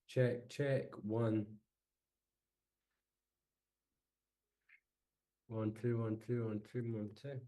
Check, check. One, one, two, one, two, one, two, one, two.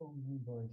Um, dois.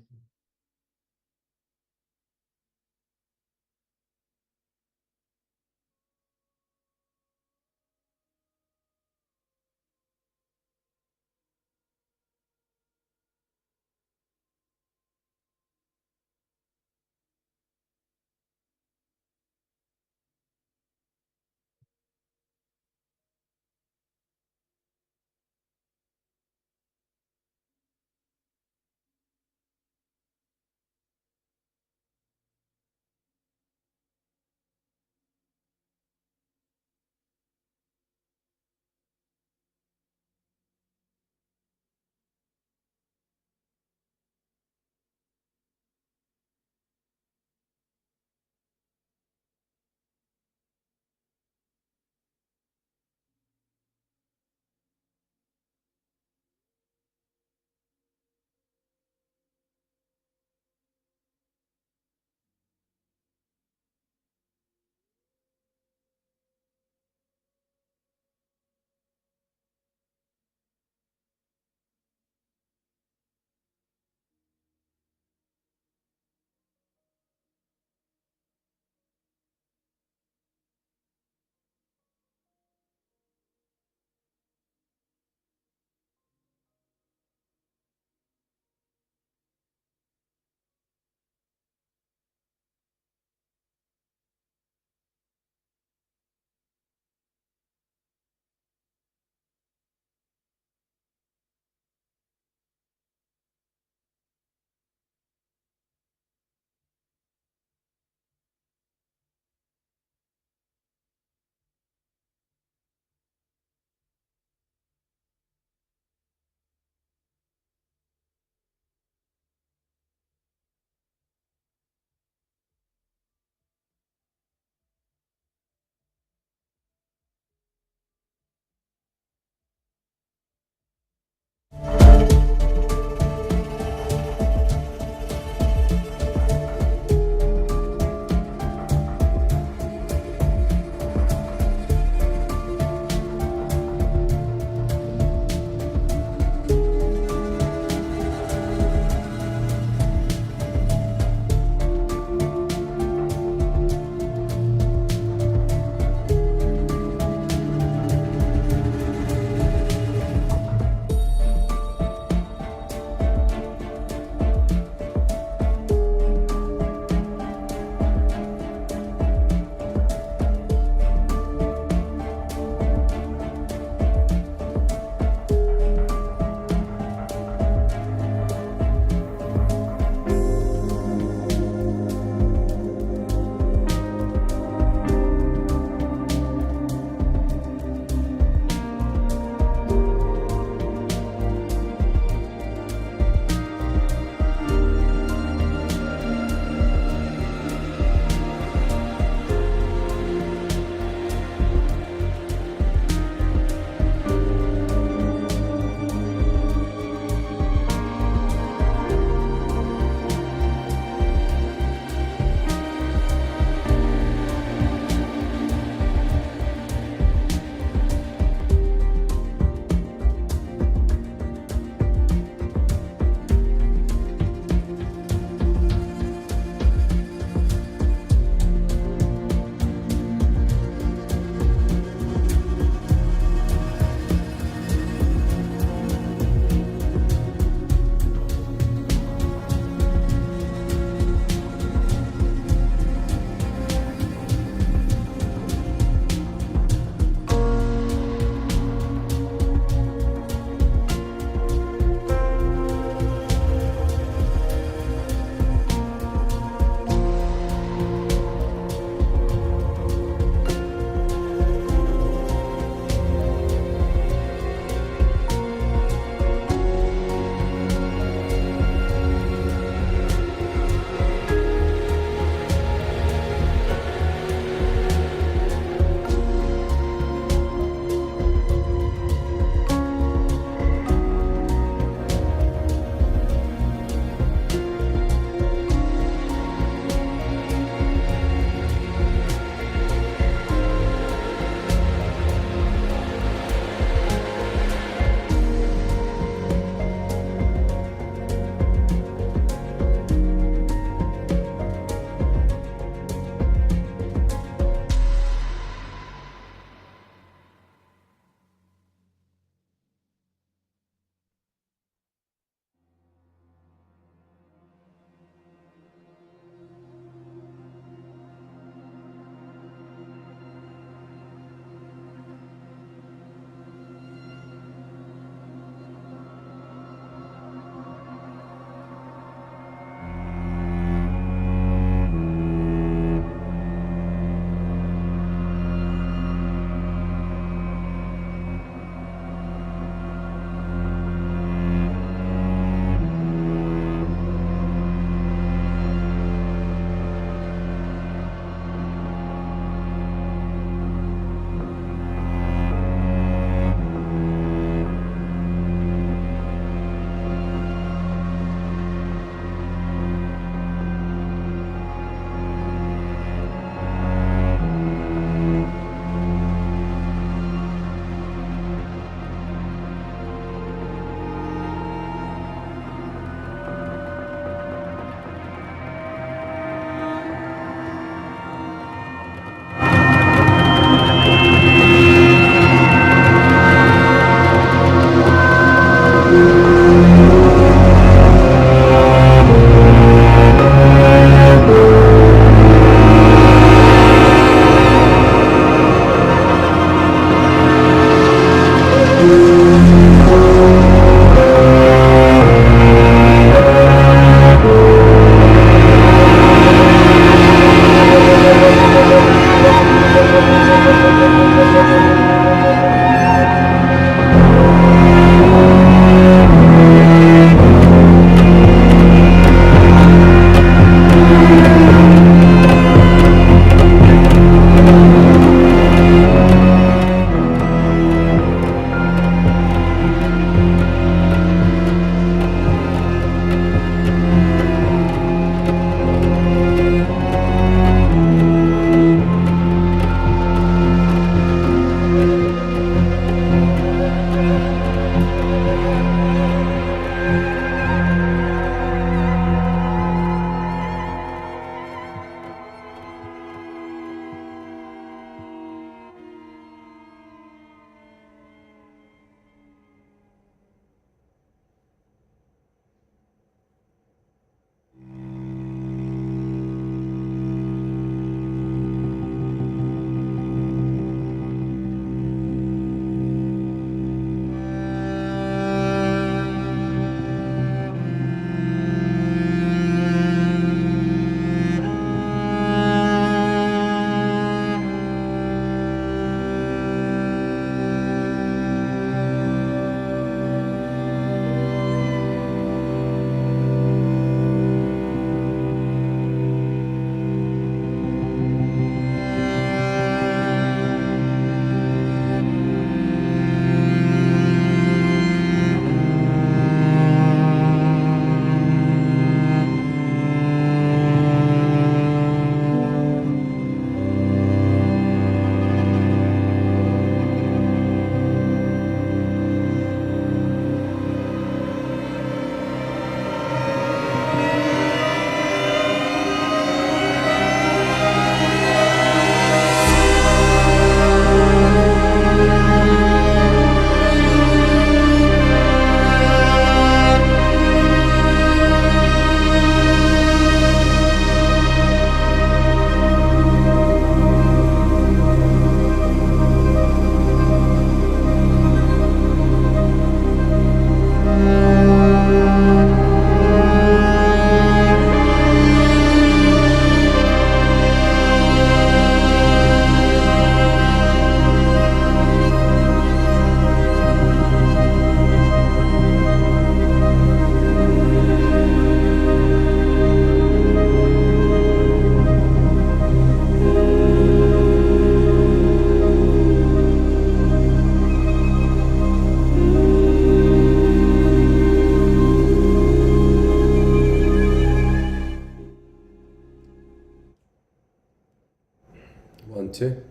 2.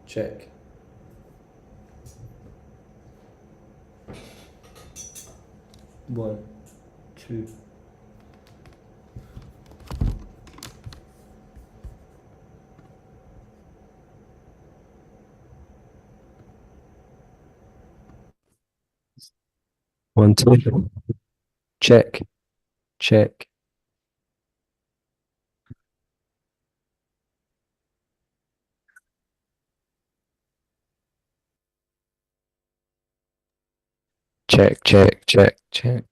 Check. One, two. One, two. Check. Check. Check, check, check, check.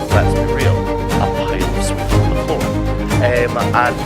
Let's be real, a pile of sweet on the floor. And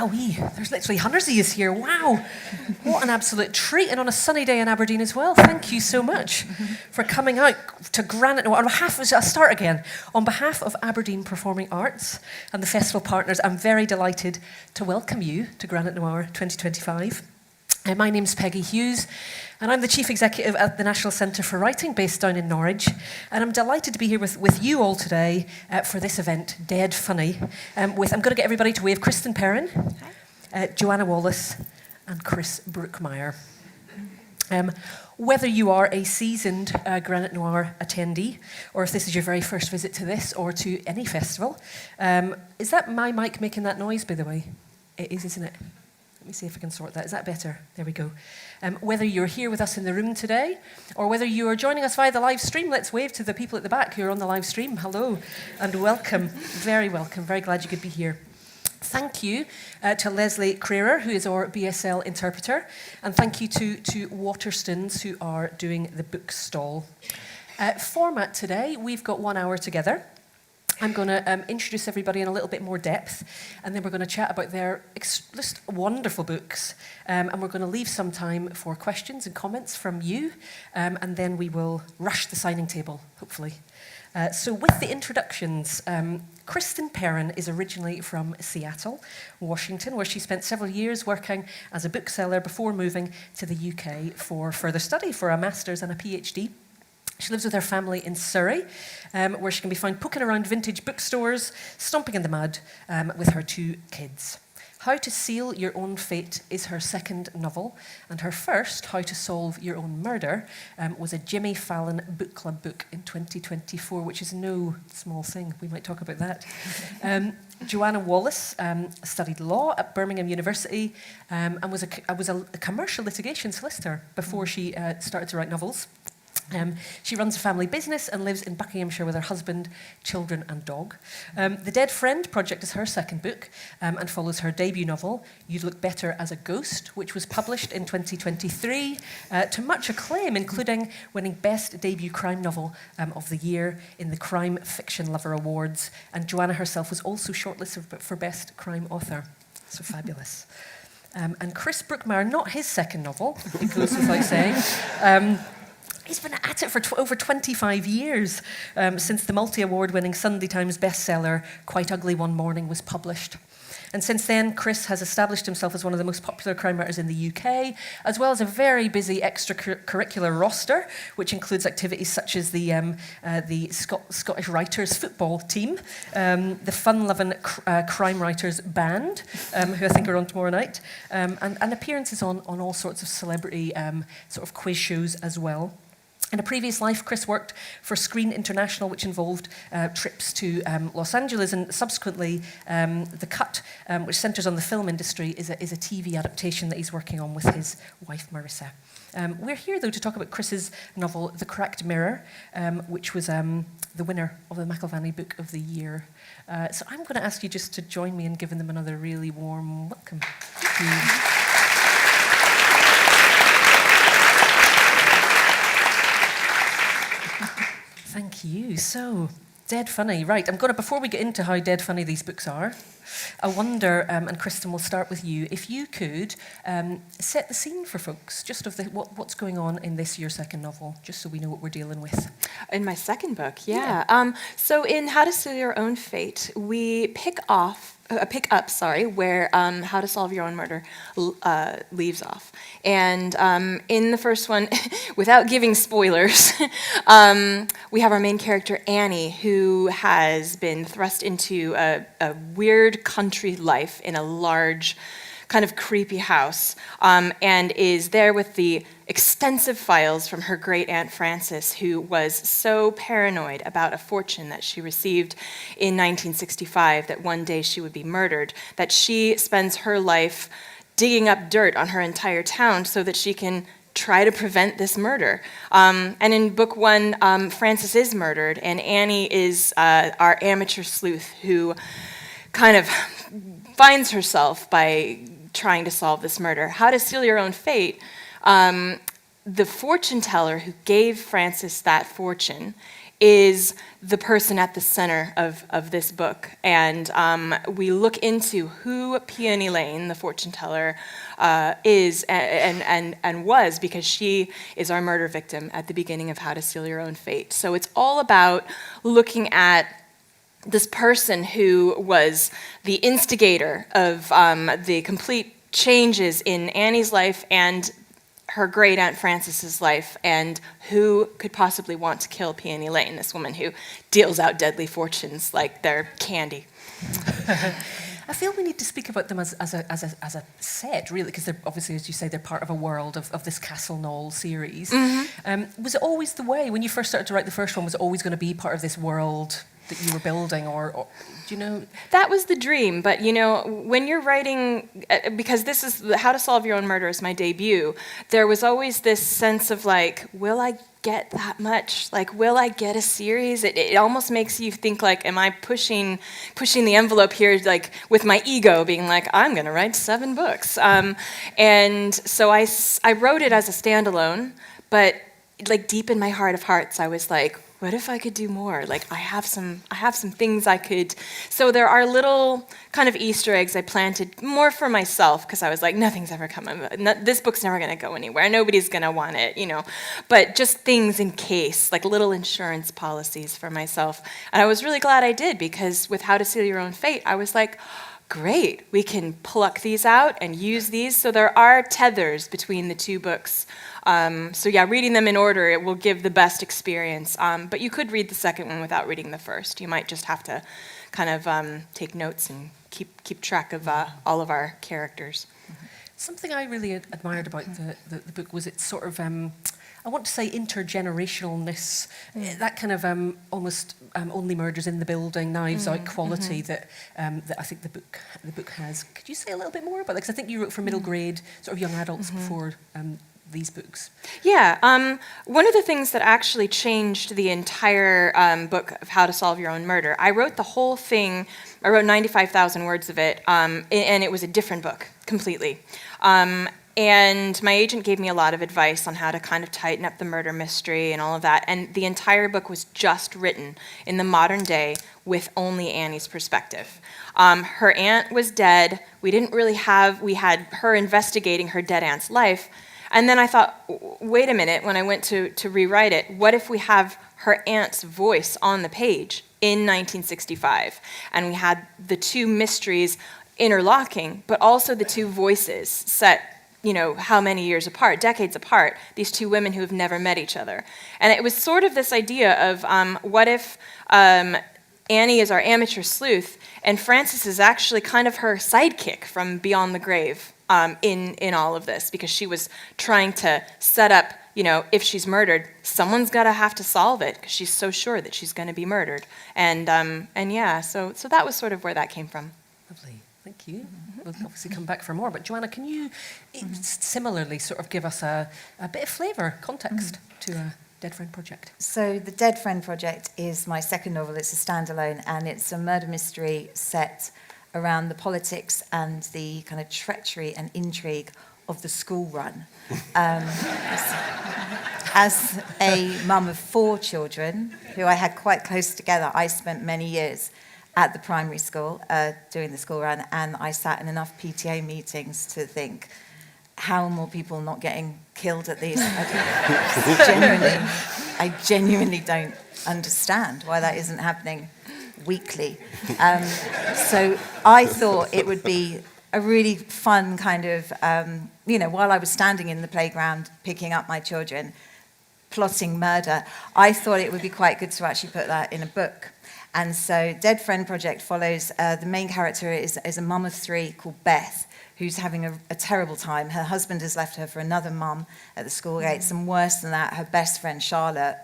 wowee, there's literally hundreds of you here. Wow, what an absolute treat, and on a sunny day in Aberdeen as well. Thank you so much for coming out to Granite Noir. I'll start again. On behalf of Aberdeen Performing Arts and the festival partners, I'm very delighted to welcome you to Granite Noir 2025. My name's Peggy Hughes, and I'm the Chief Executive at the National Centre for Writing, based down in Norwich. And I'm delighted to be here with you all today for this event, Dead Funny. I'm going to get everybody to wave. Kristen Perrin, Joanna Wallace, and Chris Brookmeyer. Whether you are a seasoned Granite Noir attendee, or if this is your very first visit to this or to any festival, is that my mic making that noise, by the way? It is, isn't it? Let me see if I can sort that. Is that better? There we go. Whether you're here with us in the room today, or whether you are joining us via the live stream, let's wave to the people at the back who are on the live stream. Hello and welcome. Very welcome. Very glad you could be here. Thank you to Leslie Crerar, who is our BSL interpreter, and thank you to Waterstones, who are doing the book stall. Format today, we've got 1 hour together. I'm going to introduce everybody in a little bit more depth, and then we're going to chat about their just wonderful books, and we're going to leave some time for questions and comments from you, and then we will rush the signing table, hopefully. So with the introductions, Kristen Perrin is originally from Seattle, Washington, where she spent several years working as a bookseller before moving to the UK for further study, for a master's and a PhD. She lives with her family in Surrey, where she can be found poking around vintage bookstores, stomping in the mud with her 2 kids. How to Seal Your Own Fate is her second novel, and her first, How to Solve Your Own Murder, was a Jimmy Fallon Book Club book in 2024, which is no small thing. We might talk about that. Joanna Wallace studied law at Birmingham University and was a commercial litigation solicitor before she started to write novels. She runs a family business and lives in Buckinghamshire with her husband, children and dog. The Dead Friend Project is her second book and follows her debut novel, You'd Look Better as a Ghost, which was published in 2023 to much acclaim, including winning Best Debut Crime Novel of the Year in the Crime Fiction Lover Awards. And Joanna herself was also shortlisted for Best Crime Author. So fabulous. And Chris Brookmeyer, not his second novel, it goes without saying. He's been at it for over 25 years, since the multi-award-winning Sunday Times bestseller, Quite Ugly One Morning, was published. And since then, Chris has established himself as one of the most popular crime writers in the UK, as well as a very busy extracurricular roster, which includes activities such as the Scottish Writers Football Team, the fun-loving Crime Writers Band, who I think are on tomorrow night, and appearances on all sorts of celebrity sort of quiz shows as well. In a previous life, Chris worked for Screen International, which involved trips to Los Angeles, and subsequently The Cut, which centres on the film industry, is a TV adaptation that he's working on with his wife, Marissa. We're here, though, to talk about Chris's novel, The Cracked Mirror, which was the winner of the McIlvanney Book of the Year. So I'm going to ask you just to join me in giving them another really warm welcome. Thank you. Thank you. So, Dead Funny. Right, before we get into how dead funny these books are, I wonder, and Kristen, we'll start with you, if you could set the scene for folks, just of what's going on in your second novel, just so we know what we're dealing with. In my second book, yeah. So in How to Seal Your Own Fate, we pick up, where How to Solve Your Own Murder leaves off. And in the first one, without giving spoilers, we have our main character, Annie, who has been thrust into a weird country life in a large, kind of creepy house, and is there with the extensive files from her great Aunt Frances, who was so paranoid about a fortune that she received in 1965 that one day she would be murdered, that she spends her life digging up dirt on her entire town so that she can try to prevent this murder. And in book 1, Frances is murdered, and Annie is our amateur sleuth who kind of finds herself by trying to solve this murder. How to Seal Your Own Fate, the fortune teller who gave Frances that fortune is the person at the center of this book. And we look into who Peony Lane, the fortune teller, is and was, because she is our murder victim at the beginning of How to Seal Your Own Fate. So it's all about looking at this person who was the instigator of the complete changes in Annie's life and her great Aunt Frances's life, and who could possibly want to kill Peony Lane, this woman who deals out deadly fortunes like they're candy. I feel we need to speak about them as a set, really, because they're obviously, as you say, they're part of a world of this Castle Knoll series. Was it always the way, when you first started to write the first one, was it always going to be part of this world that you were building, or do you know? That was the dream, but when you're writing, because this is How to Solve Your Own Murder is my debut, there was always this sense of like, will I get that much? Like, will I get a series? It almost makes you think like, am I pushing the envelope here, like with my ego being like, I'm gonna write 7 books. And so I wrote it as a standalone, but like deep in my heart of hearts, I was like, what if I could do more? Like I have some things I could. So there are little kind of Easter eggs I planted more for myself, because I was like, nothing's ever coming. This book's never going to go anywhere. Nobody's going to want it, But just things in case, like little insurance policies for myself. And I was really glad I did, because with How to Seal Your Own Fate, I was like, great, we can pluck these out and use these. So there are tethers between the 2 books. So yeah, reading them in order, it will give the best experience. But you could read the second one without reading the first. You might just have to kind of take notes and keep track of all of our characters. Something I really admired about the book was its sort of, I want to say intergenerationalness, that kind of almost only murders in the building, knives out quality that I think the book has. Could you say a little bit more about that? Because I think you wrote for middle grade, sort of young adults before these books. Yeah, one of the things that actually changed the entire book of How to Solve Your Own Murder, I wrote the whole thing, I wrote 95,000 words of it, and it was a different book, completely. And my agent gave me a lot of advice on how to kind of tighten up the murder mystery and all of that, and the entire book was just written in the modern day with only Annie's perspective. Her aunt was dead, we had her investigating her dead aunt's life. And then I thought, wait a minute, when I went to rewrite it, what if we have her aunt's voice on the page in 1965? And we had the 2 mysteries interlocking, but also the 2 voices set, how many years apart, decades apart, these 2 women who have never met each other. And it was sort of this idea of what if Annie is our amateur sleuth, and Frances is actually kind of her sidekick from beyond the grave. In all of this, because she was trying to set up, if she's murdered, someone's got to have to solve it, because she's so sure that she's going to be murdered. And yeah, so that was sort of where that came from. Lovely, thank you. We'll obviously come back for more, but Joanna, can you similarly sort of give us a bit of flavour, context to Dead Friend Project? So the Dead Friend Project is my second novel. It's a standalone, and it's a murder mystery set around the politics and the kind of treachery and intrigue of the school run. As a mum of 4 children, who I had quite close together, I spent many years at the primary school doing the school run, and I sat in enough PTA meetings to think, how are more people not getting killed at these? I genuinely don't understand why that isn't happening weekly. So I thought it would be a really fun kind of, while I was standing in the playground picking up my children, plotting murder, I thought it would be quite good to actually put that in a book. And so Dead Friend Project follows, the main character is a mum of 3 called Beth, who's having a terrible time. Her husband has left her for another mum at the school gates, and worse than that, her best friend Charlotte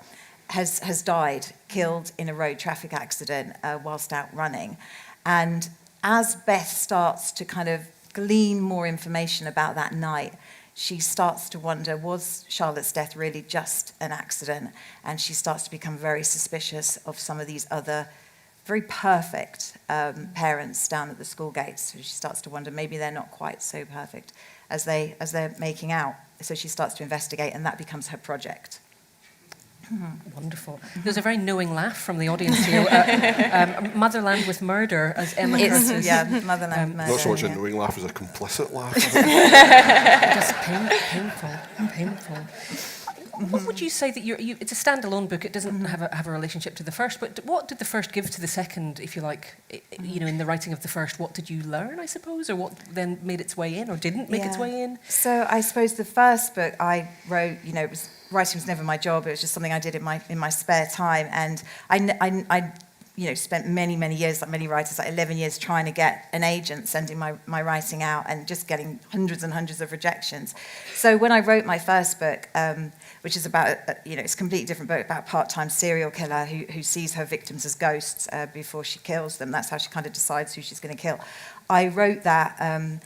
has died, killed in a road traffic accident whilst out running. And as Beth starts to kind of glean more information about that night, she starts to wonder, was Charlotte's death really just an accident? And she starts to become very suspicious of some of these other very perfect parents down at the school gates. So she starts to wonder, maybe they're not quite so perfect as they're making out. So she starts to investigate, and that becomes her project. Wonderful. There's a very knowing laugh from the audience here. Motherland with Murder, as Emma It's, Curtis. yeah, Motherland Murder. Not so much a yeah. knowing laugh as a complicit laugh. Just painful. What would you say that it's a standalone book, it doesn't have a relationship to the first, but what did the first give to the second, if you like, in the writing of the first? What did you learn, I suppose, or what then made its way in or didn't make its way in? So I suppose the first book I wrote, writing was never my job, it was just something I did in my spare time, and I spent many years, like many writers, like 11 years trying to get an agent sending my writing out and just getting hundreds and hundreds of rejections. So when I wrote my first book, which is about, it's a completely different book about a part-time serial killer who sees her victims as ghosts before she kills them. That's how she kind of decides who she's going to kill. I wrote that I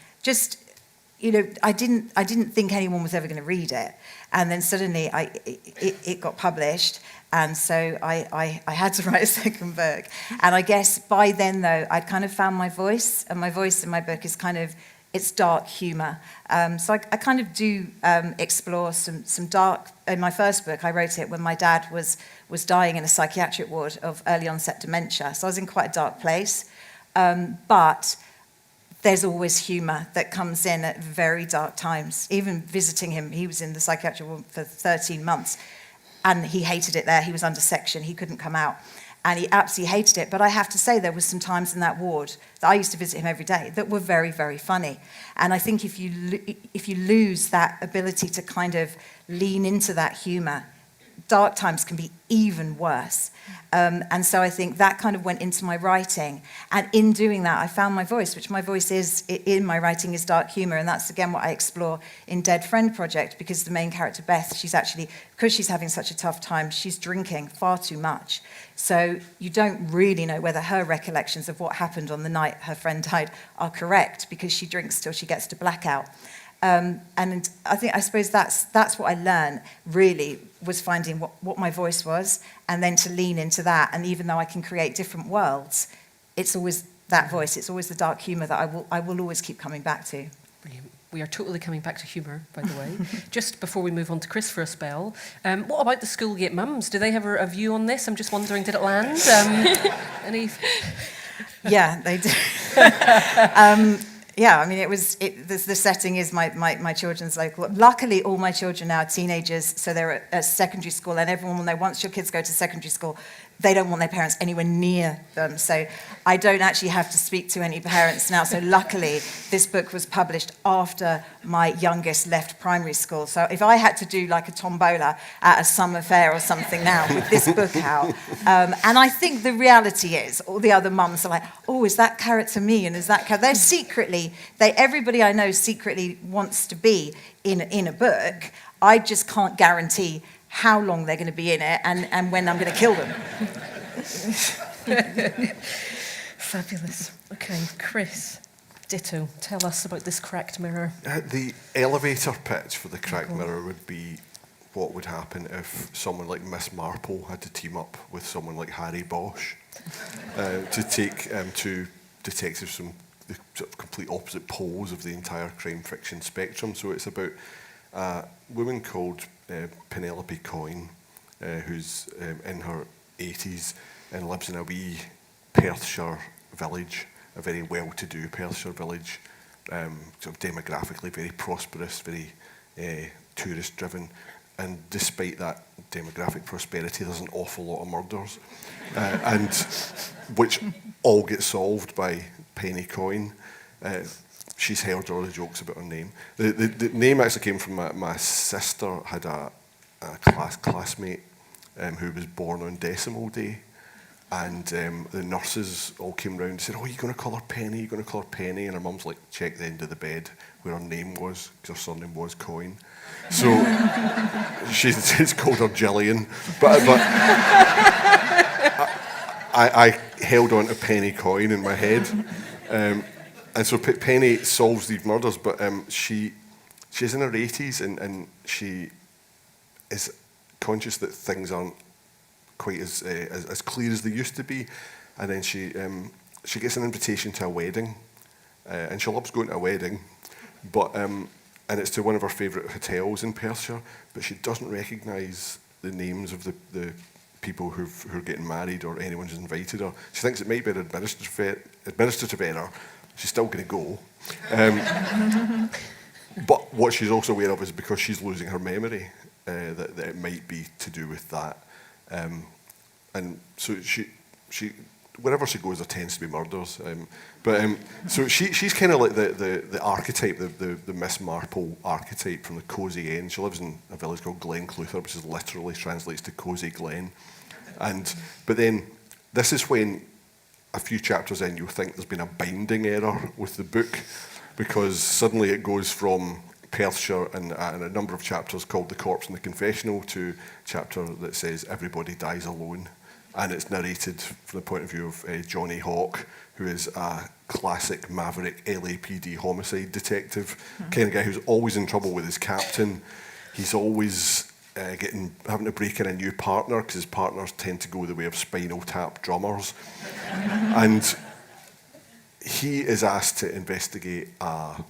didn't think anyone was ever going to read it. And then suddenly it got published. And so I had to write a second book. And I guess by then, though, I'd kind of found my voice. And my voice in my book is it's dark humour. So I kind of do explore some dark... In my first book, I wrote it when my dad was dying in a psychiatric ward of early onset dementia. So I was in quite a dark place. But there's always humour that comes in at very dark times. Even visiting him, he was in the psychiatric ward for 13 months. And he hated it there. He was under section. He couldn't come out. And he absolutely hated it. But I have to say, there was some times in that ward that I used to visit him every day that were very, very funny. And I think if you lose that ability to kind of lean into that humour, dark times can be even worse. And so I think that kind of went into my writing. And in doing that, I found my voice, which my voice is, in my writing, is dark humour. And that's, again, what I explore in Dead Friend Project, because the main character, Beth, she's actually, because she's having such a tough time, she's drinking far too much. So you don't really know whether her recollections of what happened on the night her friend died are correct, because she drinks till she gets to blackout. And I suppose that's what I learned, really, was finding what my voice was, and then to lean into that. And even though I can create different worlds, it's always that voice, it's always the dark humour that I will always keep coming back to. Brilliant. We are totally coming back to humour, by the way. Just before we move on to Chris for a spell, what about the Schoolgate mums? Do they have a view on this? I'm just wondering, did it land? Any... Yeah, they do. Yeah, I mean, the setting is my children's local. Luckily, all my children now are teenagers, so they're at secondary school, and everyone will know once your kids go to secondary school, they don't want their parents anywhere near them. So I don't actually have to speak to any parents now. So luckily, this book was published after my youngest left primary school. So if I had to do like a tombola at a summer fair or something now with this book out, and I think the reality is, all the other mums are like, oh, is that character me? And is that character? They're secretly, everybody I know secretly wants to be in a book. I just can't guarantee how long they're going to be in it and when I'm going to kill them. Fabulous. Okay, Chris, ditto. Tell us about this cracked mirror. The elevator pitch for the cracked mirror would be what would happen if someone like Miss Marple had to team up with someone like Harry Bosch to take two detectives from the sort of complete opposite poles of the entire crime fiction spectrum. So it's about a woman called Penelope Coyne, who's in her 80s and lives in a wee Perthshire village, a very well-to-do Perthshire village, sort of demographically very prosperous, very tourist-driven. And despite that demographic prosperity, there's an awful lot of murders, and which all get solved by Penny Coyne. She's heard all the jokes about her name. The name actually came from my sister had a classmate who was born on Decimal Day, and the nurses all came round and said, "Oh, are you going to call her Penny? Are you going to call her Penny?" And her mum's like, "Check the end of the bed where her name was, because her surname was Coyne." So it's called her Gillian, but I held on to Penny Coyne in my head. And so Penny solves these murders, but she's in her 80s and she is conscious that things aren't quite as clear as they used to be. And then she gets an invitation to a wedding, and she loves going to a wedding, but and it's to one of her favourite hotels in Perthshire, but she doesn't recognise the names of the people who are getting married or anyone who's invited her. She thinks it might be an administrative error. She's still going to go. But what she's also aware of is because she's losing her memory, that it might be to do with that. And so she wherever she goes, there tends to be murders. So she's kind of like the archetype, the Miss Marple archetype from the Cosy End. She lives in a village called Glencluther, which is literally translates to Cosy Glen. But then this is when a few chapters in you'll think there's been a binding error with the book, because suddenly it goes from Perthshire and a number of chapters called The Corpse in the Confessional to a chapter that says Everybody Dies Alone. And it's narrated from the point of view of Johnny Hawk, who is a classic maverick LAPD homicide detective, kind of guy who's always in trouble with his captain. He's always having to break in a new partner because his partners tend to go the way of Spinal Tap drummers. And he is asked to investigate an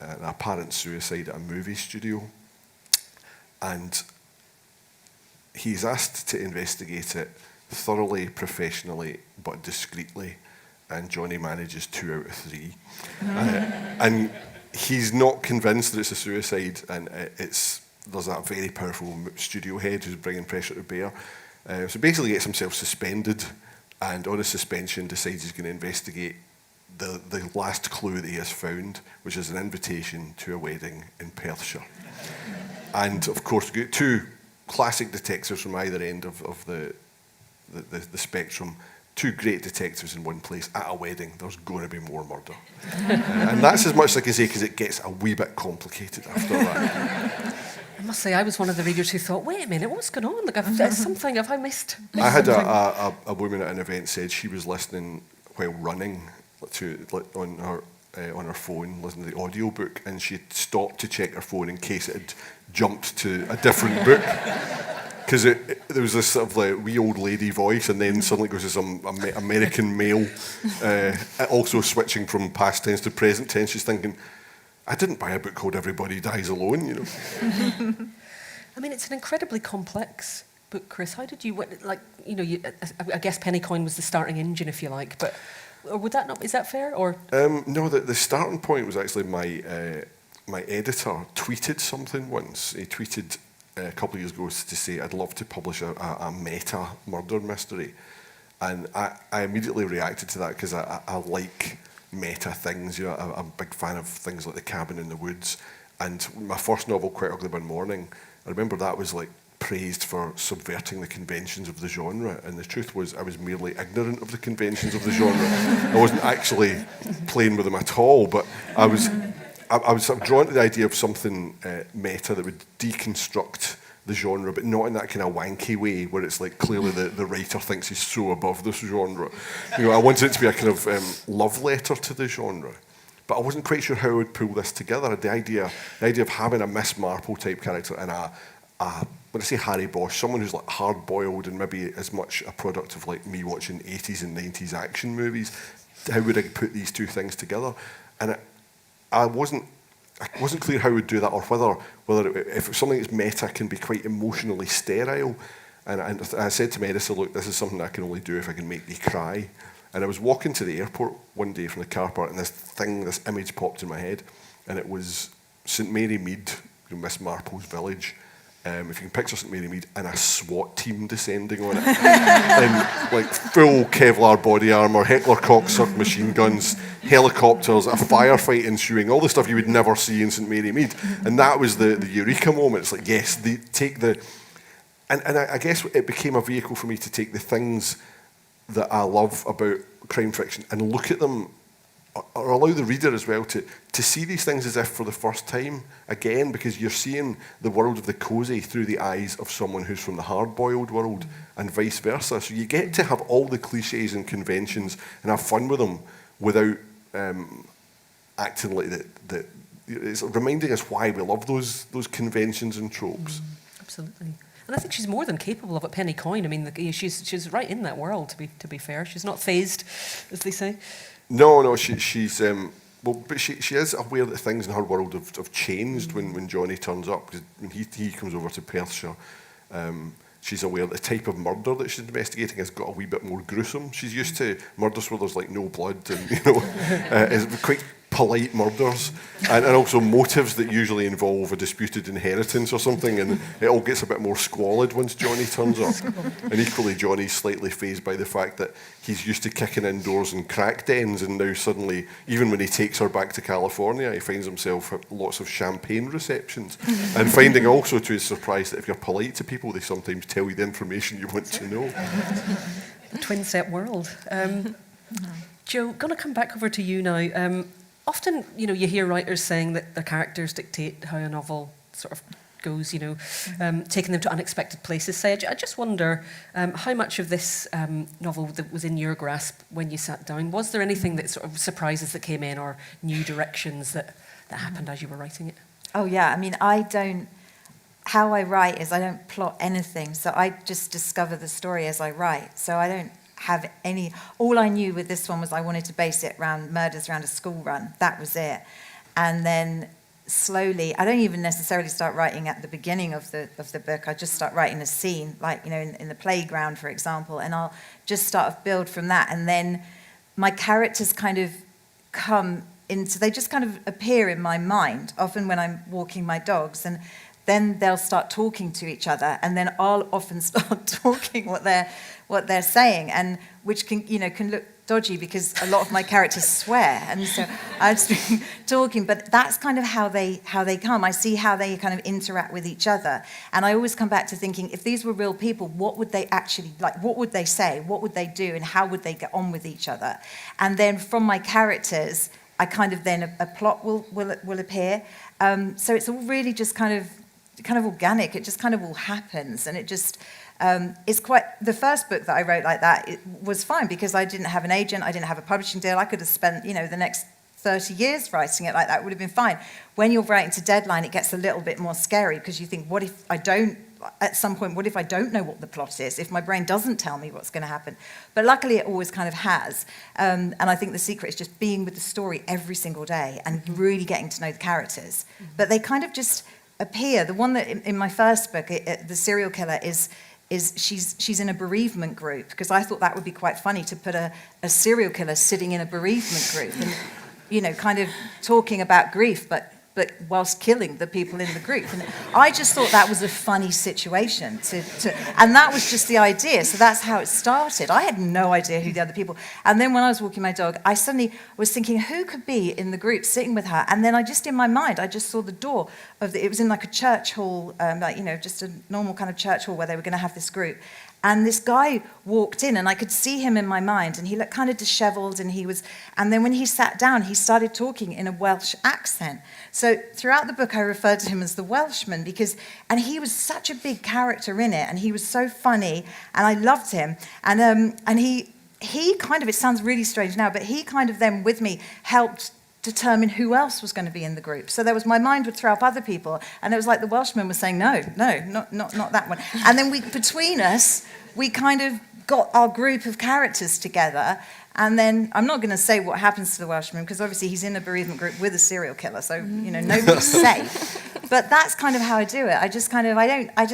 apparent suicide at a movie studio. And he's asked to investigate it thoroughly, professionally, but discreetly, and Johnny manages 2 out of 3. And he's not convinced that it's a suicide, and there's that very powerful studio head who's bringing pressure to bear. So basically gets himself suspended, and on his suspension decides he's going to investigate the last clue that he has found, which is an invitation to a wedding in Perthshire. And of course, we get 2 classic detectives from either end of the spectrum, 2 great detectives in one place at a wedding. There's going to be more murder. And that's as much as I can say, because it gets a wee bit complicated after that. I must say, I was one of the readers who thought, wait a minute, what's going on? Like, have I missed I had something? a woman at an event said she was listening while running on her phone, listening to the audiobook, and she stopped to check her phone in case it had jumped to a different book. Because there was this sort of like wee old lady voice, and then suddenly it goes to some American male, also switching from past tense to present tense. She's thinking, I didn't buy a book called Everybody Dies Alone, you know. I mean, it's an incredibly complex book, Chris. How did you, I guess Pennycoin was the starting engine, if you like, but would that not, is that fair? Or no, the starting point was actually my editor tweeted something once. He tweeted a couple of years ago to say, I'd love to publish a meta murder mystery. And I immediately reacted to that because I like meta things. You know, I'm a big fan of things like The Cabin in the Woods. And my first novel, Quite Ugly One Morning, I remember that was like praised for subverting the conventions of the genre. And the truth was I was merely ignorant of the conventions of the genre. I wasn't actually playing with them at all, but I was sort of drawn to the idea of something meta that would deconstruct the genre, but not in that kind of wanky way where it's like clearly the writer thinks he's so above this genre. You know, I wanted it to be a kind of love letter to the genre, but I wasn't quite sure how I would pull this together. The idea of having a Miss Marple type character and when I say Harry Bosch, someone who's like hard-boiled and maybe as much a product of like me watching 80s and 90s action movies, how would I put these 2 things together? And I wasn't clear how I would do that, or whether if something that's meta can be quite emotionally sterile. And I said to my editor, look, this is something I can only do if I can make you cry. And I was walking to the airport one day from the car park, and this image popped in my head, and it was St Mary Mead, Miss Marple's village. If you can picture St Mary Mead and a SWAT team descending on it, in like full Kevlar body armour, Heckler Koch machine guns, helicopters, a firefight ensuing, all the stuff you would never see in St Mary Mead. And that was the eureka moment. It's like, yes, they take and I guess it became a vehicle for me to take the things that I love about crime fiction and look at them, or allow the reader as well to see these things as if for the first time again, because you're seeing the world of the cosy through the eyes of someone who's from the hard-boiled world, and vice versa. So you get to have all the cliches and conventions and have fun with them without acting like that. It's reminding us why we love those conventions and tropes. Absolutely. And I think she's more than capable of it. Pennycoin, I mean, she's right in that world, to be fair. She's not phased, as they say. No, she's but she is aware that things in her world have changed when Johnny turns up, because when he comes over to Perthshire, she's aware that the type of murder that she's investigating has got a wee bit more gruesome. She's used to murders where there's like no blood and, is quite polite murders, and also motives that usually involve a disputed inheritance or something, and it all gets a bit more squalid once Johnny turns up. And equally, Johnny's slightly fazed by the fact that he's used to kicking in doors in crack dens, and now suddenly, even when he takes her back to California, he finds himself at lots of champagne receptions, and finding also to his surprise that if you're polite to people, they sometimes tell you the information you want to know. The twin set world. Joe, going to come back over to you now. Often, you hear writers saying that their characters dictate how a novel sort of goes, taking them to unexpected places. So I just wonder how much of this novel that was in your grasp when you sat down. Was there anything that sort of surprises that came in, or new directions that happened as you were writing it? Oh yeah, I mean, how I write is I don't plot anything, so I just discover the story as I write. So I don't have any, all I knew with this one was I wanted to base it around murders around a school run. That was it. And then slowly, I don't even necessarily start writing at the beginning of the book. I just start writing a scene, like, in the playground, for example, and I'll just start to build from that. And then my characters kind of they just kind of appear in my mind, often when I'm walking my dogs, and then they'll start talking to each other, and then I'll often start talking what they're saying, and which can look dodgy because a lot of my characters swear, and so I'll just be talking. But that's kind of how they come. I see how they kind of interact with each other, and I always come back to thinking, if these were real people, what would they actually like? What would they say? What would they do? And how would they get on with each other? And then from my characters, I kind of then a plot will appear. So it's all really just kind of organic. It just kind of all happens, and it just it's quite. The first book that I wrote like that, it was fine because I didn't have an agent, I didn't have a publishing deal. I could have spent the next 30 years writing it like that. It would have been fine. When you're writing to deadline, it gets a little bit more scary because you think, what if I don't? At some point, what if I don't know what the plot is? If my brain doesn't tell me what's going to happen? But luckily, it always kind of has. And I think the secret is just being with the story every single day and really getting to know the characters. But they kind of just appear. The one that in my first book, the serial killer is she's in a bereavement group, because I thought that would be quite funny to put a serial killer sitting in a bereavement group and kind of talking about grief, but whilst killing the people in the group. And I just thought that was a funny situation and that was just the idea. So that's how it started. I had no idea who the other people. And then when I was walking my dog, I suddenly was thinking, who could be in the group sitting with her? And then in my mind, I just saw the door it was in like a church hall, just a normal kind of church hall where they were going to have this group. And this guy walked in, and I could see him in my mind, and he looked kind of disheveled, and then when he sat down, he started talking in a Welsh accent. So throughout the book, I referred to him as the Welshman, and he was such a big character in it, and he was so funny, and I loved him. And he kind of, it sounds really strange now, but he kind of then with me helped determine who else was going to be in the group. So my mind would throw up other people, and it was like the Welshman was saying, no, not that one. And then between us, we kind of got our group of characters together. And then I'm not going to say what happens to the Welshman, because obviously he's in a bereavement group with a serial killer, so nobody's safe. But that's kind of how I do it. I just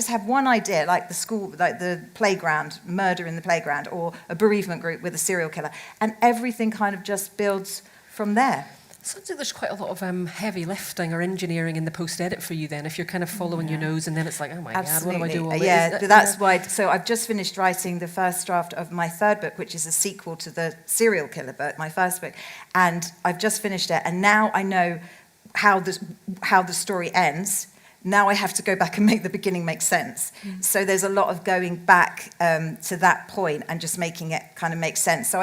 have one idea, like the school, like the playground, murder in the playground, or a bereavement group with a serial killer, and everything kind of just builds from there. Sounds like there's quite a lot of heavy lifting or engineering in the post-edit for you then, if you're kind of following your nose, and then it's like, oh my Absolutely. God, what do I do all Yeah, that's why. So I've just finished writing the first draft of my third book, which is a sequel to the serial killer book, my first book, and I've just finished it, and now I know how the story ends. Now I have to go back and make the beginning make sense. So there's a lot of going back to that point and just making it kind of make sense. So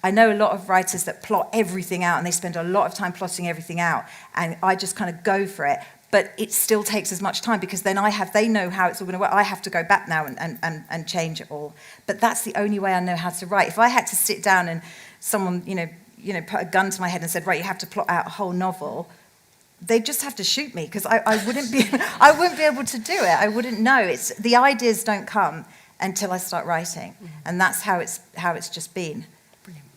I know a lot of writers that plot everything out, and they spend a lot of time plotting everything out, and I just kind of go for it. But it still takes as much time, because then they know how it's all going to work. I have to go back now and change it all. But that's the only way I know how to write. If I had to sit down and someone put a gun to my head and said, right, you have to plot out a whole novel, they'd just have to shoot me, because I wouldn't be able to do it. I wouldn't know. The ideas don't come until I start writing, and that's how it's just been. Brilliant.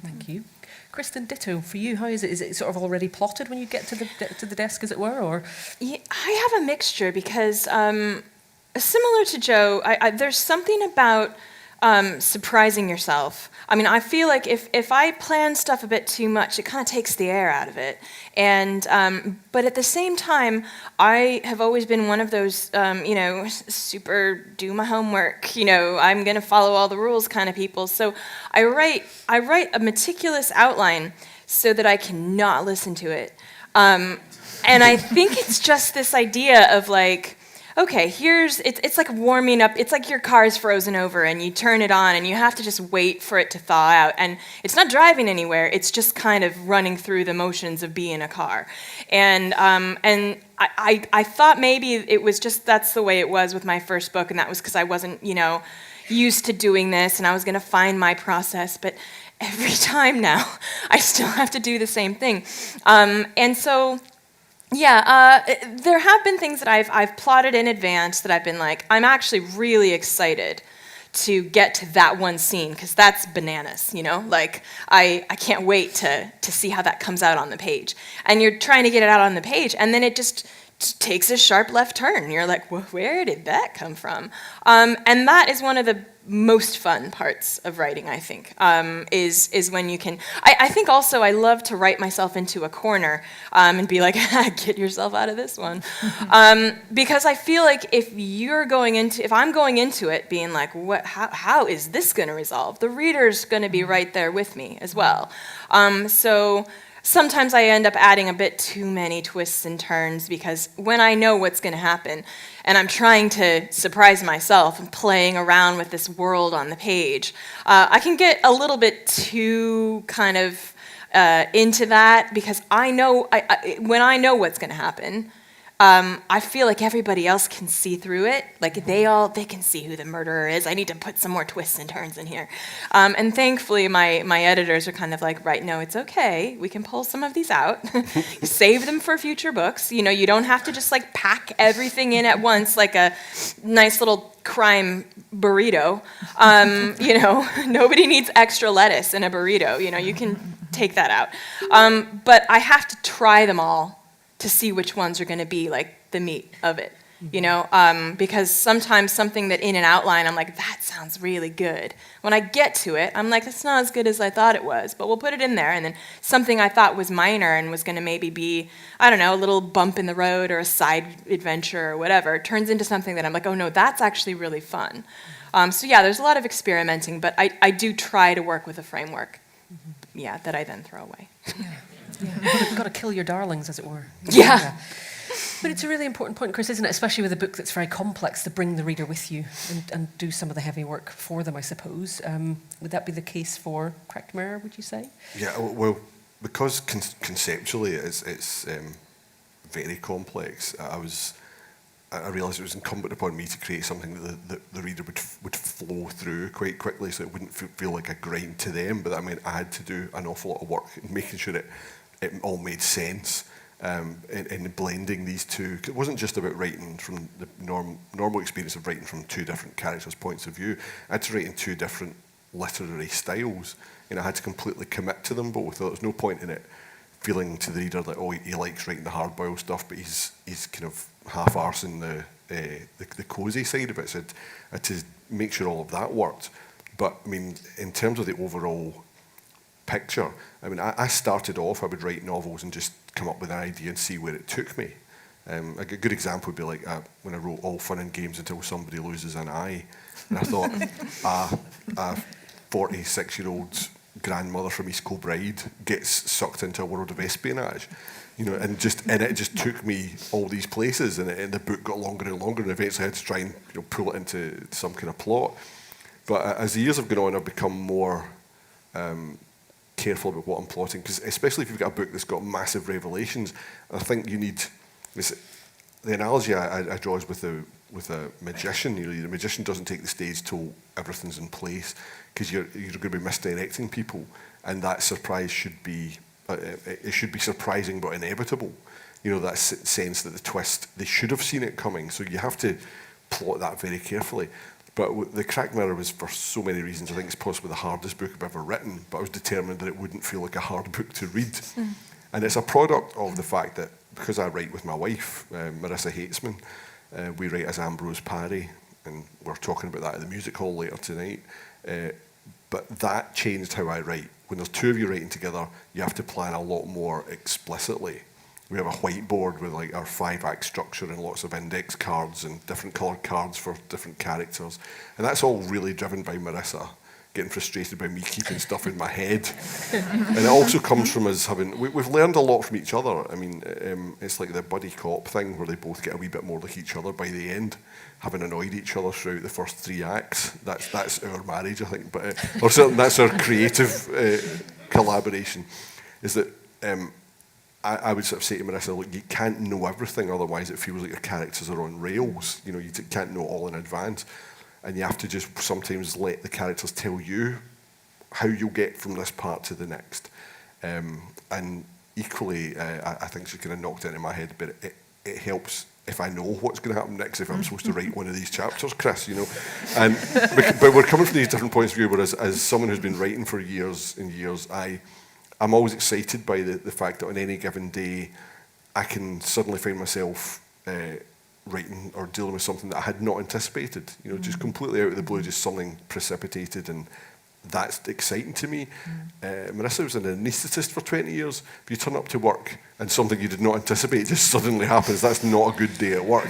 Thank you. Kristen, ditto for you. How is it? Is it sort of already plotted when you get to the desk, as it were, or? Yeah, I have a mixture, because similar to Joe, there's something about surprising yourself. I mean, I feel like if I plan stuff a bit too much, it kind of takes the air out of it. And but at the same time, I have always been one of those, super do my homework. I'm going to follow all the rules kind of people. So I write a meticulous outline so that I cannot listen to it. And I think it's just this idea of like, okay, it's like warming up. It's like your car's frozen over and you turn it on and you have to just wait for it to thaw out. And it's not driving anywhere. It's just kind of running through the motions of being a car. And I thought maybe it was just that's the way it was with my first book, and that was because I wasn't, used to doing this, and I was going to find my process. But every time now, I still have to do the same thing. And so... Yeah, there have been things that I've plotted in advance that I've been like, I'm actually really excited to get to that one scene because that's bananas, Like, I can't wait to see how that comes out on the page. And you're trying to get it out on the page, and then it just takes a sharp left turn. You're like, well, where did that come from? And that is one of the most fun parts of writing, I think, is when you can... I think also I love to write myself into a corner and be like, get yourself out of this one. Because I feel like if I'm going into it being like, how is this going to resolve? The reader's going to be right there with me as well. So... Sometimes I end up adding a bit too many twists and turns because when I know what's going to happen and I'm trying to surprise myself and playing around with this world on the page, I can get a little bit too kind of into that because I know when I know what's going to happen, I feel like everybody else can see through it. Like they can see who the murderer is. I need to put some more twists and turns in here. And thankfully, my editors are kind of like, right, no, it's okay. We can pull some of these out. Save them for future books. You don't have to just like pack everything in at once like a nice little crime burrito. Nobody needs extra lettuce in a burrito. You can take that out. But I have to try them all to see which ones are going to be like the meat of it, because sometimes something that in an outline, I'm like, that sounds really good. When I get to it, I'm like, that's not as good as I thought it was, but we'll put it in there. And then something I thought was minor and was going to maybe be, I don't know, a little bump in the road or a side adventure or whatever, turns into something that I'm like, oh no, that's actually really fun. So yeah, there's a lot of experimenting, but I do try to work with a framework, that I then throw away. Yeah, you've got to kill your darlings, as it were. Yeah. But it's a really important point, Chris, isn't it? Especially with a book that's very complex, to bring the reader with you and do some of the heavy work for them, I suppose. Would that be the case for Cracked Mirror, would you say? Yeah, well, because conceptually it's very complex, I realised it was incumbent upon me to create something that the reader would flow through quite quickly, so it wouldn't feel like a grind to them. But that meant I had to do an awful lot of work in making sure it all made sense, in blending these two. It wasn't just about writing from the normal experience of writing from two different characters' points of view. I had to write in two different literary styles, and I had to completely commit to them both. There was no point in it feeling to the reader that, oh, he likes writing the hard-boiled stuff, but he's kind of half-arsing the cosy side of it. So I had to make sure all of that worked. But, I mean, in terms of the overall picture, I mean, I started off, I would write novels and just come up with an idea and see where it took me. A good example would be like when I wrote All Fun and Games Until Somebody Loses an Eye. And I thought, a 46-year-old grandmother from East Kilbride gets sucked into a world of espionage, and it just took me all these places, and the book got longer and longer, and eventually I had to try and pull it into some kind of plot. But as the years have gone on, I've become more careful about what I'm plotting, because especially if you've got a book that's got massive revelations, I think you need the analogy I draw is with a magician. The magician doesn't take the stage till everything's in place, because you're going to be misdirecting people, and that surprise should be surprising but inevitable. That sense that the twist, they should have seen it coming, so you have to plot that very carefully. But the Cracked Mirror was, for so many reasons, I think it's possibly the hardest book I've ever written, but I was determined that it wouldn't feel like a hard book to read. And it's a product of the fact that, because I write with my wife, Marissa Hatesman, We write as Ambrose Parry, and we're talking about that at the music hall later tonight. But that changed how I write. When there's two of you writing together, you have to plan a lot more explicitly. We have a whiteboard with like our 5-act structure and lots of index cards and different coloured cards for different characters. And that's all really driven by Marissa getting frustrated by me keeping stuff in my head. And it also comes from us having, we've learned a lot from each other. I mean, it's like the buddy cop thing where they both get a wee bit more like each other by the end, having annoyed each other throughout the first 3 acts. That's our marriage, I think, but or certainly that's our creative collaboration, is that I would sort of say to Marissa, look, you can't know everything, otherwise it feels like your characters are on rails. You know, you can't know all in advance. And you have to just sometimes let the characters tell you how you'll get from this part to the next. And equally, I think she kind of knocked it into my head, but it helps if I know what's going to happen next, if I'm supposed to write one of these chapters, Chris, you know. And but we're coming from these different points of view, whereas as someone who's been writing for years and years, I'm always excited by the fact that on any given day, I can suddenly find myself writing or dealing with something that I had not anticipated, you know, just completely out of the blue, just something precipitated, and that's exciting to me. Marissa was an anaesthetist for 20 years. If you turn up to work and something you did not anticipate just suddenly happens, that's not a good day at work.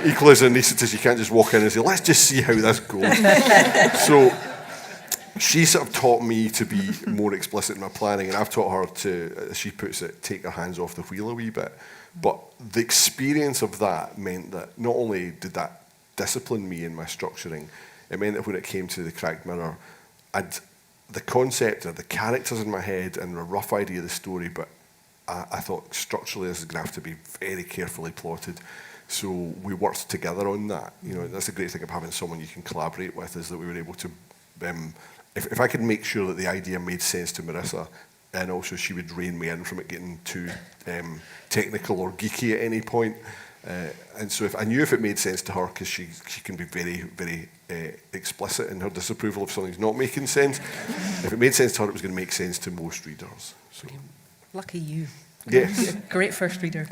Equally as an anaesthetist, you can't just walk in and say, let's just see how this goes. So she sort of taught me to be more explicit in my planning, and I've taught her to, as she puts it, take her hands off the wheel a wee bit. But the experience of that meant that not only did that discipline me in my structuring, it meant that when it came to the Cracked Mirror, I'd the concept of the characters in my head and a rough idea of the story, but I thought structurally this is going to have to be very carefully plotted. So we worked together on that. You know, that's the great thing of having someone you can collaborate with, is that we were able to, if I could make sure that the idea made sense to Marissa, and also she would rein me in from it getting too technical or geeky at any point. And so if I knew if it made sense to her, because she can be very, very explicit in her disapproval if something's not making sense. If it made sense to her, it was going to make sense to most readers. So. Lucky you. Yes. Great first reader.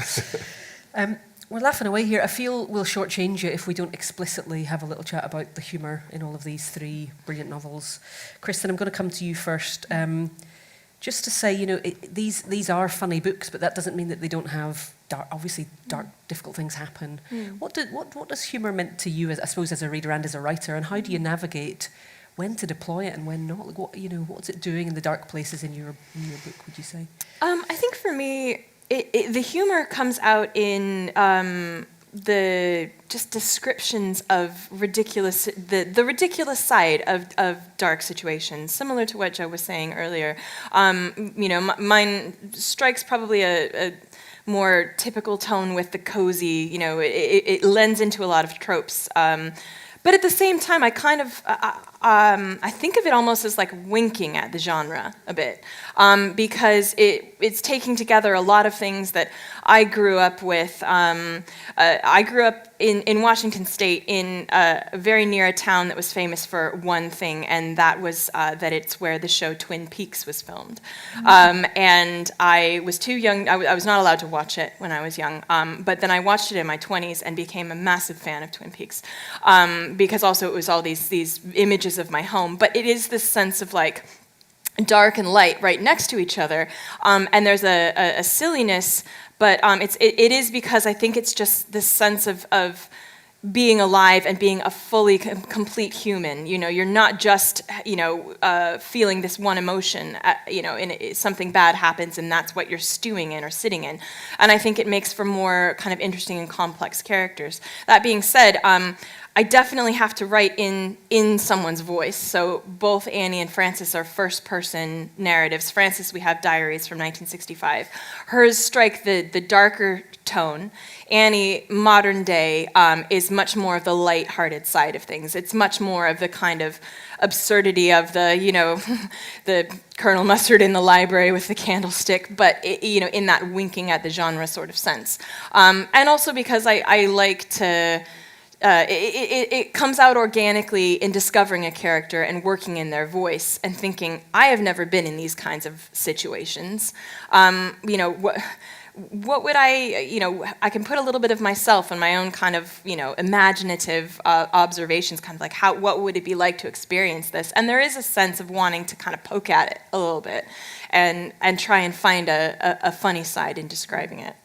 We're laughing away here. I feel we'll shortchange you if we don't explicitly have a little chat about the humour in all of these 3 brilliant novels. Kristen, I'm going to come to you first. Just to say, you know, these are funny books, but that doesn't mean that they don't have obviously dark, difficult things happen. What does humour meant to you, I suppose, as a reader and as a writer, and how do you navigate when to deploy it and when not? Like, what's it doing in the dark places in your book, would you say? I think for me, the humor comes out in the just descriptions of ridiculous, the ridiculous side of dark situations, similar to what Joe was saying earlier. Mine strikes probably a more typical tone with the cozy, it lends into a lot of tropes. But at the same time, I kind of, I think of it almost as like winking at the genre a bit, because it's taking together a lot of things that I grew up with. I grew up in Washington State, very near a town that was famous for one thing, and that was that it's where the show Twin Peaks was filmed. And I was too young, I was not allowed to watch it when I was young, but then I watched it in my 20s and became a massive fan of Twin Peaks. Because also it was all these images of my home, but it is this sense of like dark and light right next to each other, and there's a silliness, but it is because I think it's just this sense of being alive and being a fully complete human. You're not just feeling this one emotion. And something bad happens, and that's what you're stewing in or sitting in. And I think it makes for more kind of interesting and complex characters. That being said, I definitely have to write in someone's voice. So both Annie and Frances are first-person narratives. Frances, we have diaries from 1965. Hers strike the darker tone. Annie, modern day, is much more of the light-hearted side of things. It's much more of the kind of absurdity of the, the Colonel Mustard in the library with the candlestick, but in that winking at the genre sort of sense. And also because I like to it comes out organically in discovering a character and working in their voice and thinking, I have never been in these kinds of situations. You know, what would I can put a little bit of myself and my own kind of, imaginative observations, kind of like what would it be like to experience this? And there is a sense of wanting to kind of poke at it a little bit and try and find a funny side in describing it.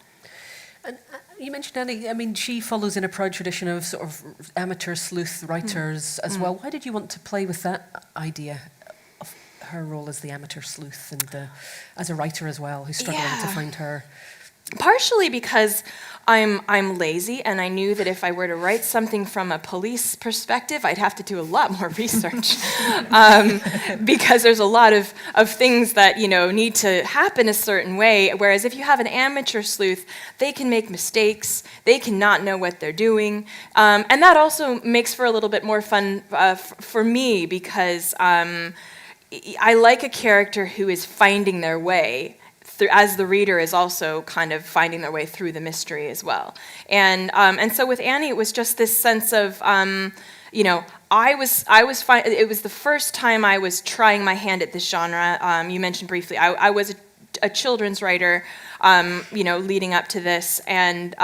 And you mentioned Annie, I mean, she follows in a proud tradition of sort of amateur sleuth writers as well. Why did you want to play with that idea of her role as the amateur sleuth and as a writer as well, who's struggling to find her? Partially because I'm lazy, and I knew that if I were to write something from a police perspective, I'd have to do a lot more research, because there's a lot of things that need to happen a certain way. Whereas if you have an amateur sleuth, they can make mistakes, they can not know what they're doing, and that also makes for a little bit more fun for me, because I like a character who is finding their way, as the reader is also kind of finding their way through the mystery as well. And so with Annie, it was just this sense of, it was the first time I was trying my hand at this genre. You mentioned briefly, I was a children's writer, leading up to this, and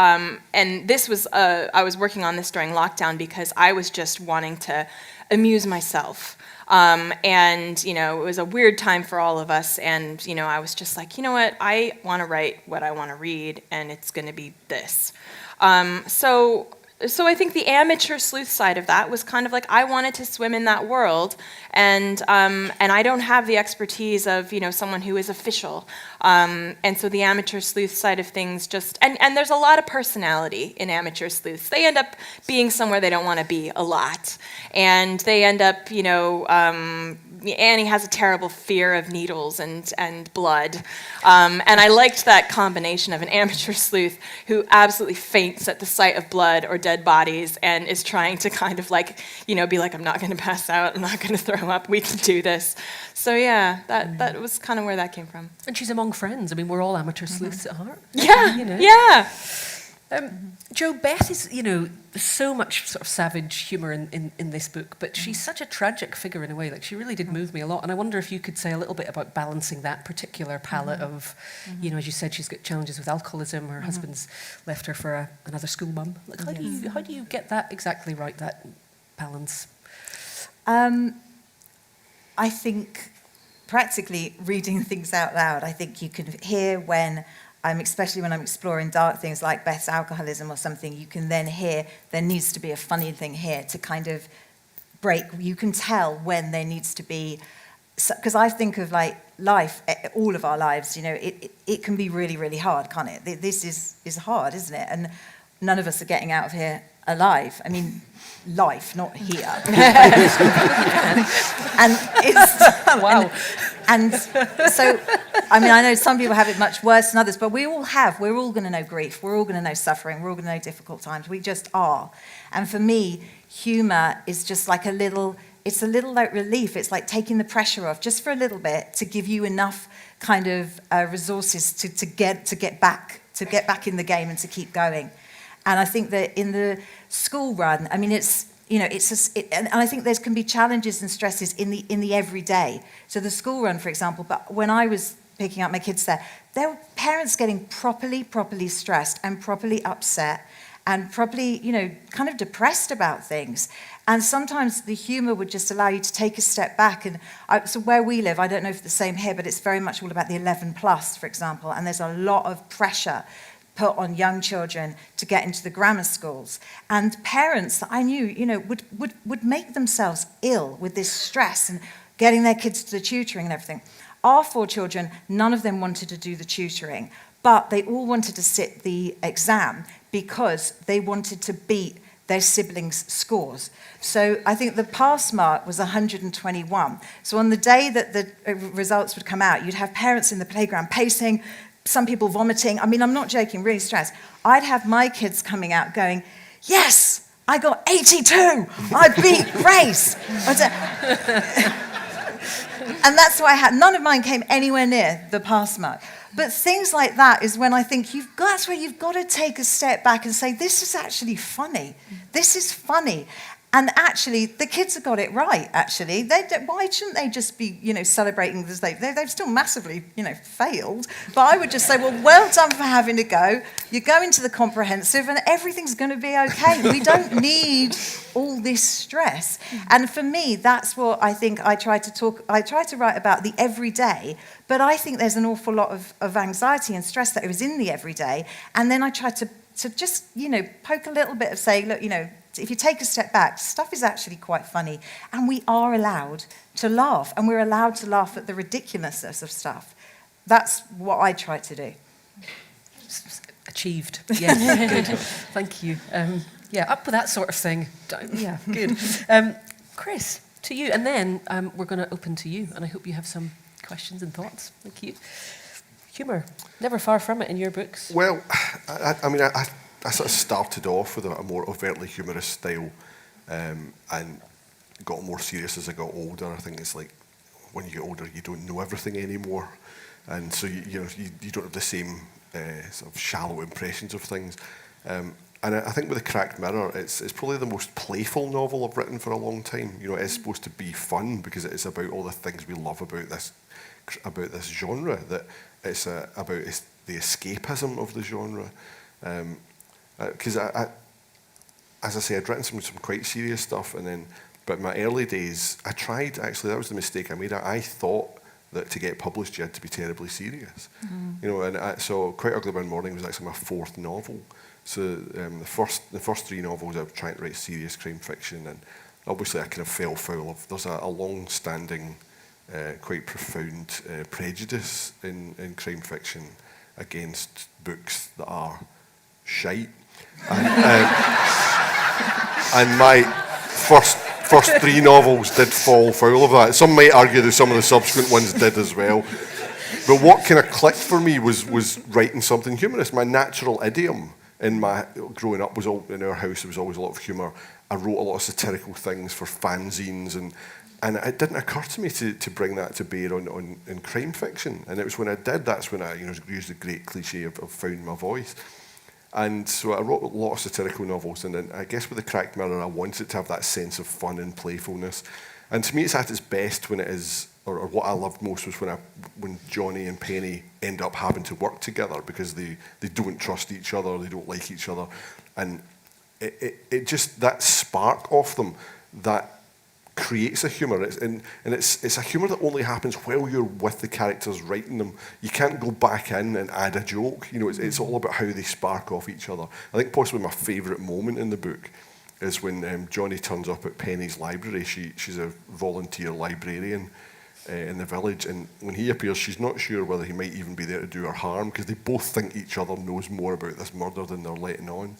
this was, I was working on this during lockdown because I was just wanting to amuse myself. It was a weird time for all of us, and, I was just like, you know what, I want to write what I want to read, and it's going to be this. So I think the amateur sleuth side of that was kind of like, I wanted to swim in that world, and I don't have the expertise of, someone who is official. And so the amateur sleuth side of things and there's a lot of personality in amateur sleuths. They end up being somewhere they don't want to be a lot. And they end up, Annie has a terrible fear of needles and blood. And I liked that combination of an amateur sleuth who absolutely faints at the sight of blood or dead bodies and is trying to kind of be like, I'm not going to pass out, I'm not going to throw up, we can do this. So yeah, that was kind of where that came from. And she's among friends. I mean, we're all amateur sleuths at heart. Yeah, yeah. Jo, Beth is, there's so much sort of savage humour in this book, but she's such a tragic figure in a way. Like, she really did move me a lot. And I wonder if you could say a little bit about balancing that particular palette of, as you said, she's got challenges with alcoholism. Her husband's left her for another school mum. Like, how do you get that exactly right, that balance? I think practically reading things out loud, I think you can hear when especially when I'm exploring dark things like Beth's alcoholism or something, you can then hear there needs to be a funny thing here to kind of break. You can tell when there needs to be, because I think of like life, all of our lives, it can be really, really hard, can't it? This is hard, isn't it? And none of us are getting out of here alive. I mean, life, not here. And it's Wow. And so, I mean, I know some people have it much worse than others, but we're all going to know grief, we're all going to know suffering, we're all going to know difficult times, we just are. And for me, humour is just like it's a little like relief. It's like taking the pressure off just for a little bit to give you enough kind of resources to get back in the game and to keep going. And I think that in the school run, I mean, and I think there can be challenges and stresses in the everyday. So the school run, for example, but when I was picking up my kids there were parents getting properly stressed and properly upset and properly, kind of depressed about things. And sometimes the humour would just allow you to take a step back. And so where we live, I don't know if it's the same here, but it's very much all about the 11 plus, for example. And there's a lot of pressure put on young children to get into the grammar schools. And parents that I knew, would make themselves ill with this stress and getting their kids to the tutoring and everything. Our 4 children, none of them wanted to do the tutoring, but they all wanted to sit the exam because they wanted to beat their siblings' scores. So I think the pass mark was 121. So on the day that the results would come out, you'd have parents in the playground pacing, some people vomiting. I mean, I'm not joking, really stressed. I'd have my kids coming out going, yes, I got 82. I beat Grace. And that's what I had. None of mine came anywhere near the pass mark. But things like that is when I think that's where you've got to take a step back and say, this is actually funny. This is funny. And actually, the kids have got it right, actually. Why shouldn't they just be, celebrating this? They've still massively, failed. But I would just say, well done for having a go. You go into the comprehensive and everything's going to be okay. We don't need all this stress. And for me, that's what I think I try to write about the everyday, but I think there's an awful lot of anxiety and stress that is in the everyday. And then I try to just, poke a little bit of saying, look, if you take a step back, stuff is actually quite funny. And we are allowed to laugh. And we're allowed to laugh at the ridiculousness of stuff. That's what I try to do. Achieved. Yes, good. Thank you. Up with that sort of thing. Yeah, good. Chris, to you. And then we're going to open to you. And I hope you have some questions and thoughts. Thank you. Humour. Never far from it in your books. Well, I sort of started off with a more overtly humorous style and got more serious as I got older. I think it's like when you get older, you don't know everything anymore. And so, you don't have the same sort of shallow impressions of things. And I think with The Cracked Mirror, it's probably the most playful novel I've written for a long time. It is supposed to be fun because it is about all the things we love about this genre, that it's about the escapism of the genre. Because as I say, I'd written some quite serious stuff, but in my early days, I tried, actually, that was the mistake I made. I thought that to get published, you had to be terribly serious. So Quite Ugly One Morning was actually my fourth novel. So the first three novels, I was trying to write serious crime fiction, and obviously I kind of fell foul of, there's a long-standing, quite profound prejudice in crime fiction against books that are shite. And my first three novels did fall foul of that. Some might argue that some of the subsequent ones did as well. But what kind of clicked for me was writing something humorous. My natural idiom in my growing up was in our house, there was always a lot of humour. I wrote a lot of satirical things for fanzines, and it didn't occur to me to bring that to bear in crime fiction. And it was when I did, that's when I used the great cliche of found my voice. And so I wrote a lot of satirical novels, and then I guess with The Cracked Mirror, I wanted to have that sense of fun and playfulness. And to me, it's at its best when it is, or what I loved most was when Johnny and Penny end up having to work together because they don't trust each other, they don't like each other, and it just, that spark of them that creates a humour, and it's a humour that only happens while you're with the characters writing them. You can't go back in and add a joke. It's all about how they spark off each other. I think possibly my favourite moment in the book is when Johnny turns up at Penny's library. She's a volunteer librarian in the village, and when he appears, she's not sure whether he might even be there to do her harm, because they both think each other knows more about this murder than they're letting on.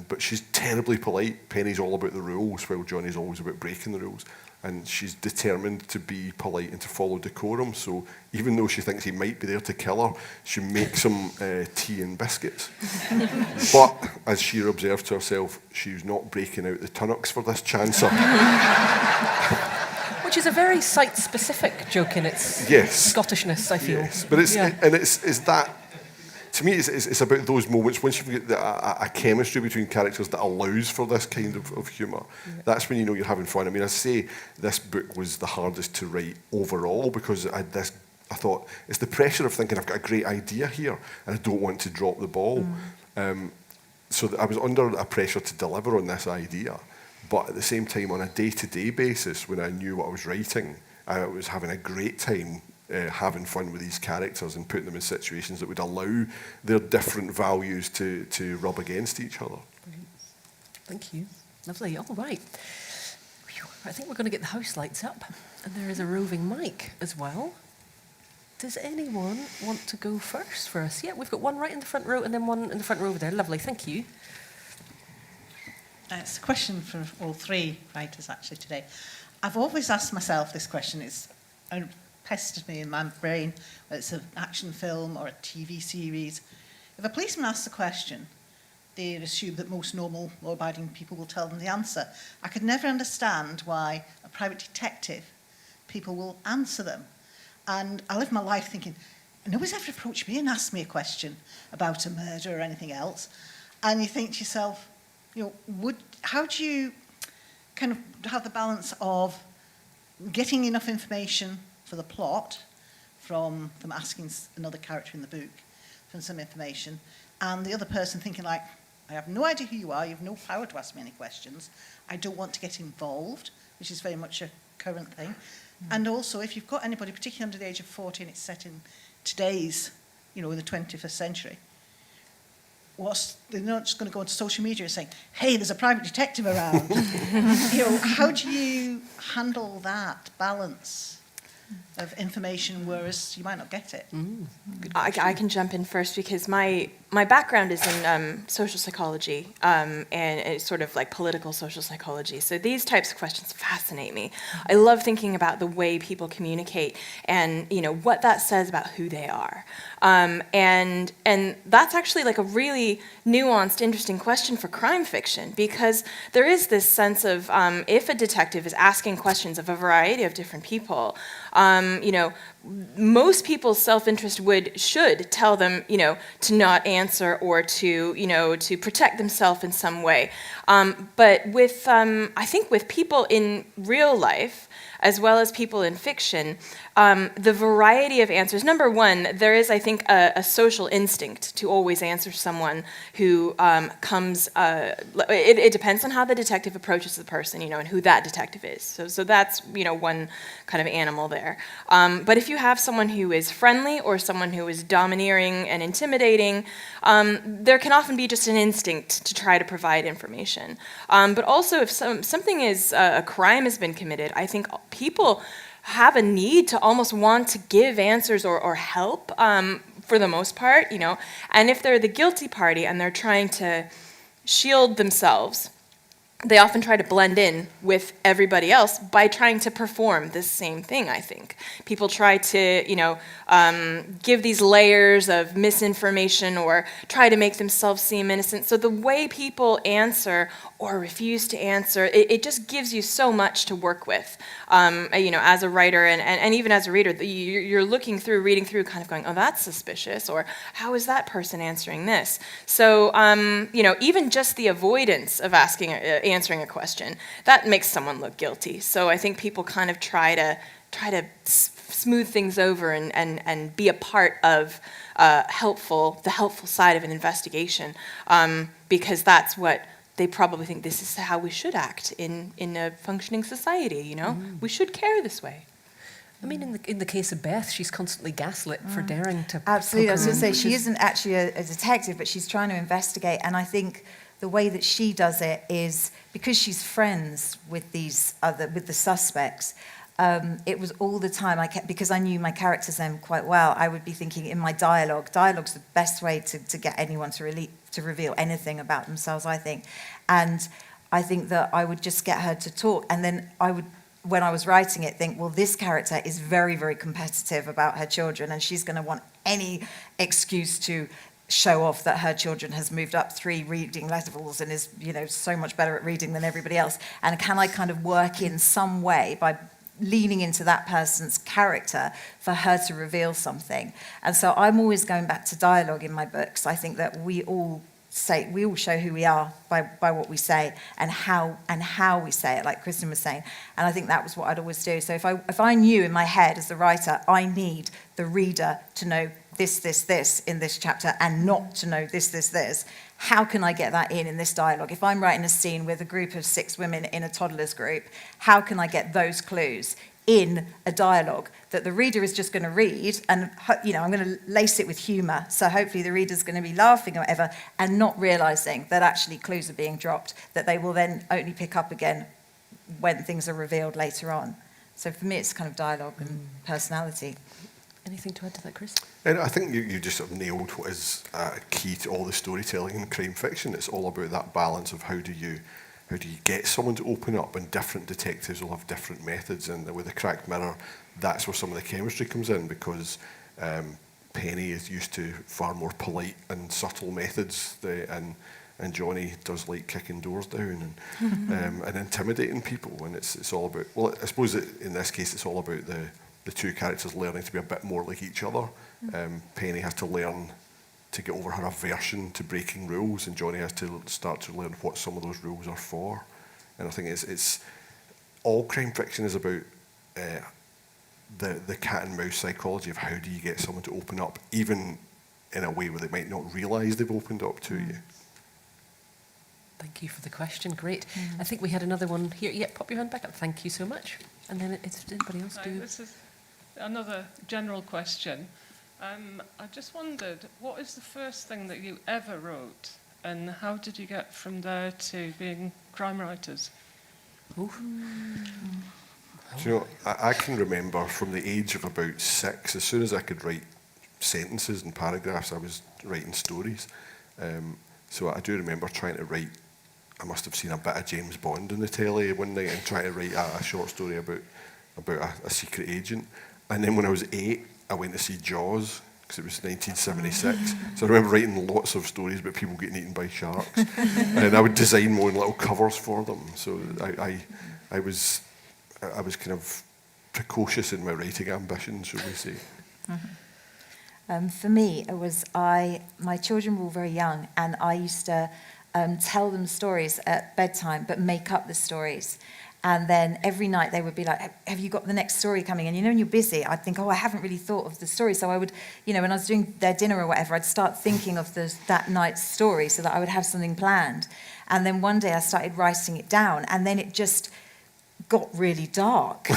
But she's terribly polite. Penny's all about the rules, while Johnny's always about breaking the rules. And she's determined to be polite and to follow decorum. So even though she thinks he might be there to kill her, she makes him tea and biscuits. But as she observed to herself, she's not breaking out the tunnocks for this chancer. Which is a very site-specific joke in its Scottishness, I feel. Yes, but it's that. To me, it's about those moments, once you've got a chemistry between characters that allows for this kind of humour, that's when you know you're having fun. I mean, I say this book was the hardest to write overall because I thought, it's the pressure of thinking I've got a great idea here and I don't want to drop the ball. So I was under a pressure to deliver on this idea, but at the same time, on a day-to-day basis, when I knew what I was writing, I was having a great time having fun with these characters and putting them in situations that would allow their different values to rub against each other. Brilliant. Thank you. Lovely. All right. I think we're going to get the house lights up, and there is a roving mic as well. Does anyone want to go first for us? Yeah, we've got one right in the front row and then one in the front row over there. Lovely. Thank you. It's a question for all three writers actually today. I've always asked myself this question. It's pestered me in my brain, whether it's an action film or a TV series. If a policeman asks a question, they assume that most normal, law-abiding people will tell them the answer. I could never understand why a private detective, people will answer them. And I live my life thinking, nobody's ever approached me and asked me a question about a murder or anything else. And you think to yourself, how do you kind of have the balance of getting enough information for the plot from them asking another character in the book for some information, and the other person thinking like, I have no idea who you are, you have no power to ask me any questions, I don't want to get involved, which is very much a current thing. And also, if you've got anybody, particularly under the age of 40, and it's set in today's, in the 21st century, they're not just going to go onto social media and saying, hey, there's a private detective around. How do you handle that balance of information, whereas you might not get it? I can jump in first because my background is in social psychology and it's sort of like political social psychology. So these types of questions fascinate me. I love thinking about the way people communicate and what that says about who they are. And that's actually like a really nuanced, interesting question for crime fiction, because there is this sense of if a detective is asking questions of a variety of different people, most people's self-interest should tell them, to not answer or to protect themselves in some way. But with, I think with people in real life, as well as people in fiction, the variety of answers. Number one, there is, I think, a social instinct to always answer someone who comes, it depends on how the detective approaches the person, and who that detective is. So that's, one kind of animal there. But if you have someone who is friendly or someone who is domineering and intimidating, there can often be just an instinct to try to provide information. But also if something is, a crime has been committed, I think people have a need to almost want to give answers or help for the most part, and if they're the guilty party and they're trying to shield themselves, they often try to blend in with everybody else by trying to perform this same thing, I think. People try to, give these layers of misinformation or try to make themselves seem innocent. So the way people answer or refuse to answer, it just gives you so much to work with, as a writer and even as a reader. You're reading through, kind of going, oh, that's suspicious, or how is that person answering this? So, even just the avoidance of answering a question, that makes someone look guilty. So I think people kind of try to smooth things over and be a part of the helpful side of an investigation, because that's what they probably think this is how we should act in a functioning society. We should care this way. I mean, in the case of Beth, she's constantly gaslit for daring to. Absolutely, I was going to say, she because- isn't actually a detective, but she's trying to investigate, and I think the way that she does it is because she's friends with with the suspects. It was all the time, because I knew my characters then quite well, I would be thinking in my dialogue's the best way to get anyone to reveal anything about themselves, I think. And I think that I would just get her to talk, and then I would, when I was writing it, think, well, this character is very, very competitive about her children, and she's going to want any excuse to show off that her children has moved up 3 reading levels and is, so much better at reading than everybody else. And can I kind of work in some way by leaning into that person's character for her to reveal something? And so I'm always going back to dialogue in my books. I think that we all show who we are by what we say and how we say it, like Kristen was saying. And I think that was what I'd always do. So if I knew in my head as the writer, I need the reader to know this in this chapter and not to know this, how can I get that in this dialogue? If I'm writing a scene with a group of 6 women in a toddler's group, how can I get those clues in a dialogue that the reader is just going to read, and I'm going to lace it with humour, so hopefully the reader's going to be laughing or whatever and not realising that actually clues are being dropped that they will then only pick up again when things are revealed later on. So for me it's kind of dialogue and personality. Anything to add to that, Chris? And I think you just sort of nailed what is key to all the storytelling in crime fiction. It's all about that balance of how do you get someone to open up, and different detectives will have different methods. And with the Cracked Mirror, that's where some of the chemistry comes in, because Penny is used to far more polite and subtle methods, and Johnny does like kicking doors down and intimidating people. And it's all about, well, I suppose in this case it's all about the two characters learning to be a bit more like each other. Penny has to learn to get over her aversion to breaking rules, and Johnny has to start to learn what some of those rules are for. And I think it's all crime fiction is about the cat and mouse psychology of how do you get someone to open up, even in a way where they might not realise they've opened up to you. Thank you for the question. Great. I think we had another one here. Yeah, pop your hand back up. Thank you so much. And then if anybody else do. This is another general question. I just wondered, what is the first thing that you ever wrote, and how did you get from there to being crime writers? Ooh. Do you know, I can remember from the age of about 6, as soon as I could write sentences and paragraphs, I was writing stories. So I do remember trying to write, I must have seen a bit of James Bond in the telly one night and trying to write a short story about a secret agent. And then when I was 8, I went to see Jaws, because it was 1976. So I remember writing lots of stories about people getting eaten by sharks. And I would design my own little covers for them. So I was kind of precocious in my writing ambitions, shall we say. For me, it was my children were all very young, and I used to tell them stories at bedtime, but make up the stories. And then every night they would be like, have you got the next story coming? And when you're busy, I'd think, I haven't really thought of the story. So I would, when I was doing their dinner or whatever, I'd start thinking of that night's story so that I would have something planned. And then one day I started writing it down, and then it just got really dark.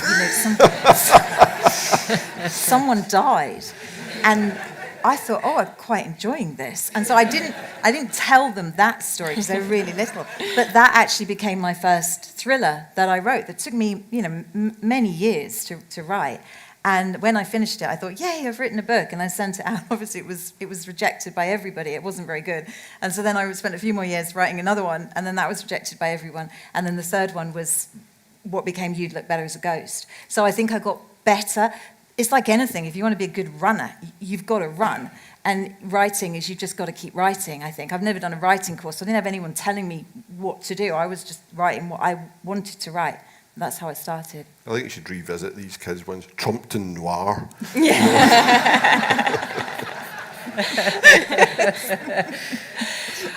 Someone died. And I thought, I'm quite enjoying this. And so I didn't tell them that story because they were really little. But that actually became my first thriller that I wrote. That took me, many years to write. And when I finished it, I thought, yay, I've written a book. And I sent it out. Obviously, it was rejected by everybody. It wasn't very good. And so then I spent a few more years writing another one. And then that was rejected by everyone. And then the third one was what became You'd Look Better as a Ghost. So I think I got better. It's like anything. If you want to be a good runner, you've got to run. And writing is, you've just got to keep writing, I think. I've never done a writing course, so I didn't have anyone telling me what to do. I was just writing what I wanted to write. That's how it started. I think you should revisit these kids' ones. Granite Noir.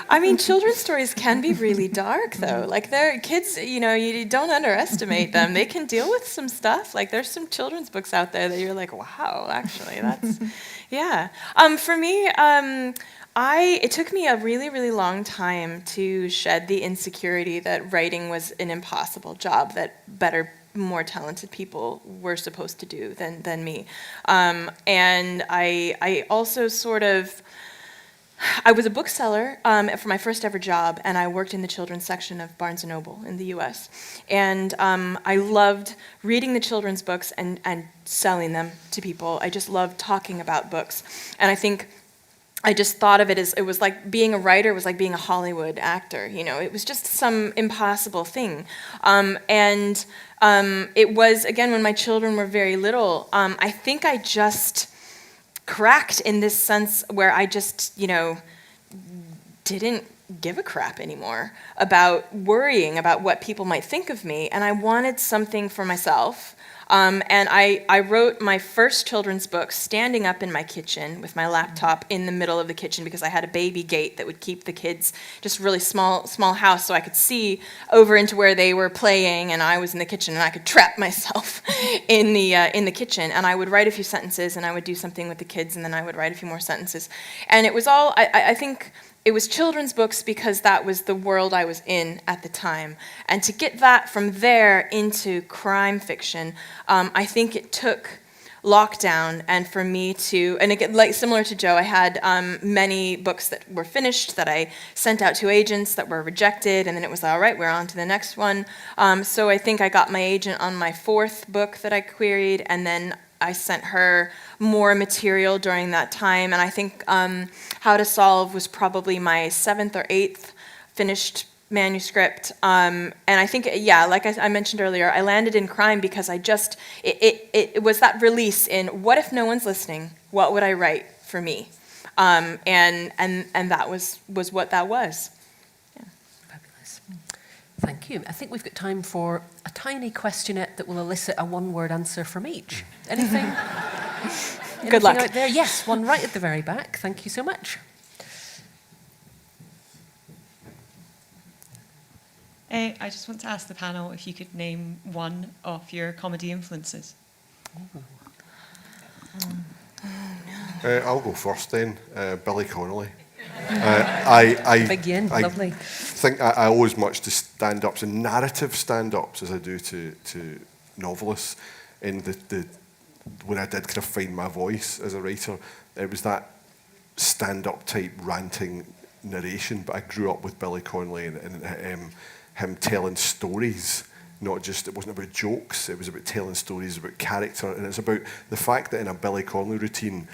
I mean, children's stories can be really dark, though. Like, they're kids, you don't underestimate them. They can deal with some stuff. Like, there's some children's books out there that you're like, wow, actually, that's, yeah. For me, it took me a really, really long time to shed the insecurity that writing was an impossible job, that better, more talented people were supposed to do than me. And I also I was a bookseller for my first ever job, and I worked in the children's section of Barnes & Noble in the US. And I loved reading the children's books and selling them to people. I just loved talking about books. And I think I just thought of it as, it was like being a writer was like being a Hollywood actor. It was just some impossible thing. And it was, again, when my children were very little, I think I just cracked in this sense where I just, didn't give a crap anymore about worrying about what people might think of me, and I wanted something for myself. And I wrote my first children's book standing up in my kitchen with my laptop in the middle of the kitchen, because I had a baby gate that would keep the kids, just really small house, so I could see over into where they were playing, and I was in the kitchen, and I could trap myself in the kitchen. And I would write a few sentences, and I would do something with the kids, and then I would write a few more sentences. And it was all, I think, it was children's books because that was the world I was in at the time. And to get that from there into crime fiction, I think it took lockdown and for me to, and again, like similar to Joe, I had many books that were finished that I sent out to agents that were rejected, and then it was all right, we're on to the next one. So I think I got my agent on my 4th book that I queried, and then I sent her more material during that time, and I think How to Solve was probably my 7th or 8th finished manuscript. And I think, like I mentioned earlier, I landed in crime because it was that release in, what if no one's listening? What would I write for me? And that was what that was. Yeah. Fabulous. Thank you. I think we've got time for a tiny questionette that will elicit a one-word answer from each. Anything? Good luck. Out there? Yes, one right at the very back. Thank you so much. I just want to ask the panel if you could name one of your comedy influences. I'll go first then. Billy Connolly. I Big yin, lovely. think I owe as much to stand-ups and narrative stand-ups as I do to novelists. In when I did kind of find my voice as a writer, it was that stand-up type ranting narration. But I grew up with Billy Connolly and him telling stories. Not just, it wasn't about jokes, it was about telling stories about character, and it's about the fact that in a Billy Connolly routine,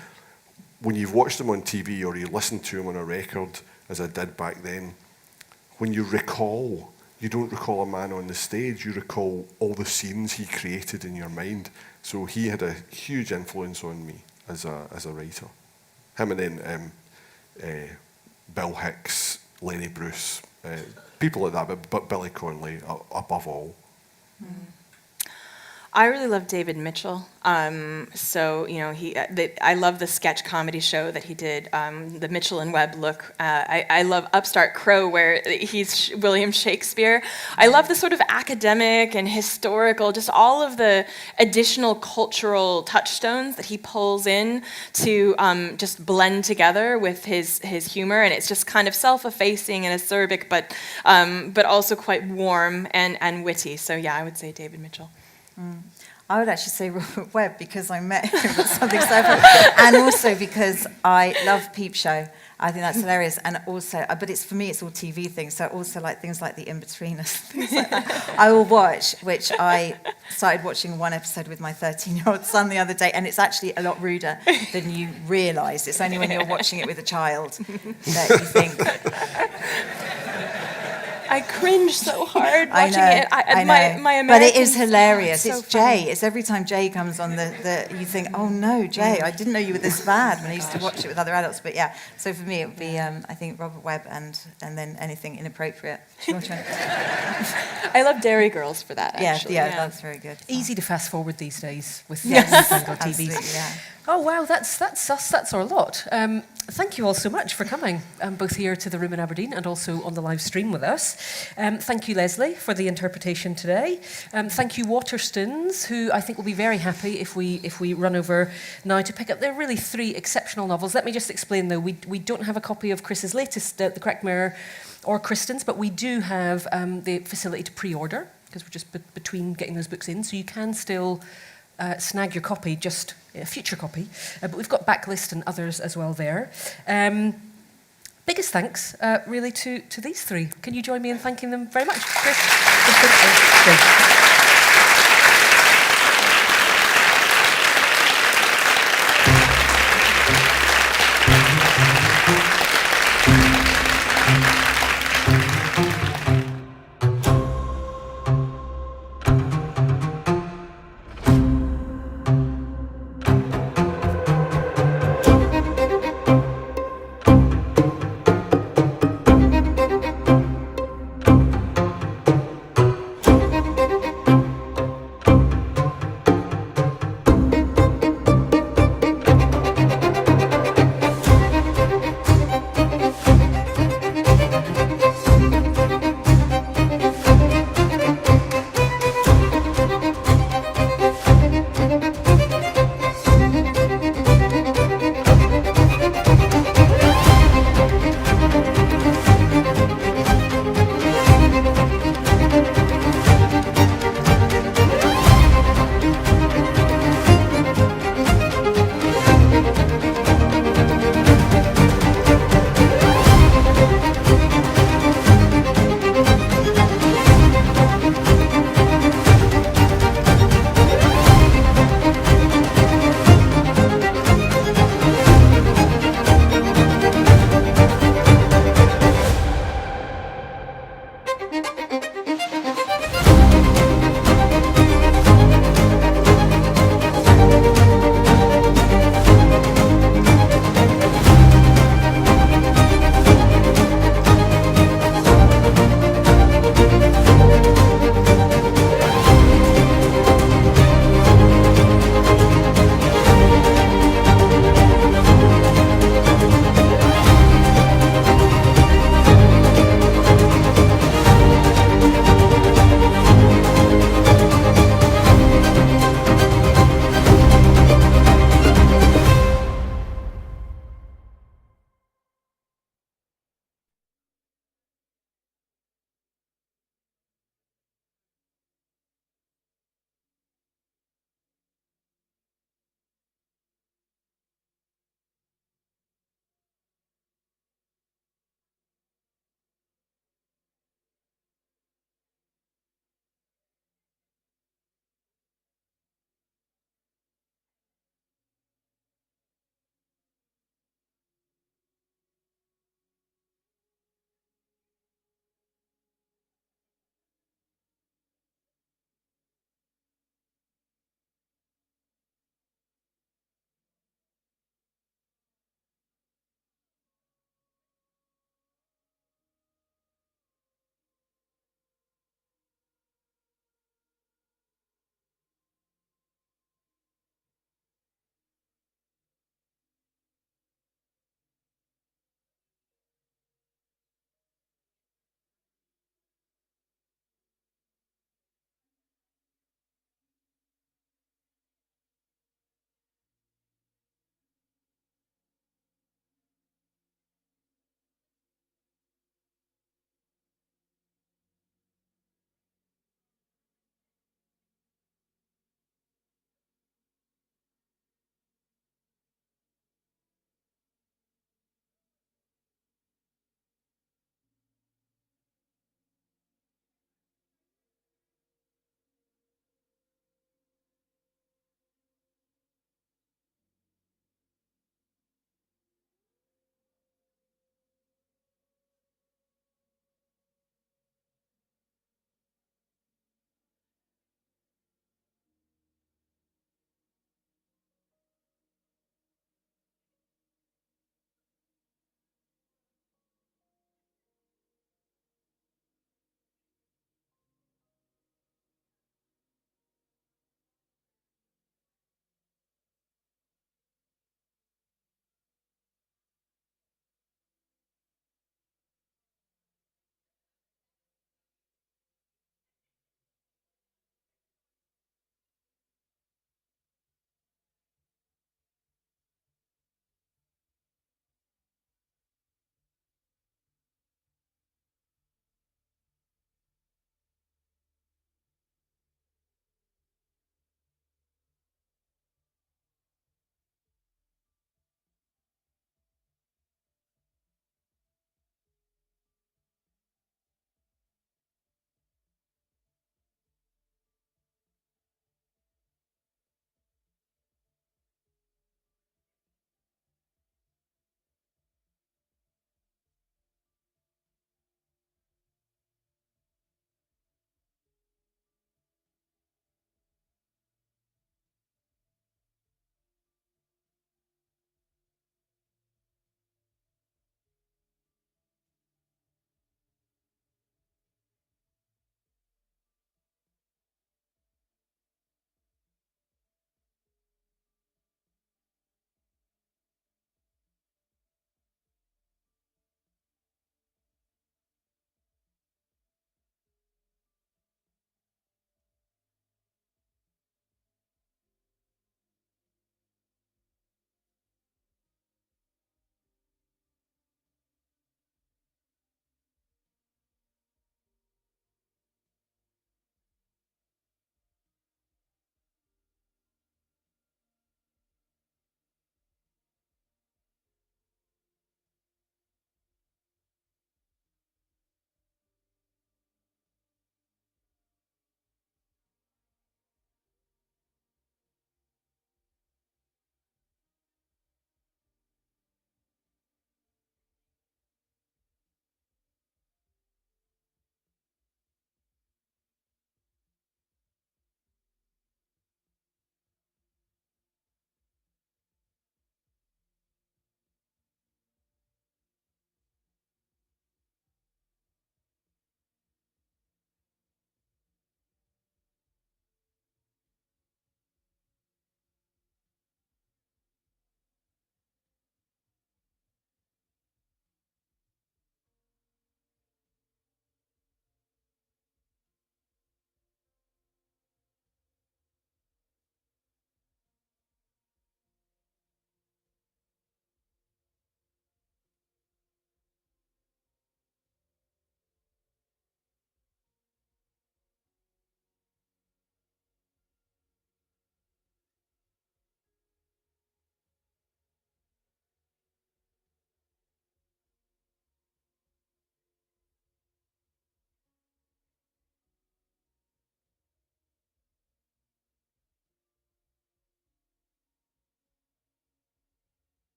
when you've watched him on TV or you listen to him on a record, as I did back then, when you recall, you don't recall a man on the stage, you recall all the scenes he created in your mind. So he had a huge influence on me as a writer. Him and then Bill Hicks, Lenny Bruce, people like that, but Billy Connolly above all. I really love David Mitchell. So, you know, I love the sketch comedy show that he did, the Mitchell and Webb look. I love Upstart Crow, where he's William Shakespeare. I love the sort of academic and historical, just all of the additional cultural touchstones that he pulls in to just blend together with his humor. And it's just kind of self-effacing and acerbic, but also quite warm and witty. So yeah, I would say David Mitchell. I would actually say Robert Webb, because I met him at something so fun, and also because I love Peep Show. I think that's hilarious, and also, but it's for me, it's all TV things. So I also like things like The In-Betweeners, things like that. I will watch, which I started watching one episode with my 13-year-old son the other day, and it's actually a lot ruder than you realise. It's only when you're watching it with a child that you think. I cringe so hard I watching know, it. I know. My American, but it is hilarious. so It's funny. Jay. It's every time Jay comes on you think, oh no, Jay, I didn't know you were this bad when I used to watch it with other adults. But yeah, so for me it would be, I think, Robert Webb and then anything inappropriate. I love Dairy Girls for that, actually. Yeah, that's very good. Easy to fast forward these days with Yes, Nintendo absolutely, TVs. yeah. Oh wow, that's us. That's our lot. Thank you all so much for coming, both here to the room in Aberdeen and also on the live stream with us. Thank you, Leslie, for the interpretation today. Thank you, Waterstones, who I think will be very happy if we run over now to pick up. They're really three exceptional novels. Let me just explain, though. We don't have a copy of Chris's latest, The Cracked Mirror, or Kristen's, but we do have the facility to pre-order, because we're just between getting those books in, so you can still snag your copy, just a future copy. But we've got Backlist and others as well there. Biggest thanks, really, to these three. Can you join me in thanking them very much? Chris, Kristen, and Jane.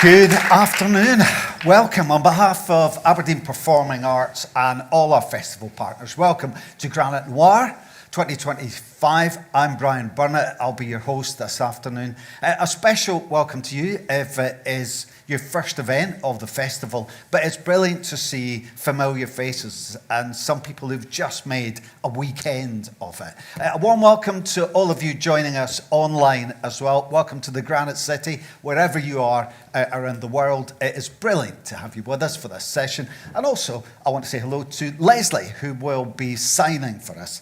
Good afternoon. Welcome on behalf of Aberdeen Performing Arts and all our festival partners. Welcome to Granite Noir 2025. I'm Brian Burnett. I'll be your host this afternoon. A special welcome to you if it is your first event of the festival, but it's brilliant to see familiar faces and some people who've just made a weekend of it. A warm welcome to all of you joining us online as well. Welcome to the Granite City, wherever you are around the world. It is brilliant to have you with us for this session. And also, I want to say hello to Leslie, who will be signing for us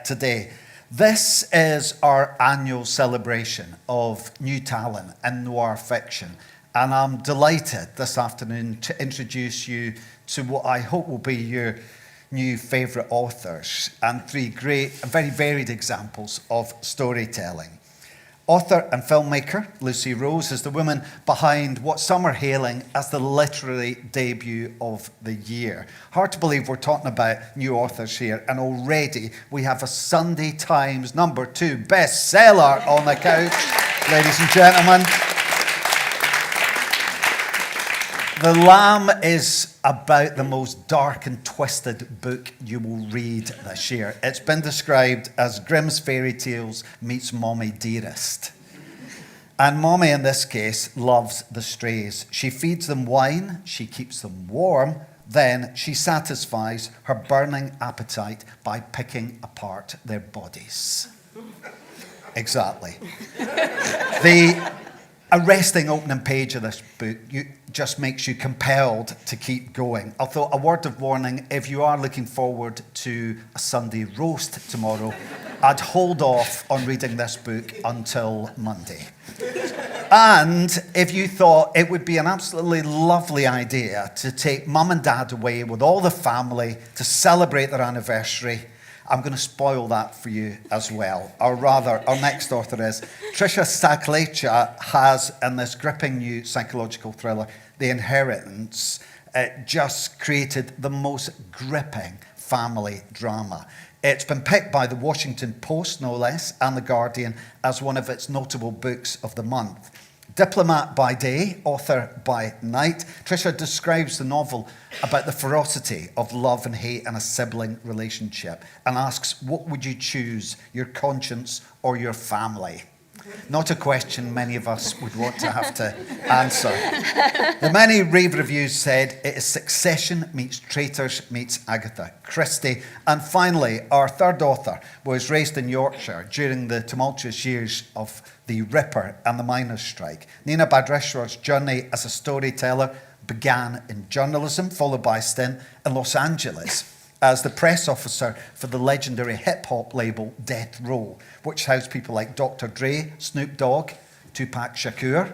today. This is our annual celebration of new talent in noir fiction. And I'm delighted this afternoon to introduce you to what I hope will be your new favourite authors and three great and very varied examples of storytelling. Author and filmmaker Lucy Rose is the woman behind what some are hailing as the literary debut of the year. Hard to believe we're talking about new authors here, and already we have a Sunday Times #2 bestseller on the couch, ladies and gentlemen. The Lamb is about the most dark and twisted book you will read this year. It's been described as Grimm's fairy tales meets Mommy Dearest. And Mommy, in this case, loves the strays. She feeds them wine, she keeps them warm, then she satisfies her burning appetite by picking apart their bodies. Exactly. The arresting opening page of this book just makes you compelled to keep going. Although, a word of warning, if you are looking forward to a Sunday roast tomorrow, I'd hold off on reading this book until Monday. And if you thought it would be an absolutely lovely idea to take mum and dad away with all the family to celebrate their anniversary, I'm going to spoil that for you as well. Or rather, our next author is Trisha Saklecha has, in this gripping new psychological thriller, The Inheritance, just created the most gripping family drama. It's been picked by the Washington Post, no less, and The Guardian as one of its notable books of the month. Diplomat by day, author by night, Trisha describes the novel about the ferocity of love and hate in a sibling relationship and asks, what would you choose, your conscience or your family? Not a question many of us would want to have to answer. The many rave reviews said it is Succession meets Traitors meets Agatha Christie. And finally, our third author was raised in Yorkshire during the tumultuous years of the Ripper and the miners' strike. Nina Badreshwar's journey as a storyteller began in journalism, followed by a stint in Los Angeles as the press officer for the legendary hip-hop label Death Row, which housed people like Dr. Dre, Snoop Dogg, Tupac Shakur.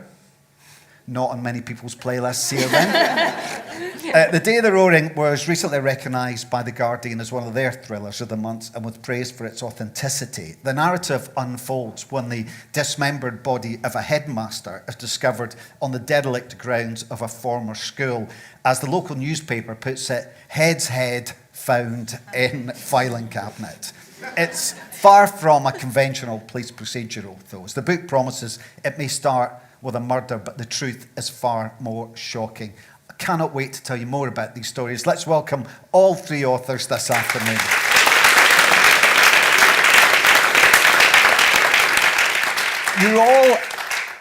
Not on many people's playlists here then. The Day of the Roaring was recently recognised by The Guardian as one of their thrillers of the month and with praise for its authenticity. The narrative unfolds when the dismembered body of a headmaster is discovered on the derelict grounds of a former school. As the local newspaper puts it, head's head found in filing cabinet. It's far from a conventional police procedural, though. As the book promises, it may start with a murder, but the truth is far more shocking. I cannot wait to tell you more about these stories. Let's welcome all three authors this afternoon. You're all,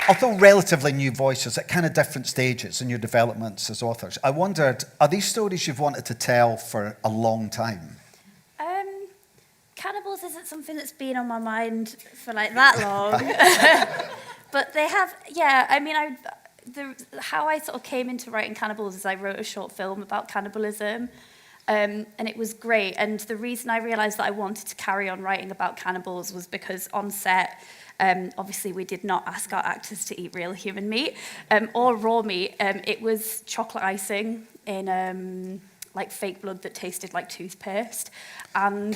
although relatively new voices, at kind of different stages in your developments as authors. I wondered, are these stories you've wanted to tell for a long time? Cannibals isn't something that's been on my mind for like that long. But they have, yeah, I mean, how I sort of came into writing Cannibals is I wrote a short film about cannibalism, and it was great. And the reason I realised that I wanted to carry on writing about cannibals was because on set, obviously we did not ask our actors to eat real human meat or raw meat. It was chocolate icing in like fake blood that tasted like toothpaste. And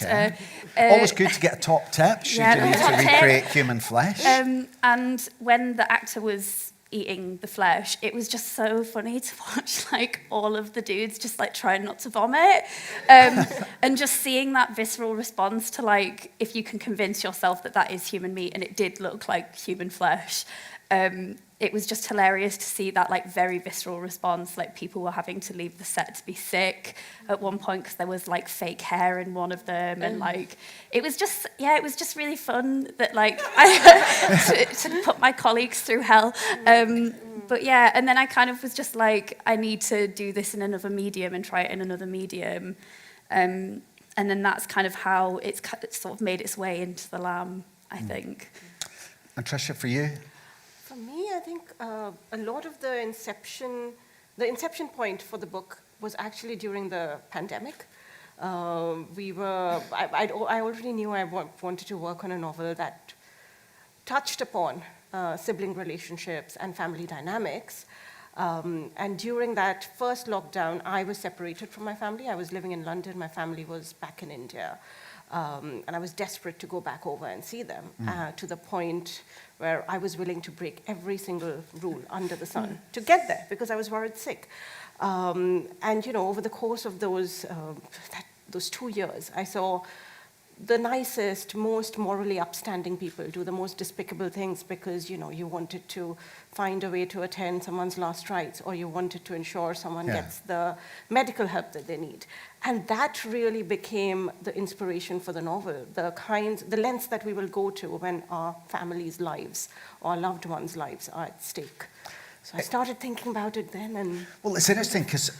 always good to get a top tip should you need to recreate human flesh. And when the actor was eating the flesh, it was just so funny to watch like all of the dudes just like trying not to vomit, and just seeing that visceral response to like if you can convince yourself that that is human meat and it did look like human flesh. it was just hilarious to see that like very visceral response. Like people were having to leave the set to be sick at one point because there was like fake hair in one of them, and like it was just really fun that like to put my colleagues through hell. But yeah, and then I kind of was just like, I need to do this in another medium and try it in another medium. And then that's kind of how it's sort of made its way into The Lamb, I think. And Tricia, for you? For me, I think a lot of the inception point for the book was actually during the pandemic. I already knew I wanted to work on a novel that touched upon sibling relationships and family dynamics. And during that first lockdown, I was separated from my family. I was living in London. My family was back in India. And I was desperate to go back over and see them, to the point where I was willing to break every single rule under the sun to get there, because I was worried sick. And, you know, over the course of those 2 years, I saw the nicest, most morally upstanding people do the most despicable things because, you know, you wanted to find a way to attend someone's last rites, or you wanted to ensure someone gets the medical help that they need. And that really became the inspiration for the novel, the lengths that we will go to when our families' lives or our loved ones' lives are at stake. So I started thinking about it then. And well, it's interesting because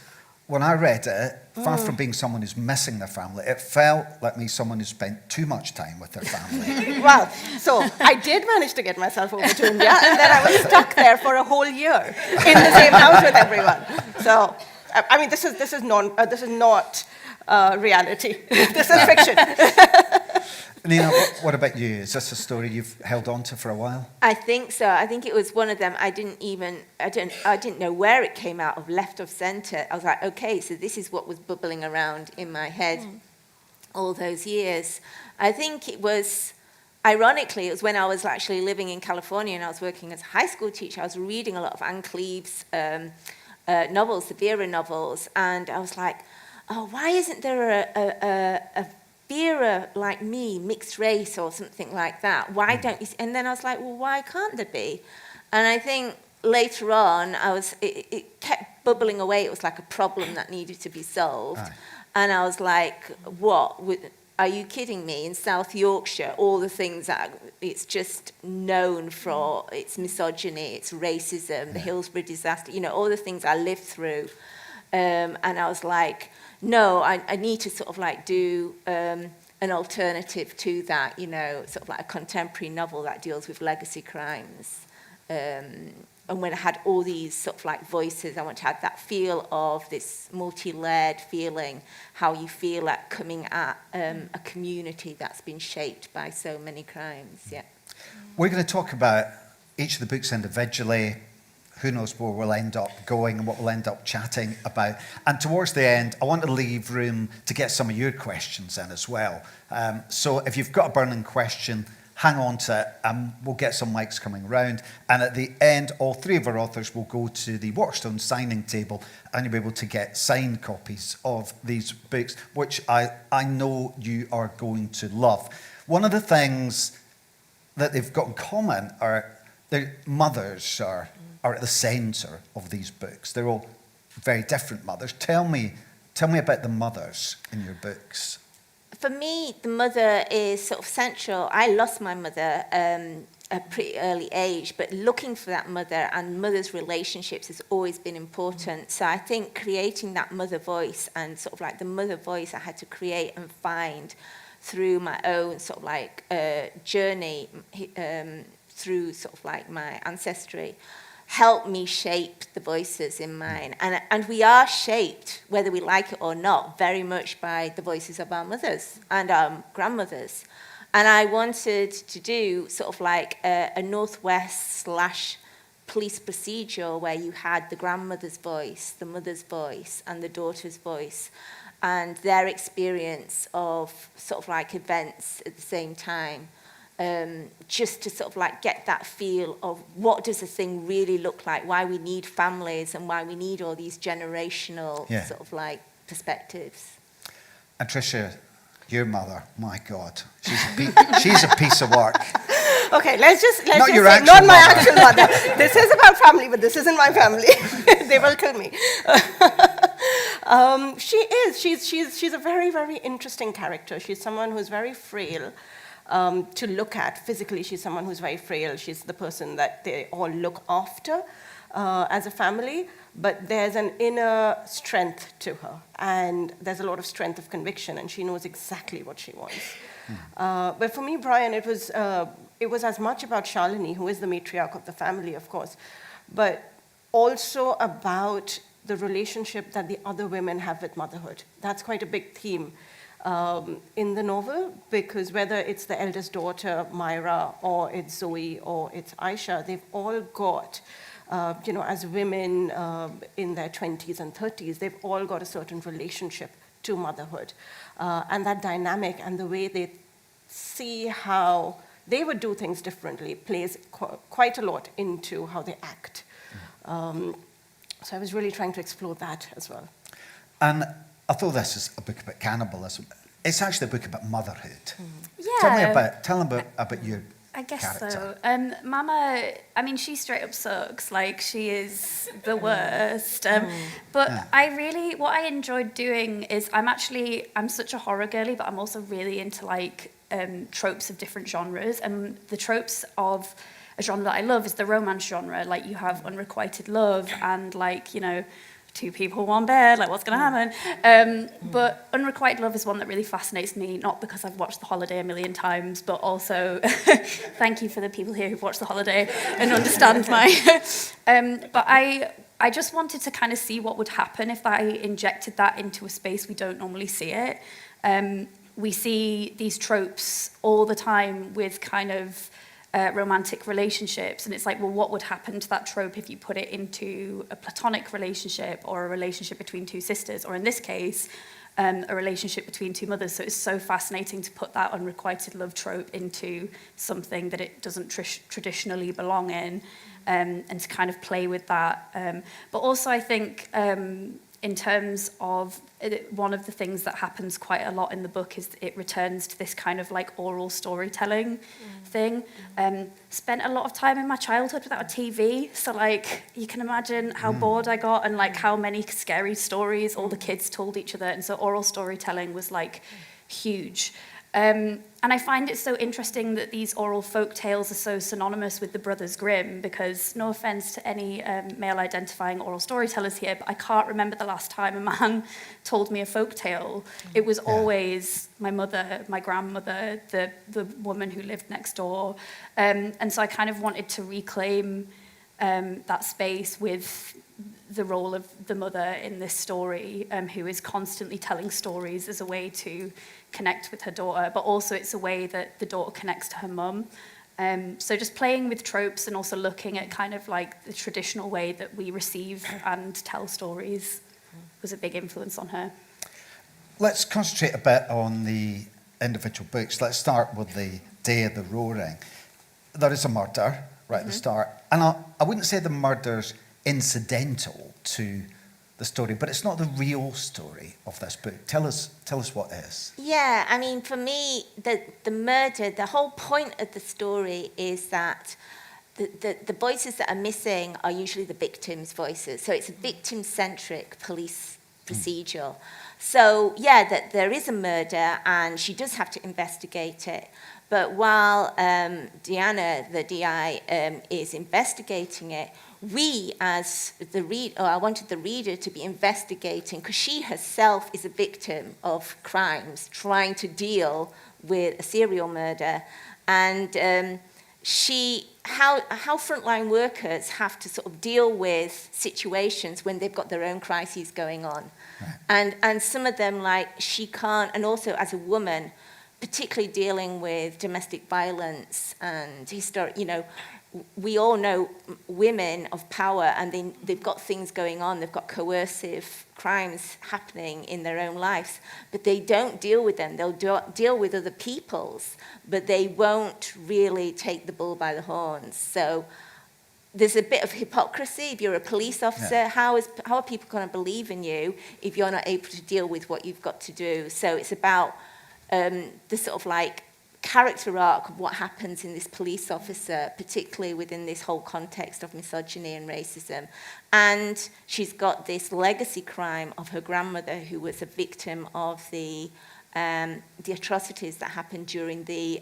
when I read it, far from being someone who's missing their family, it felt like me someone who spent too much time with their family. Well, so I did manage to get myself over to India, and then I was stuck there for a whole year in the same house with everyone. So, I mean, this is not reality. This is fiction. Nina, what about you? Is this a story you've held on to for a while? I think so. I think it was one of them. I didn't know where it came out of, left of center. I was like, okay, so this is what was bubbling around in my head all those years. I think it was, ironically, it was when I was actually living in California and I was working as a high school teacher. I was reading a lot of Anne Cleeve's novels, the Vera novels, and I was like, oh, why isn't there a Vera like me, mixed race or something like that? Why don't you? And then I was like, well, why can't there be? And I think later on, it kept bubbling away. It was like a problem that needed to be solved. And I was like, what? Are you kidding me? In South Yorkshire, all the things that it's just known for, its misogyny, its racism, the Hillsborough disaster, you know, all the things I lived through. And I was like, no, I need to sort of like do an alternative to that, you know, sort of like a contemporary novel that deals with legacy crimes. And when I had all these sort of like voices, I want to have that feel of this multi-layered feeling, how you feel like coming at a community that's been shaped by so many crimes, yeah. We're going to talk about each of the books individually. Who knows where we'll end up going and what we'll end up chatting about. And towards the end, I want to leave room to get some of your questions in as well. So if you've got a burning question, hang on to it, and we'll get some mics coming around. And at the end, all three of our authors will go to the Waterstone signing table, and you'll be able to get signed copies of these books, which I know you are going to love. One of the things that they've got in common are their mothers are at the centre of these books. They're all very different mothers. Tell me about the mothers in your books. For me, the mother is sort of central. I lost my mother at a pretty early age, but looking for that mother and mother's relationships has always been important. So I think creating that mother voice, and sort of like the mother voice I had to create and find through my own sort of like journey through sort of like my ancestry, helped me shape the voices in mine. And we are shaped, whether we like it or not, very much by the voices of our mothers and our grandmothers. And I wanted to do sort of like a Northwest / police procedure where you had the grandmother's voice, the mother's voice, and the daughter's voice, and their experience of sort of like events at the same time. Just to sort of like get that feel of what does a thing really look like, why we need families and why we need all these generational sort of like perspectives. And Tricia, your mother, my God, she's a piece of work. Okay, let's just Not say, your actual not my mother. actual mother. This is about family, but this isn't my family. They will kill me. She's a very, very interesting character. She's someone who's very frail to look at. Physically, she's someone who's very frail. She's the person that they all look after as a family, but there's an inner strength to her, and there's a lot of strength of conviction, and she knows exactly what she wants. But for me, Brian, it was as much about Shalini, who is the matriarch of the family, of course, but also about the relationship that the other women have with motherhood. That's quite a big theme in the novel, because whether it's the eldest daughter, Myra, or it's Zoe, or it's Aisha, they've all got, as women in their 20s and 30s, they've all got a certain relationship to motherhood. And that dynamic and the way they see how they would do things differently plays quite a lot into how they act. So I was really trying to explore that as well. And although this is a book about cannibalism, it's actually a book about motherhood. Yeah. Tell me about your I guess character. so. Mama, I mean, she straight up sucks. Like, she is the worst. But what I enjoyed doing is I'm such a horror girly, but I'm also really into, like, tropes of different genres. And the tropes of a genre that I love is the romance genre. Like, you have unrequited love and, like, two people, one bed, like, what's going to happen? But unrequited love is one that really fascinates me, not because I've watched The Holiday a million times, but also, thank you for the people here who've watched The Holiday and understand my... But I just wanted to kind of see what would happen if I injected that into a space we don't normally see it. We see these tropes all the time with kind of romantic relationships, and it's like, well, what would happen to that trope if you put it into a platonic relationship or a relationship between two sisters, or in this case, a relationship between two mothers? So it's so fascinating to put that unrequited love trope into something that it doesn't traditionally belong in, and to kind of play with that. But also, I think in terms of one of the things that happens quite a lot in the book is it returns to this kind of like oral storytelling thing. Spent a lot of time in my childhood without a TV, so like you can imagine how bored I got and like how many scary stories all the kids told each other, and so oral storytelling was like huge. And I find it so interesting that these oral folk tales are so synonymous with the Brothers Grimm, because no offense to any male-identifying oral storytellers here, but I can't remember the last time a man told me a folk tale. It was always my mother, my grandmother, the woman who lived next door. And so I kind of wanted to reclaim that space with the role of the mother in this story, who is constantly telling stories as a way to connect with her daughter, but also it's a way that the daughter connects to her mum. So just playing with tropes and also looking at kind of like the traditional way that we receive and tell stories was a big influence on her. Let's concentrate a bit on the individual books. Let's start with The Day of the Roaring. There is a murder right at the start, and I wouldn't say the murder's incidental to the story, but it's not the real story of this book. Tell us what is. Yeah, I mean, for me, the murder, the whole point of the story is that the voices that are missing are usually the victim's voices. So it's a victim-centric police procedural. So, yeah, that there is a murder and she does have to investigate it. But while Diana, the DI, is investigating it, we as the reader, I wanted the reader to be investigating, because she herself is a victim of crimes, trying to deal with a serial murder. And how frontline workers have to sort of deal with situations when they've got their own crises going on. Right. And some of them, like, she can't, and also as a woman, particularly dealing with domestic violence and historic, we all know women of power, and they've got things going on. They've got coercive crimes happening in their own lives, but they don't deal with them. They'll deal with other people's, but they won't really take the bull by the horns. So there's a bit of hypocrisy. If you're a police officer, how are people going to believe in you if you're not able to deal with what you've got to do? So it's about the sort of like character arc of what happens in this police officer, particularly within this whole context of misogyny and racism. And she's got this legacy crime of her grandmother, who was a victim of the atrocities that happened during the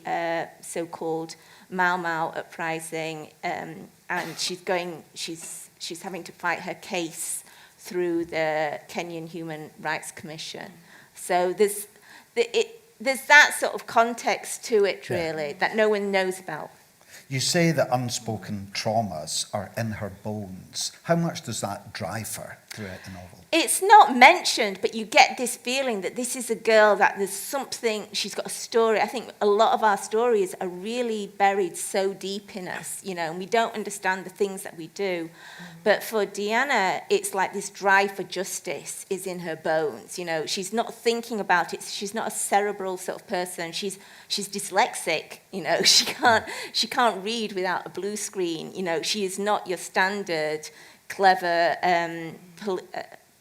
so-called Mau Mau uprising, and she's having to fight her case through the Kenyan Human Rights Commission. So there's that sort of context to it, really, that no one knows about. You say that unspoken traumas are in her bones. How much does that drive her throughout the novel? It's not mentioned, but you get this feeling that this is a girl that there's something, she's got a story. I think a lot of our stories are really buried so deep in us, you know, and we don't understand the things that we do. But for Deanna, it's like this drive for justice is in her bones, you know. She's not thinking about it. She's not a cerebral sort of person. She's dyslexic, you know. She can't read without a blue screen, you know. She is not your standard clever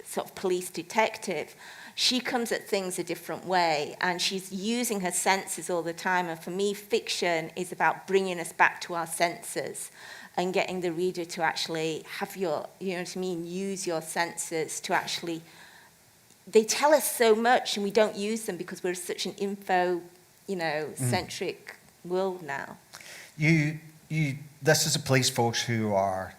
sort of police detective. She comes at things a different way, and she's using her senses all the time. And for me, fiction is about bringing us back to our senses and getting the reader to actually have your, you know what I mean, use your senses to actually, they tell us so much and we don't use them because we're such an info, you know, centric world now. This is a police force who are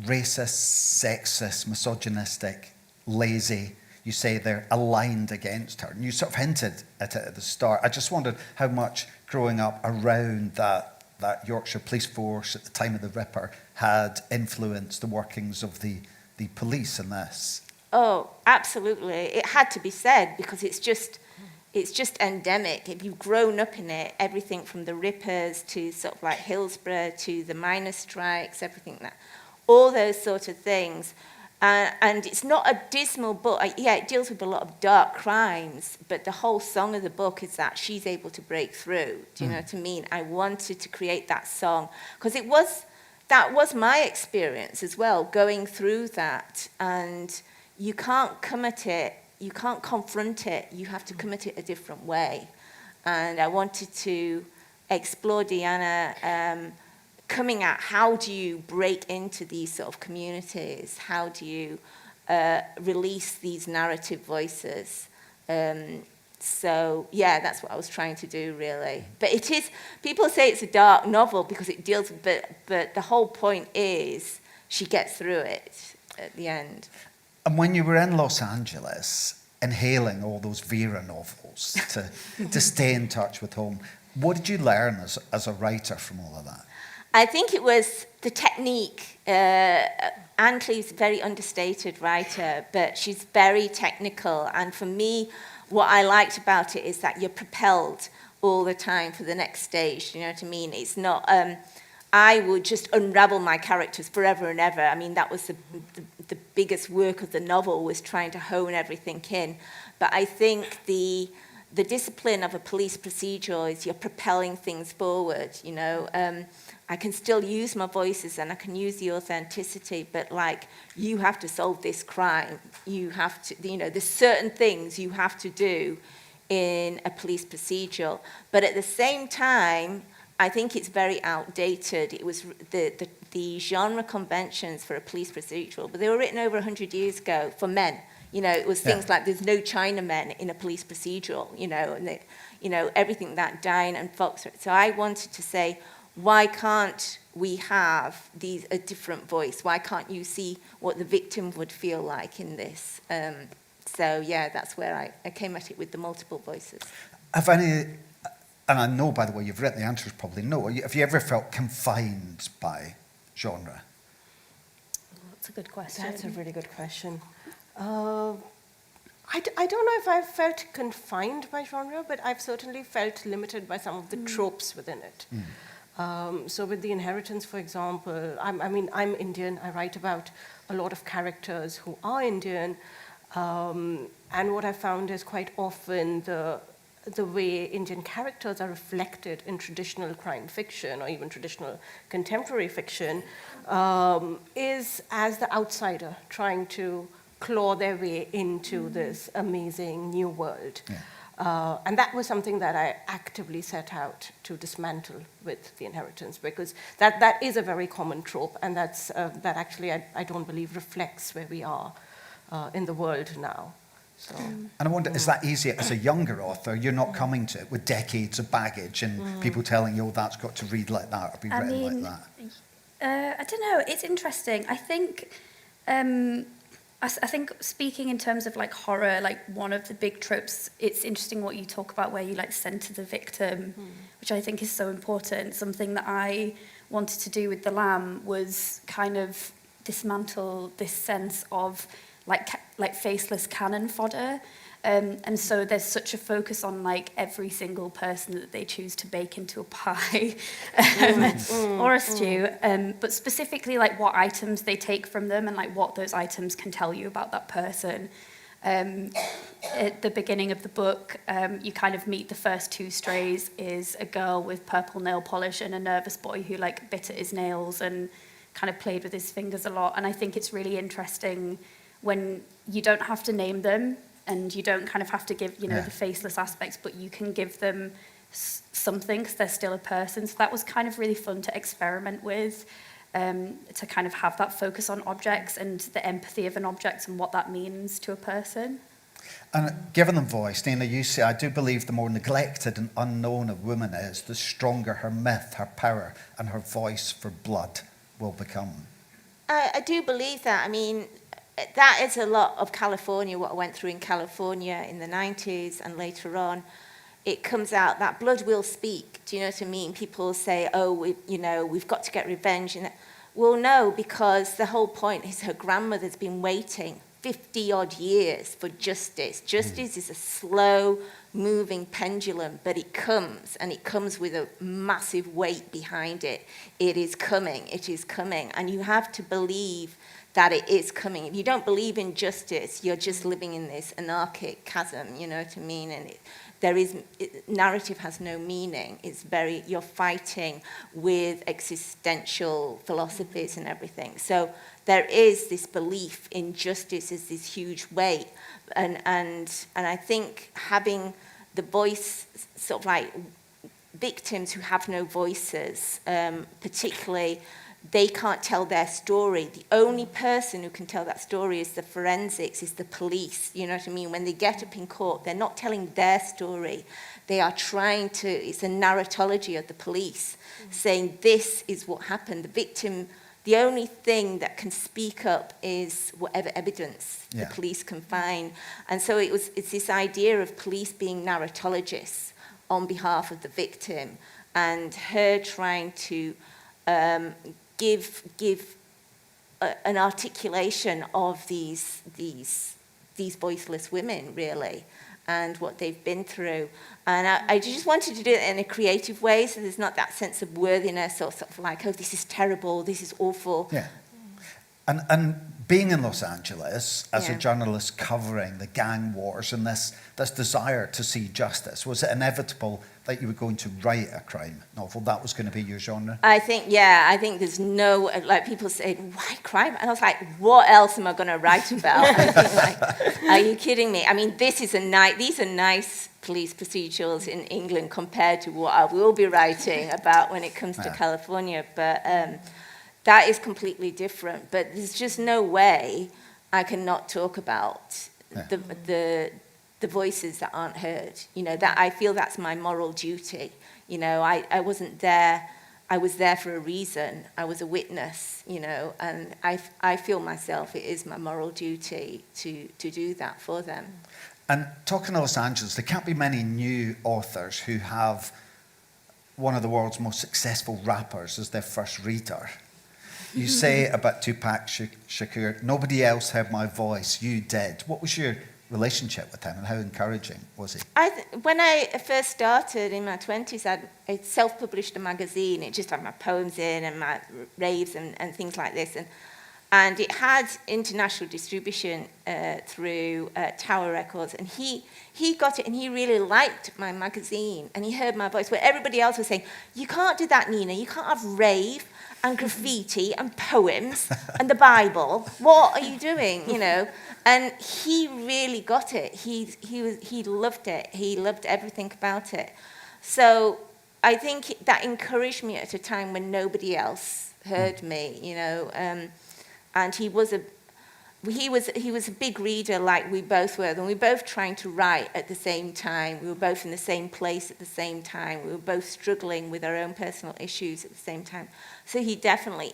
racist, sexist, misogynistic, lazy. You say they're aligned against her. And you sort of hinted at it at the start. I just wondered how much growing up around that Yorkshire police force at the time of the Ripper had influenced the workings of the police in this. Oh, absolutely. It had to be said because it's just endemic. If you've grown up in it, everything from the Rippers to sort of like Hillsborough to the miners' strikes, everything that, all those sort of things. And it's not a dismal book. Yeah, it deals with a lot of dark crimes, but the whole song of the book is that she's able to break through. Do you know what I mean? I wanted to create that song because that was my experience as well, going through that. And you can't come at it, you can't confront it, you have to come at it a different way. And I wanted to explore Deanna coming at how do you break into these sort of communities? How do you release these narrative voices? So, yeah, that's what I was trying to do, really. But it is, people say it's a dark novel because it deals with, but the whole point is she gets through it at the end. And when you were in Los Angeles, inhaling all those Vera novels to stay in touch with home, what did you learn as a writer from all of that? I think it was the technique. Anne Cleeve's a very understated writer, but she's very technical. And for me, what I liked about it is that you're propelled all the time for the next stage. You know what I mean? It's not, I would just unravel my characters forever and ever. I mean, that was the biggest work of the novel, was trying to hone everything in. But I think the discipline of a police procedural is you're propelling things forward, you know. I can still use my voices and I can use the authenticity, but like, you have to solve this crime. You have to, you know, there's certain things you have to do in a police procedural. But at the same time, I think it's very outdated. It was the genre conventions for a police procedural, but they were written over 100 years ago for men. You know, it was things like there's no Chinamen in a police procedural, you know, and you know, everything that Diane and Fox. So I wanted to say, why can't we have a different voice? Why can't you see what the victim would feel like in this? So yeah, that's where I came at it with the multiple voices. Have any, and I know, by the way, you've written the answers probably no, have you ever felt confined by genre? That's a good question. That's a really good question. I don't know if I've felt confined by genre, but I've certainly felt limited by some of the tropes within it. So with The Inheritance, for example, I'm Indian. I write about a lot of characters who are Indian. And what I found is quite often the way Indian characters are reflected in traditional crime fiction or even traditional contemporary fiction is as the outsider trying to claw their way into this amazing new world. And that was something that I actively set out to dismantle with The Inheritance, because that is a very common trope, and that actually I don't believe reflects where we are in the world now. So, And I wonder, is that easier as a younger author? You're not coming to it with decades of baggage and people telling you, oh, that's got to read like that or be written like that. I don't know. It's interesting. I think, I think speaking in terms of like horror, like one of the big tropes, it's interesting what you talk about where you like center the victim, which I think is so important. Something that I wanted to do with The Lamb was kind of dismantle this sense of like faceless cannon fodder. And so there's such a focus on like every single person that they choose to bake into a pie or a stew, but specifically like what items they take from them and like what those items can tell you about that person. At the beginning of the book, you kind of meet the first two strays is a girl with purple nail polish and a nervous boy who like bit at his nails and kind of played with his fingers a lot. And I think it's really interesting when you don't have to name them and you don't kind of have to give, you know, the faceless aspects, but you can give them something because they're still a person. So that was kind of really fun to experiment with, to kind of have that focus on objects and the empathy of an object and what that means to a person. And giving them voice, Dana, you say, I do believe the more neglected and unknown a woman is, the stronger her myth, her power, and her voice for blood will become. I do believe that. I mean, that is a lot of California, what I went through in California in the 90s and later on. It comes out that blood will speak. Do you know what I mean? People say, oh, we've got to get revenge. And well, no, because the whole point is her grandmother's been waiting 50-odd years for justice. Justice is a slow-moving pendulum, but it comes, and it comes with a massive weight behind it. It is coming, and you have to believe that it is coming. If you don't believe in justice, you're just living in this anarchic chasm, you know what I mean? And narrative has no meaning. You're fighting with existential philosophies and everything. So there is this belief in justice as this huge weight. And I think having the voice, sort of like victims who have no voices, particularly, they can't tell their story. The only person who can tell that story is the forensics, is the police. You know what I mean? When they get up in court, they're not telling their story. They are trying to, it's a narratology of the police, saying this is what happened. The victim, the only thing that can speak up is whatever evidence the police can find. And so it's this idea of police being narratologists on behalf of the victim, and her trying to give an articulation of these voiceless women, really, and what they've been through. And I just wanted to do it in a creative way, so there's not that sense of worthiness or sort of like, oh, this is terrible, this is awful. Yeah. And being in Los Angeles as a journalist covering the gang wars and this desire to see justice, was it inevitable that you were going to write a crime novel? That was going to be your genre? I think there's no, like people say, why crime? And I was like, what else am I going to write about? I think, like, are you kidding me? I mean, these are nice police procedurals in England compared to what I will be writing about when it comes to California. But that is completely different. But there's just no way I can not talk about the voices that aren't heard. You know, that I feel that's my moral duty. You know, I wasn't there. I was there for a reason. I was a witness, you know, and I feel myself, it is my moral duty to do that for them. And talking of Los Angeles, there can't be many new authors who have one of the world's most successful rappers as their first reader. You say about Tupac Shakur, nobody else heard my voice, you did. What was your relationship with him and how encouraging was he? When I first started in my 20s, I self-published a magazine. It just had my poems in and my raves and things like this. And And it had international distribution through Tower Records. And he got it, and he really liked my magazine. And he heard my voice, where everybody else was saying, you can't do that, Nina. You can't have rave and graffiti and poems and the Bible. What are you doing, you know? And he really got it. He loved it. He loved everything about it. So I think that encouraged me at a time when nobody else heard me, you know. And he was a big reader, like we both were, and we were both trying to write at the same time. We were both in the same place at the same time. We were both struggling with our own personal issues at the same time. So he definitely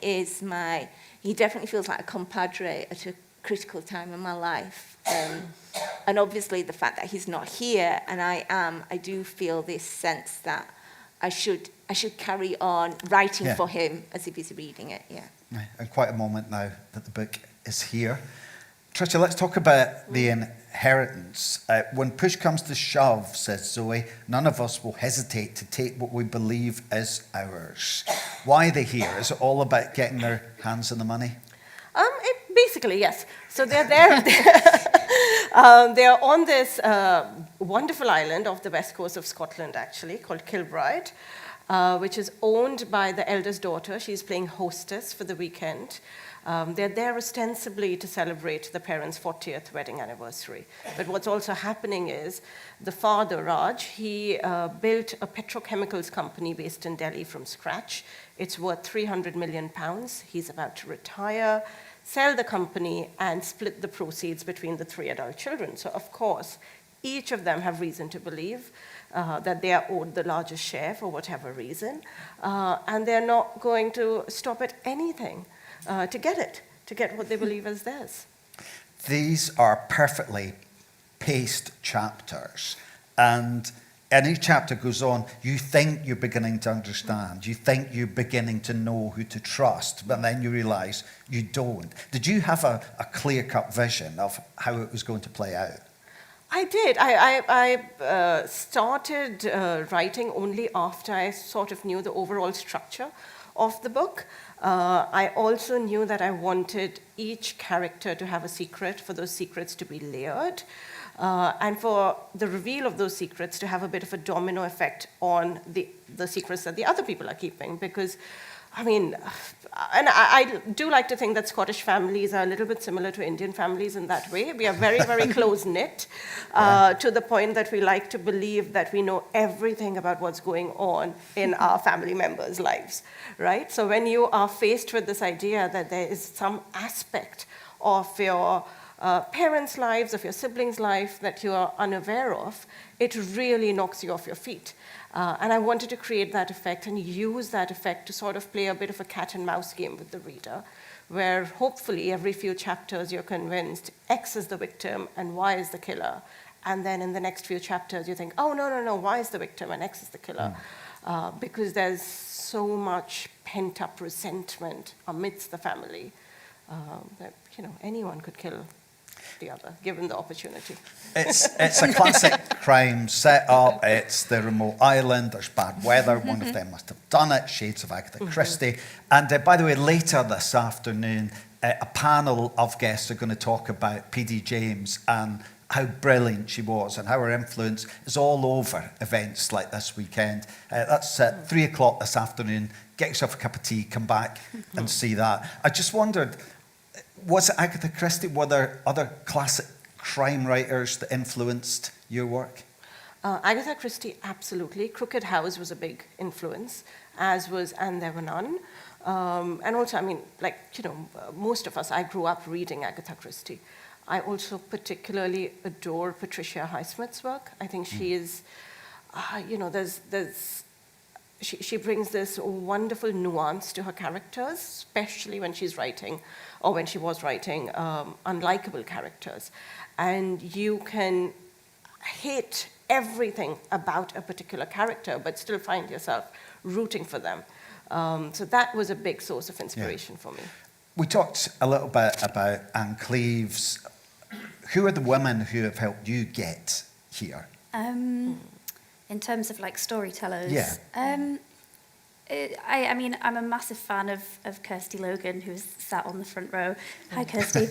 feels like a compadre at a critical time in my life. And obviously the fact that he's not here and I do feel this sense that I should carry on writing for him as if he's reading it, yeah. Right. And quite a moment now that the book is here. Tricia, let's talk about the inheritance. When push comes to shove, says Zoe, none of us will hesitate to take what we believe is ours. Why are they here? Is it all about getting their hands on the money? Basically, yes. So they're there. They're on this wonderful island off the west coast of Scotland, actually, called Kilbride, which is owned by the eldest daughter. She's playing hostess for the weekend. They're there ostensibly to celebrate the parents' 40th wedding anniversary. But what's also happening is the father, Raj, he built a petrochemicals company based in Delhi from scratch. It's worth £300 million. He's about to retire, sell the company, and split the proceeds between the 3 adult children. So, of course, each of them have reason to believe that they are owed the largest share for whatever reason, and they're not going to stop at anything to get what they believe is theirs. These are perfectly paced chapters, and any chapter goes on, you think you're beginning to understand, you think you're beginning to know who to trust, but then you realise you don't. Did you have a clear-cut vision of how it was going to play out? I did. I started writing only after I sort of knew the overall structure of the book. I also knew that I wanted each character to have a secret, for those secrets to be layered, and for the reveal of those secrets to have a bit of a domino effect on the secrets that the other people are keeping. Because, I mean, and I do like to think that Scottish families are a little bit similar to Indian families in that way. We are very, very close-knit to the point that we like to believe that we know everything about what's going on in our family members' lives, right? So when you are faced with this idea that there is some aspect of your parents' lives, of your siblings' life that you are unaware of, it really knocks you off your feet. And I wanted to create that effect and use that effect to sort of play a bit of a cat and mouse game with the reader, where hopefully every few chapters you're convinced X is the victim and Y is the killer. And then in the next few chapters you think, oh, no, Y is the victim and X is the killer. Because there's so much pent-up resentment amidst the family that, you know, anyone could kill the other, given the opportunity. It's a classic crime setup. It's the remote island. There's bad weather. One of them must have done it. Shades of Agatha Christie. And by the way, later this afternoon, a panel of guests are going to talk about P.D. James and how brilliant she was and how her influence is all over events like this weekend. That's at 3 o'clock this afternoon. Get yourself a cup of tea, come back and see that. I just wondered, was it Agatha Christie? Were there other classic crime writers that influenced your work? Agatha Christie, absolutely. Crooked House was a big influence, as was And There Were None. And also, I mean, like, you know, most of us, I grew up reading Agatha Christie. I also particularly adore Patricia Highsmith's work. I think she is, you know, she brings this wonderful nuance to her characters, especially when she's writing, or when she was writing, unlikable characters. And you can hate everything about a particular character, but still find yourself rooting for them. So that was a big source of inspiration for me. We talked a little bit about Anne Cleeves. Who are the women who have helped you get here? In terms of like storytellers, I mean, I'm a massive fan of Kirsty Logan, who's sat on the front row. Hi, Kirsty.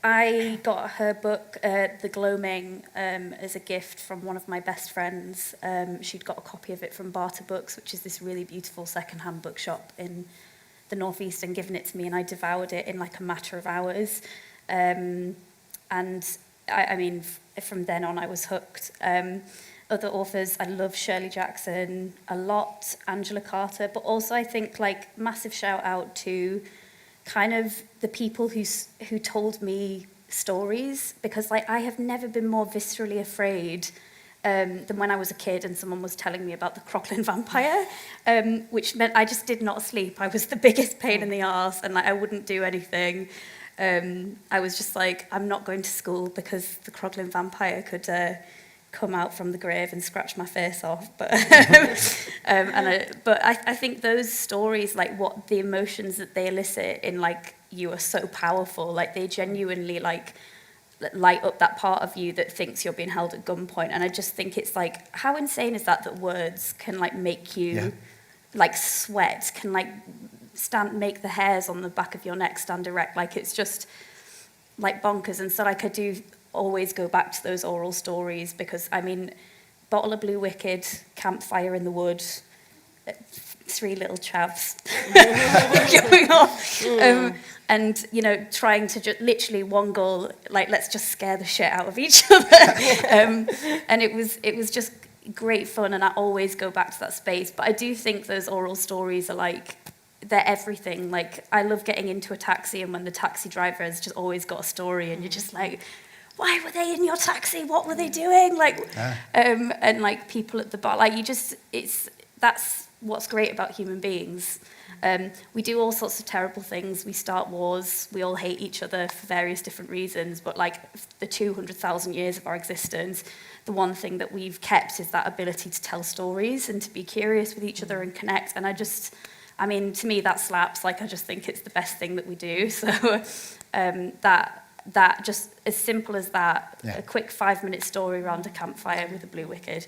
I got her book, The Gloaming, as a gift from one of my best friends. She'd got a copy of it from Barter Books, which is this really beautiful secondhand bookshop in the Northeast, and given it to me, and I devoured it in like a matter of hours. And I mean, from then on, I was hooked. Other authors, I love Shirley Jackson a lot, Angela Carter, but also I think like massive shout out to kind of the people who told me stories, because like I have never been more viscerally afraid than when I was a kid and someone was telling me about the Crocklin vampire, which meant I just did not sleep. I was the biggest pain in the arse, and like I wouldn't do anything. I was just like, I'm not going to school because the Crocklin vampire could come out from the grave and scratch my face off. But I think those stories, like what the emotions that they elicit in like you, are so powerful. Like they genuinely like light up that part of you that thinks you're being held at gunpoint. And I just think it's like, how insane is that words can like make you like sweat, can like make the hairs on the back of your neck stand erect. Like it's just like bonkers. And so like I do always go back to those oral stories, because I mean, Bottle of Blue Wicked, Campfire in the Wood, three little chavs going off, and you know, trying to just literally one goal, like let's just scare the shit out of each other, and it was just great fun, and I always go back to that space. But I do think those oral stories are like, they're everything. Like I love getting into a taxi, and when the taxi driver has just always got a story, and you're just like, why were they in your taxi? What were they doing? Like, and like people at the bar, like that's what's great about human beings. We do all sorts of terrible things. We start wars. We all hate each other for various different reasons. But like the 200,000 years of our existence, the one thing that we've kept is that ability to tell stories and to be curious with each other and connect. And I mean, to me, that slaps. Like, I just think it's the best thing that we do. So that just as simple as that, a quick 5-minute story around a campfire with a blue wicked,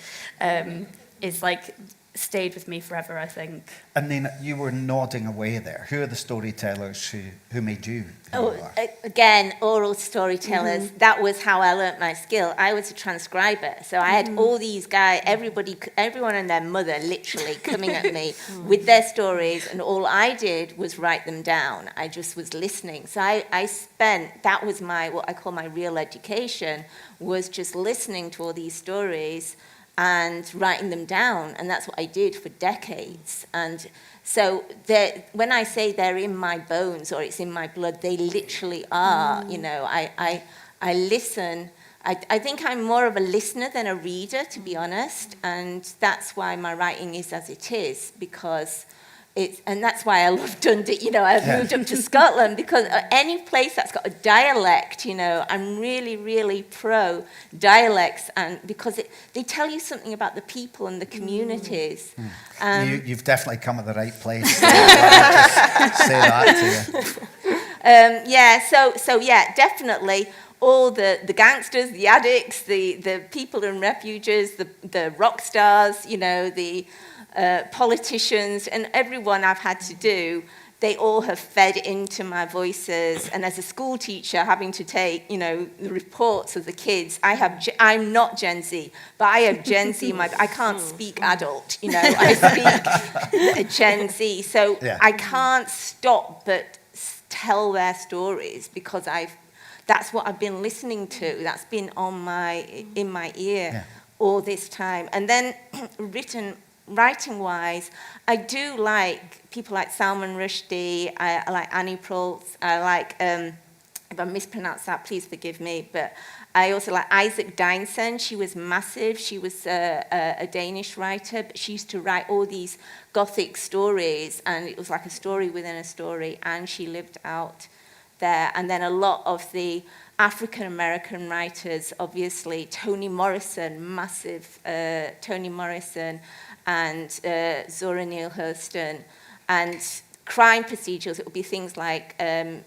is like stayed with me forever, I think. And then you were nodding away there. Who are the storytellers who made you who you are? Again, oral storytellers. That was how I learnt my skill. I was a transcriber, so I had all these guys, everyone and their mother literally coming at me with their stories, and all I did was write them down. I just was listening. So that was what I call my real education, was just listening to all these stories and writing them down, and that's what I did for decades. And so when I say they're in my bones or it's in my blood, they literally are. You know, I listen. I think I'm more of a listener than a reader, to be honest, and that's why my writing is as it is, because and that's why I love Dundee. You know, I've moved up to Scotland, because any place that's got a dialect, you know, I'm really, really pro dialects, and because they tell you something about the people and the communities. You've definitely come at the right place. Say that to you. So definitely. All the gangsters, the addicts, the people in refuges, the rock stars, you know, the politicians, and everyone I've had to do, they all have fed into my voices. And as a school teacher, having to take, you know, the reports of the kids, I'm not Gen Z, but I have Gen Z in I can't speak adult, you know, I speak Gen Z. So I can't stop but tell their stories, because that's what I've been listening to. That's been in my ear all this time. And then writing-wise, I do like people like Salman Rushdie. I like Annie Proulx. I like, if I mispronounce that, please forgive me. But I also like Isaac Dynson. She was massive. She was a Danish writer, but she used to write all these Gothic stories, and it was like a story within a story, and she lived out there. And then a lot of the African-American writers, obviously, Toni Morrison, massive Toni Morrison, and Zora Neale Hurston, and crime procedurals. It would be things like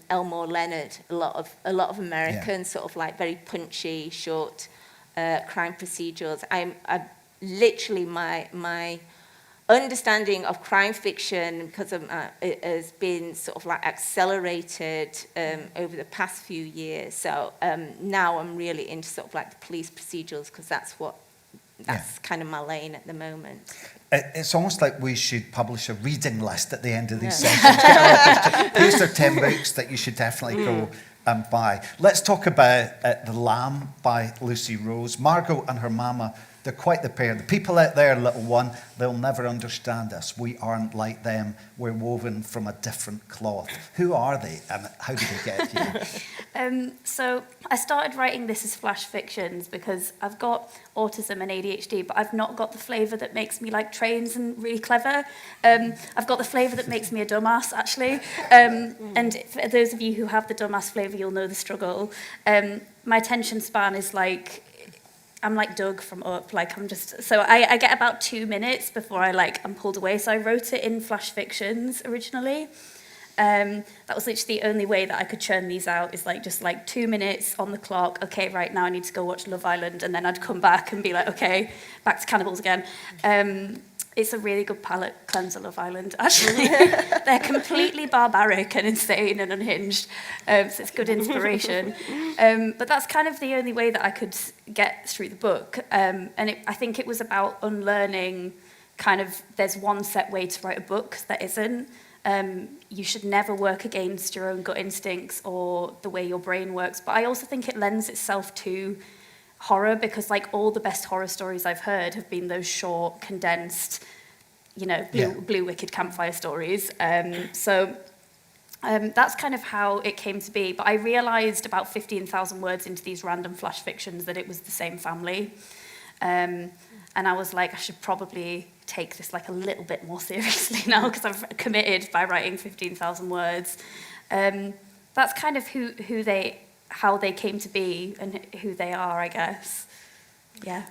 Elmore Leonard, a lot of American, sort of like very punchy, short crime procedurals. I literally my understanding of crime fiction, because of, it has been sort of like accelerated over the past few years. So now I'm really into sort of like the police procedurals, because that's kind of my lane at the moment. It's almost like we should publish a reading list at the end of these sessions. Here's 10 books that you should definitely go and buy. Let's talk about The Lamb by Lucy Rose. Margot and her mama, they're quite the pair. The people out there, little one, they'll never understand us. We aren't like them. We're woven from a different cloth. Who are they and how did they get here? So I started writing this as flash fictions because I've got autism and ADHD, but I've not got the flavour that makes me like trains and really clever. I've got the flavour that makes me a dumbass, actually. And for those of you who have the dumbass flavour, you'll know the struggle. My attention span is like, I'm like Doug from Up, like I'm just, so I get about 2 minutes before I'm pulled away. So I wrote it in flash fictions originally. That was literally the only way that I could churn these out, is just 2 minutes on the clock. Okay, right now I need to go watch Love Island, and then I'd come back and be like, okay, back to cannibals again. It's a really good palate cleanser, Love Island, actually. They're completely barbaric and insane and unhinged, so it's good inspiration. But that's kind of the only way that I could get through the book. I think it was about unlearning there's one set way to write a book that isn't. You should never work against your own gut instincts or the way your brain works. But I also think it lends itself to horror, because all the best horror stories I've heard have been those short, condensed, blue wicked campfire stories. So that's kind of how it came to be. But I realised about 15,000 words into these random flash fictions that it was the same family. And I was like, I should probably take this a little bit more seriously now, because I've committed by writing 15,000 words. That's kind of how they came to be and who they are, I guess. Yeah.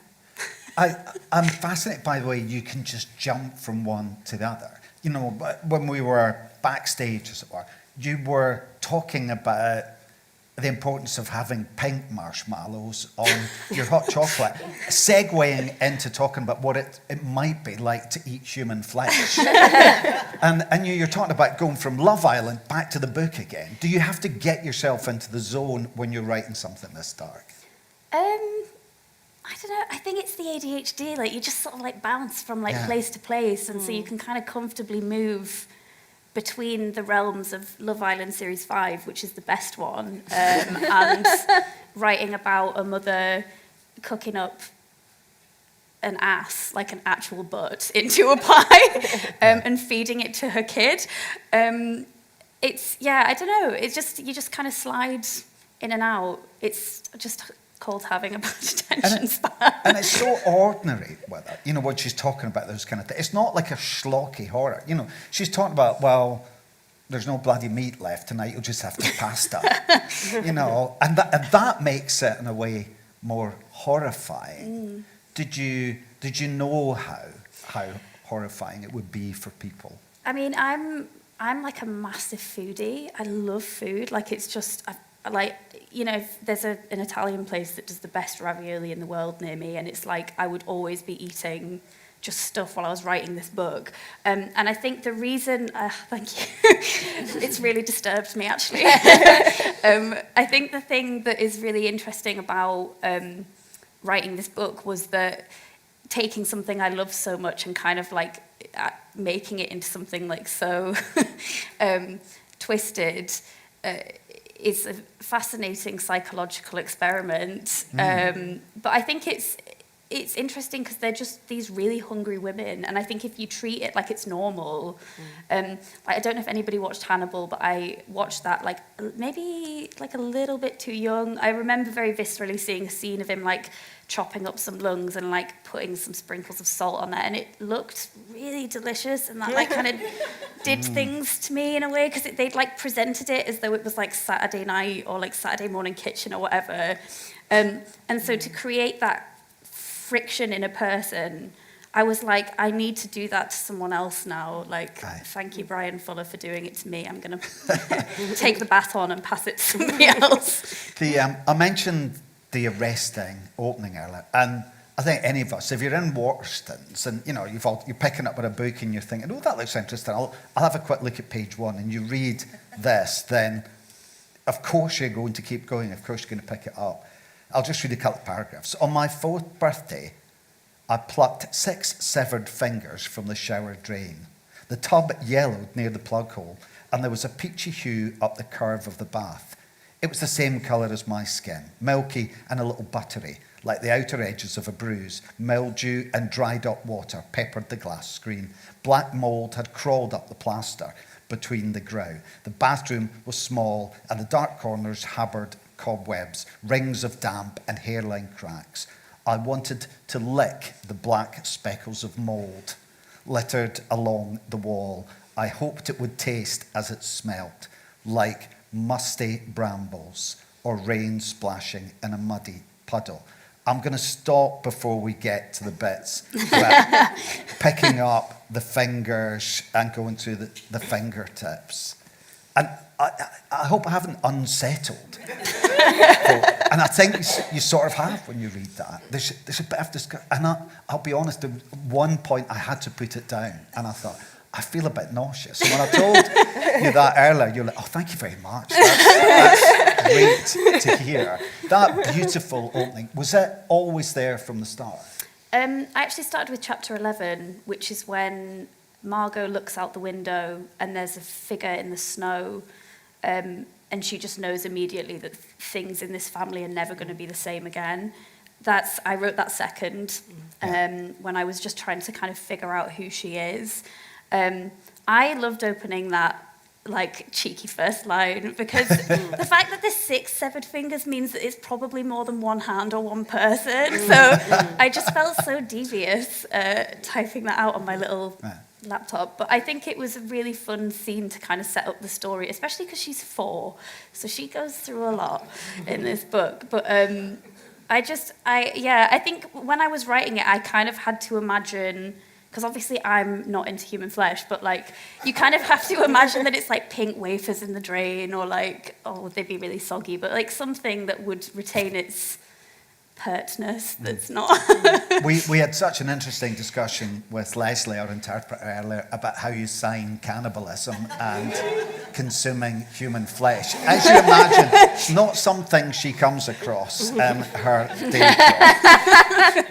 I'm fascinated by the way you can just jump from one to the other. When we were backstage, as it were, you were talking about the importance of having pink marshmallows on your hot chocolate, segueing into talking about what it might be like to eat human flesh. and you're talking about going from Love Island back to the book again. Do you have to get yourself into the zone when you're writing something this dark? I don't know. I think it's the ADHD. You just sort of bounce from place to place, and so you can kind of comfortably move between the realms of Love Island Series 5, which is the best one, and writing about a mother cooking up an ass, an actual butt, into a pie, and feeding it to her kid. I don't know. It's just, you just kind of slide in and out. It's just called having a bad attention span. And it's so ordinary with it. What she's talking about, those kind of things. It's not like a schlocky horror. She's talking about, well, there's no bloody meat left tonight, you'll just have to pasta. And that makes it, in a way, more horrifying. Did you know how horrifying it would be for people? I mean, I'm a massive foodie. I love food. It's just... there's an Italian place that does the best ravioli in the world near me, and it's I would always be eating just stuff while I was writing this book. And I think the reason, thank you, it's really disturbed me, actually. I think the thing that is really interesting about writing this book was that taking something I love so much and kind of making it into something so twisted, is a fascinating psychological experiment. But I think it's interesting because they're just these really hungry women, and I think if you treat it like it's normal, I don't know if anybody watched Hannibal, but I watched that maybe a little bit too young. I remember very viscerally seeing a scene of him chopping up some lungs and putting some sprinkles of salt on it, and it looked really delicious, and that kind of did things to me in a way, because they'd presented it as though it was Saturday night or Saturday morning kitchen or whatever, and so to create that friction in a person, I was I need to do that to someone else now. Thank you, Brian Fuller, for doing it to me. I'm going to take the baton and pass it to somebody else. I mentioned the arresting opening earlier, and I think any of us, if you're in Waterstones and you're picking up with a book and you're thinking, oh, that looks interesting, I'll have a quick look at page 1, and you read this, then of course you're going to keep going, of course you're going to pick it up. I'll just read a couple of paragraphs. On my 4th birthday, I plucked 6 severed fingers from the shower drain. The tub yellowed near the plug hole, and there was a peachy hue up the curve of the bath. It was the same colour as my skin, milky and a little buttery, like the outer edges of a bruise. Mildew and dried up water peppered the glass screen. Black mould had crawled up the plaster between the grout. The bathroom was small, and the dark corners harboured cobwebs, rings of damp and hairline cracks. I wanted to lick the black speckles of mould littered along the wall. I hoped it would taste as it smelt, like musty brambles or rain splashing in a muddy puddle. I'm going to stop before we get to the bits where picking up the fingers and going through the fingertips. And I hope I haven't unsettled. And I think you sort of have when you read that. There's a bit of discussion. And I'll be honest, at one point I had to put it down. And I thought, I feel a bit nauseous. And when I told you that earlier, you're like, oh, thank you very much. That's great to hear. That beautiful opening, was it always there from the start? I actually started with chapter 11, which is when Margot looks out the window and there's a figure in the snow, and she just knows immediately that things in this family are never going to be the same again. I wrote that second, when I was just trying to kind of figure out who she is. I loved opening that cheeky first line, because the fact that there's 6 severed fingers means that it's probably more than one hand or one person. So I just felt so devious typing that out on my little laptop. But I think it was a really fun scene to kind of set up the story, especially because she's 4, so she goes through a lot in this book. But I think when I was writing it, I kind of had to imagine, because obviously I'm not into human flesh, but you kind of have to imagine that it's like pink wafers in the drain, or they'd be really soggy, but something that would retain its pertness that's not. We had such an interesting discussion with Leslie, our interpreter, earlier about how you sign cannibalism and consuming human flesh. As you imagine, not something she comes across in her day job.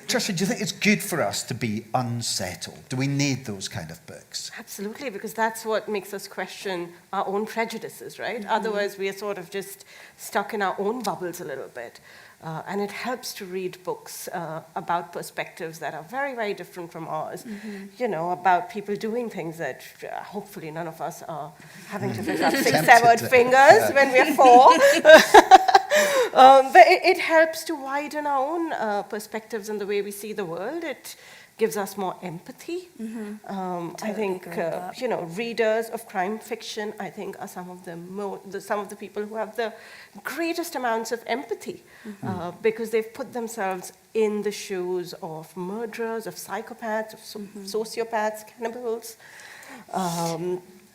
Tricia, do you think it's good for us to be unsettled? Do we need those kind of books? Absolutely, because that's what makes us question our own prejudices, right? Mm-hmm. Otherwise, we are sort of just stuck in our own bubbles a little bit. And it helps to read books about perspectives that are very, very different from ours. Mm-hmm. About people doing things that hopefully none of us are having to pick up 6 severed fingers when we're 4. But it helps to widen our own perspectives and the way we see the world. It gives us more empathy. Mm-hmm. I think, readers of crime fiction, I think, are some of the people who have the greatest amounts of empathy, because they've put themselves in the shoes of murderers, of psychopaths, of sociopaths, cannibals.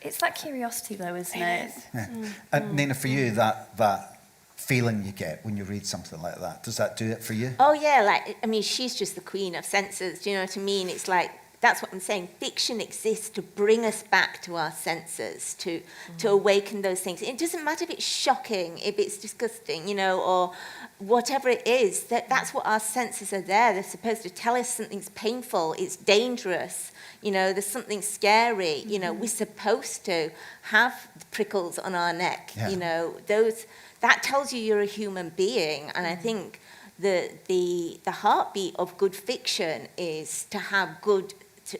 It's that curiosity, though, isn't it? Yeah. And Nina, for you, that feeling you get when you read something like that, does that do it for you? Oh yeah, she's just the queen of senses, do you know what I mean? It's that's what I'm saying, fiction exists to bring us back to our senses, to awaken those things. It doesn't matter if it's shocking, if it's disgusting, or whatever it is, that's what our senses are there. They're supposed to tell us something's painful, it's dangerous, there's something scary, we're supposed to have prickles on our neck, that tells you you're a human being. And I think the heartbeat of good fiction is to have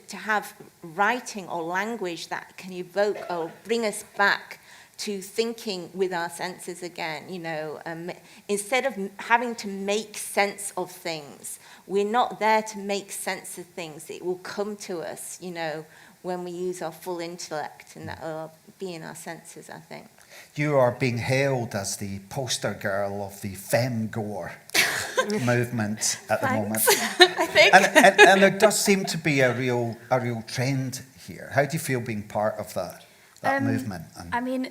to have writing or language that can evoke or bring us back to thinking with our senses again, instead of having to make sense of things. We're not there to make sense of things. It will come to us, when we use our full intellect, and that will be in our senses, I think. You are being hailed as the poster girl of the femme-gore movement at the moment. I think. And there does seem to be a real trend here. How do you feel being part of that movement?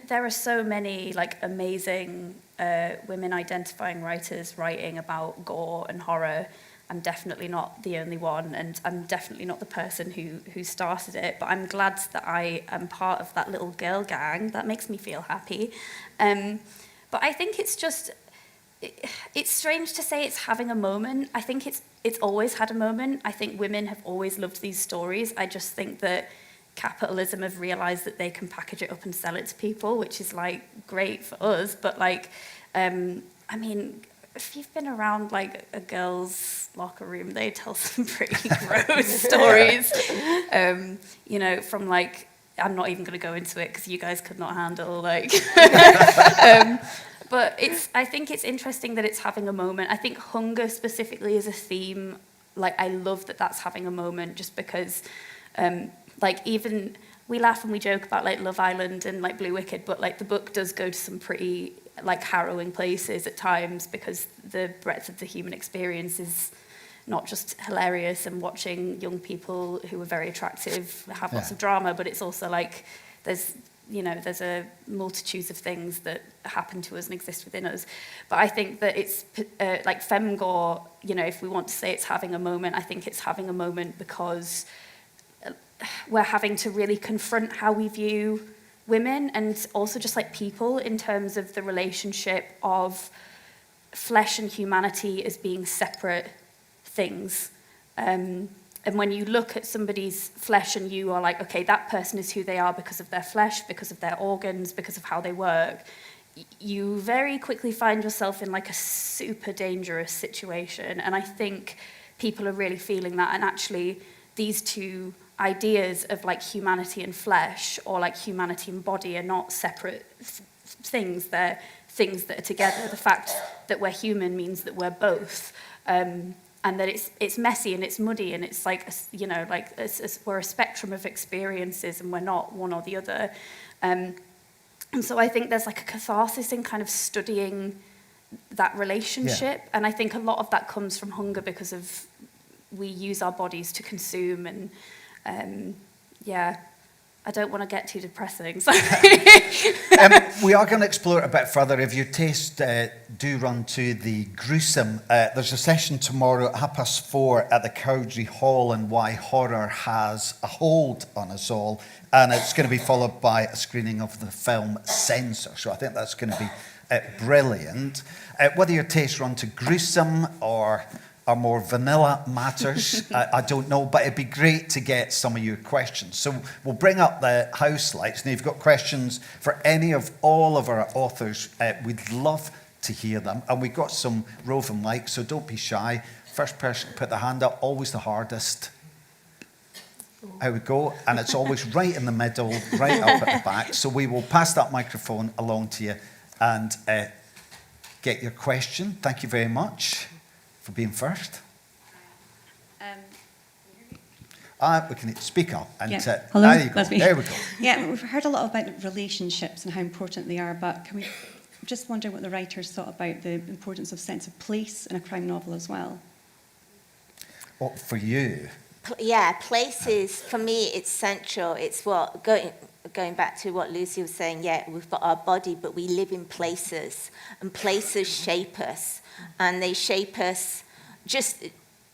There are so many amazing women identifying writers writing about gore and horror. I'm definitely not the only one, and I'm definitely not the person who started it, but I'm glad that I am part of that little girl gang. That makes me feel happy. But I think it's just, it's strange to say it's having a moment. I think it's always had a moment. I think women have always loved these stories. I just think that capitalism have realized that they can package it up and sell it to people, which is like great for us. But like, I mean, if you've been around like a girl's locker room, they tell some pretty gross stories. You know, from like, I'm not even going to go into it because you guys could not handle like. But I think it's interesting that it's having a moment. I think hunger specifically is a theme. Like, I love that that's having a moment, just because, like, even we laugh and we joke about like Love Island and like Blue Wicked, but like the book does go to some pretty like harrowing places at times, because the breadth of the human experience is not just hilarious and watching young people who are very attractive have lots of drama, but it's also like there's a multitude of things that happen to us and exist within us. But I think that it's like femgore, you know, if we want to say it's having a moment, I think it's having a moment because we're having to really confront how we view women, and also just like people, in terms of the relationship of flesh and humanity as being separate things. And when you look at somebody's flesh and you are like, okay, that person is who they are because of their flesh, because of their organs, because of how they work, you very quickly find yourself in like a super dangerous situation. And I think people are really feeling that. And actually, these two ideas of like humanity and flesh, or like humanity and body, are not separate things. They're things that are together. The fact that we're human means that we're both. And that it's messy and it's muddy, and it's like, you know, like we're a spectrum of experiences, and we're not one or the other. And so I think there's like a catharsis in kind of studying that relationship. Yeah. And I think a lot of that comes from hunger, because of we use our bodies to consume. And yeah, I don't want to get too depressing. We are going to explore it a bit further. If your taste do run to the gruesome, there's a session tomorrow at 4:30 at the Cowdrey Hall on why horror has a hold on us all. And it's going to be followed by a screening of the film Censor. So I think that's going to be brilliant. Whether your tastes run to gruesome or are more vanilla matters, I don't know, but it'd be great to get some of your questions. So we'll bring up the house lights, and if you've got questions for any of all of our authors, we'd love to hear them. And we've got some roving mics, so don't be shy. First person to put the hand up, always the hardest. There we go, and it's always right in the middle, right up at the back. So we will pass that microphone along to you and get your question. Thank you very much for being first. We can speak up. And, hello, there you go. that's me. There we go. Yeah, we've heard a lot about relationships and how important they are, but can we just wonder what the writers thought about the importance of sense of place in a crime novel as well? What for you? Yeah, places, for me, it's central. It's what, going back to what Lucy was saying, yeah, we've got our body, but we live in places, and places shape us, and they shape us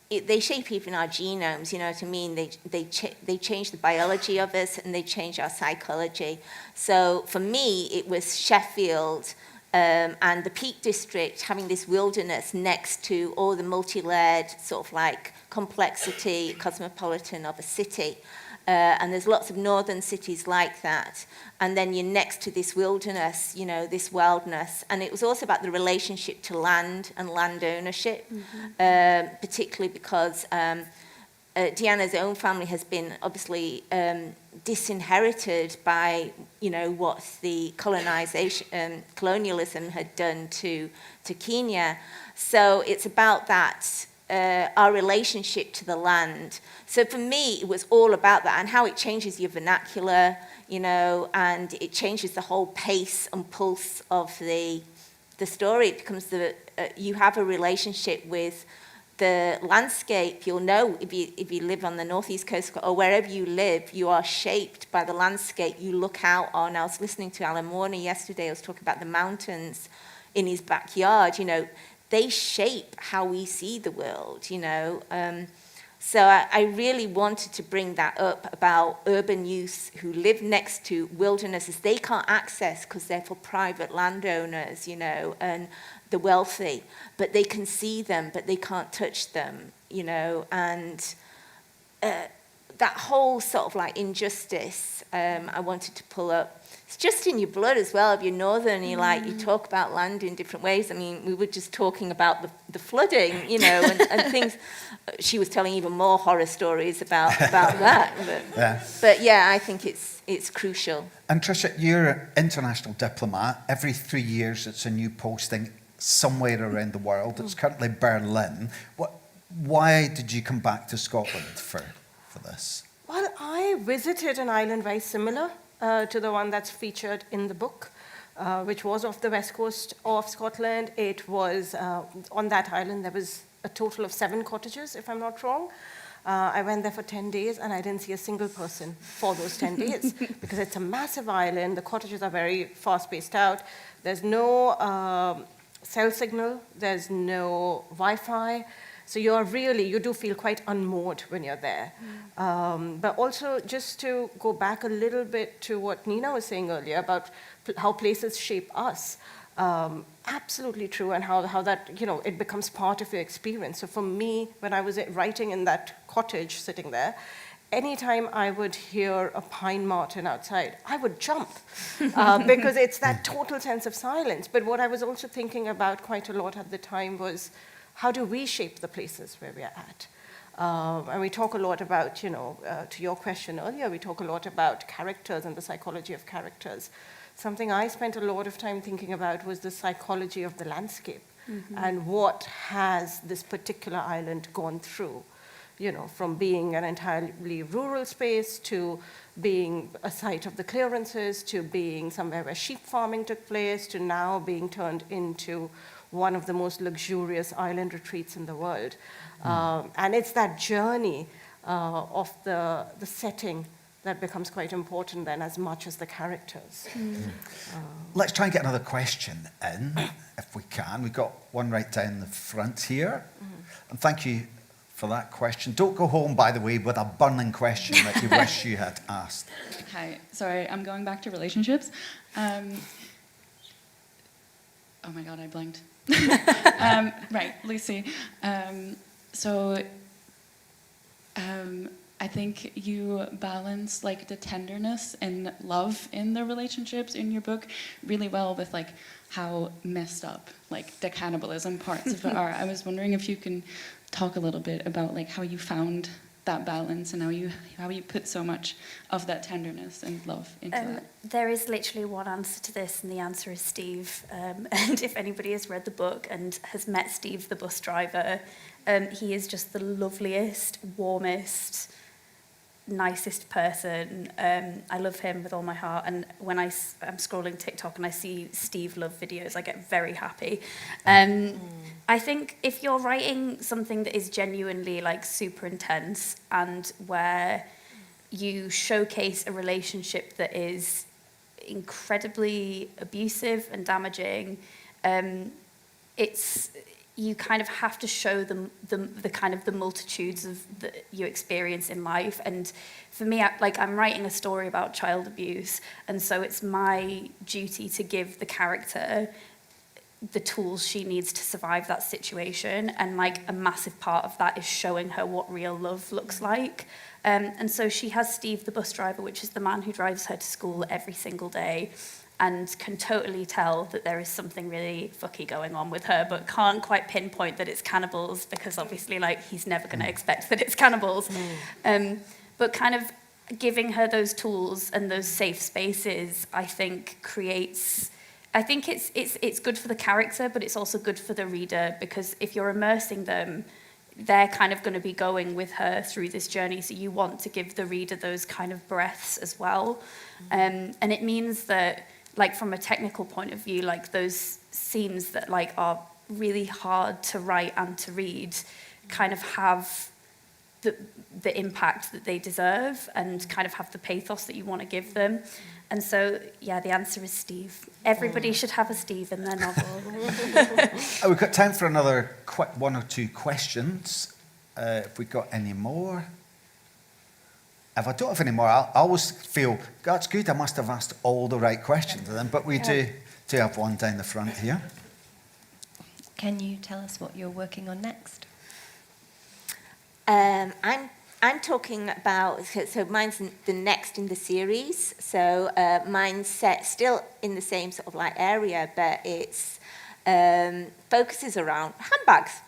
they shape even our genomes, you know what I mean? They change the biology of us, and they change our psychology. So for me, it was Sheffield and the Peak District, having this wilderness next to all the multi-layered sort of like complexity, cosmopolitan of a city. And there's lots of northern cities like that. And then you're next to this wilderness, you know, this wildness. And it was also about the relationship to land and land ownership, particularly because Deanna's own family has been obviously disinherited by, you know, what the colonialism had done to Kenya. So it's about that, our relationship to the land. So for me, it was all about that, and how it changes your vernacular, you know, and it changes the whole pace and pulse of the story. It becomes you have a relationship with the landscape. You'll know if you live on the northeast coast or wherever you live, you are shaped by the landscape you look out on. I was listening to Alan Warner yesterday. I was talking about the mountains in his backyard. You know, they shape how we see the world, you know. So I really wanted to bring that up about urban youth who live next to wildernesses they can't access because they're for private landowners, you know, and the wealthy, but they can see them, but they can't touch them, you know, and that whole sort of like injustice I wanted to pull up. It's just in your blood as well. If you're northern, you talk about land in different ways. I mean, we were just talking about the flooding, you know, and things. She was telling even more horror stories about that. But yeah, I think it's crucial. And Tricia, you're an international diplomat. Every 3 years, it's a new posting somewhere around the world. It's currently Berlin. Why did you come back to Scotland for this? Well, I visited an island very similar to the one that's featured in the book, which was off the west coast of Scotland. It was, on that island, there was a total of 7 cottages, if I'm not wrong. I went there for 10 days and I didn't see a single person for those 10 days because it's a massive island. The cottages are very far spaced out. There's no cell signal, there's no Wi-Fi. So you do feel quite unmoored when you're there. But also, just to go back a little bit to what Nina was saying earlier about how places shape us, absolutely true, and how that, you know, it becomes part of your experience. So for me, when I was writing in that cottage sitting there, anytime I would hear a pine marten outside, I would jump because it's that total sense of silence. But what I was also thinking about quite a lot at the time was, how do we shape the places where we are at? And we talk a lot about, you know, to your question earlier, we talk a lot about characters and the psychology of characters. Something I spent a lot of time thinking about was the psychology of the landscape and what has this particular island gone through, you know, from being an entirely rural space to being a site of the clearances to being somewhere where sheep farming took place to now being turned into one of the most luxurious island retreats in the world. And it's that journey of the setting that becomes quite important then as much as the characters. Let's try and get another question in, if we can. We've got one right down the front here. And thank you for that question. Don't go home, by the way, with a burning question that you wish you had asked. Hi, sorry, I'm going back to relationships. Oh my God, I blanked. Right, Lucy. I think you balance like the tenderness and love in the relationships in your book really well with like how messed up like the cannibalism parts of it are. I was wondering if you can talk a little bit about like how you found that balance and how you put so much of that tenderness and love into that. There is literally one answer to this, and the answer is Steve. And if anybody has read the book and has met Steve, the bus driver, he is just the loveliest, warmest, nicest person. I love him with all my heart, and when I'm scrolling TikTok and I see Steve love videos, I get very happy. I think if you're writing something that is genuinely like super intense and where you showcase a relationship that is incredibly abusive and damaging, you kind of have to show them the kind of the multitudes of you experience in life. And for me, I'm writing a story about child abuse, and so it's my duty to give the character the tools she needs to survive that situation. And like a massive part of that is showing her what real love looks like. And so she has Steve, the bus driver, which is the man who drives her to school every single day, and can totally tell that there is something really fucky going on with her, but can't quite pinpoint that it's cannibals because obviously like he's never going to expect that it's cannibals. But kind of giving her those tools and those safe spaces, I think it's good for the character, but it's also good for the reader, because if you're immersing them, they're kind of going to be going with her through this journey. So you want to give the reader those kind of breaths as well. And it means that, like from a technical point of view, like those scenes that like are really hard to write and to read kind of have the impact that they deserve and kind of have the pathos that you want to give them. And so, yeah, the answer is Steve. Everybody should have a Steve in their novel. We've got time for another one or two questions. If we've got any more. If I don't have any more, I always feel, that's good, I must have asked all the right questions to them, but we do have one down the front here. Can you tell us what you're working on next? I'm talking about, so mine's the next in the series. So mine's set still in the same sort of like area, but it's focuses around handbags,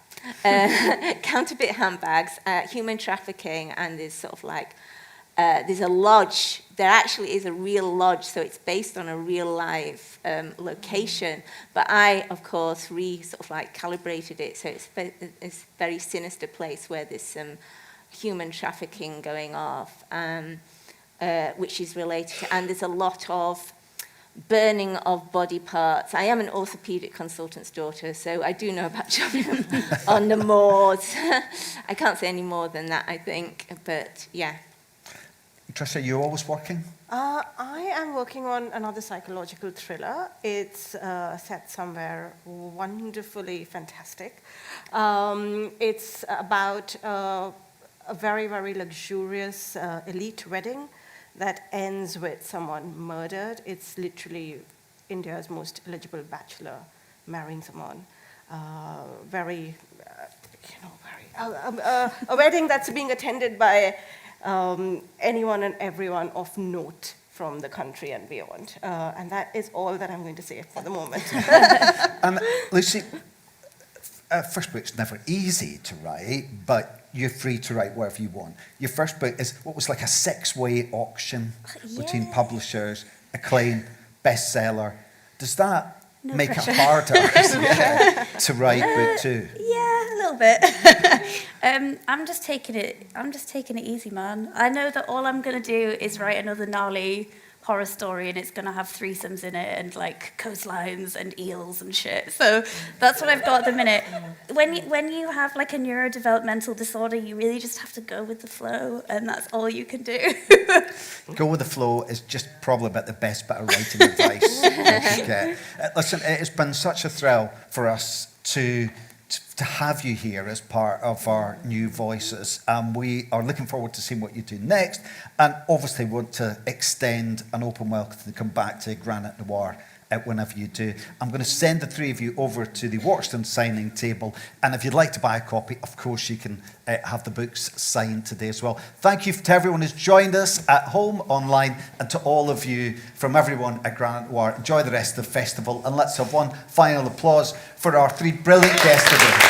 counterfeit handbags, human trafficking, and there's sort of like, there's a lodge. There actually is a real lodge, so it's based on a real live location. But I, of course, sort of like calibrated it, so it's a very sinister place where there's some human trafficking going off, which is related to, and there's a lot of burning of body parts. I am an orthopedic consultant's daughter, so I do know about chopping on the moors. I can't say any more than that, I think, but yeah. Tricia, are you always working? I am working on another psychological thriller. It's set somewhere wonderfully fantastic. It's about a very, very luxurious elite wedding that ends with someone murdered. It's literally India's most eligible bachelor marrying someone. A wedding that's being attended by anyone and everyone of note from the country and beyond. And that is all that I'm going to say for the moment. Lucy, first book's never easy to write, but you're free to write whatever you want. Your first book is what was like a 6-way auction between publishers, acclaim, bestseller. Does that make it harder to write book 2? Yeah, a little bit. I'm just taking it easy, man. I know that all I'm gonna do is write another gnarly horror story, and it's gonna have threesomes in it, and like coastlines and eels and shit. So that's what I've got at the minute. When you have like a neurodevelopmental disorder, you really just have to go with the flow, and that's all you can do. Go with the flow is just probably about the best bit of writing advice I could get. Listen, it has been such a thrill for us to have you here as part of our new voices. We are looking forward to seeing what you do next, and obviously want to extend an open welcome to come back to Granite Noir whenever you do. I'm going to send the three of you over to the Watchstone signing table, and if you'd like to buy a copy, of course you can have the books signed today as well. Thank you to everyone who's joined us at home, online, and to all of you from everyone at Granite Noir. Enjoy the rest of the festival, and let's have one final applause for our three brilliant guests today.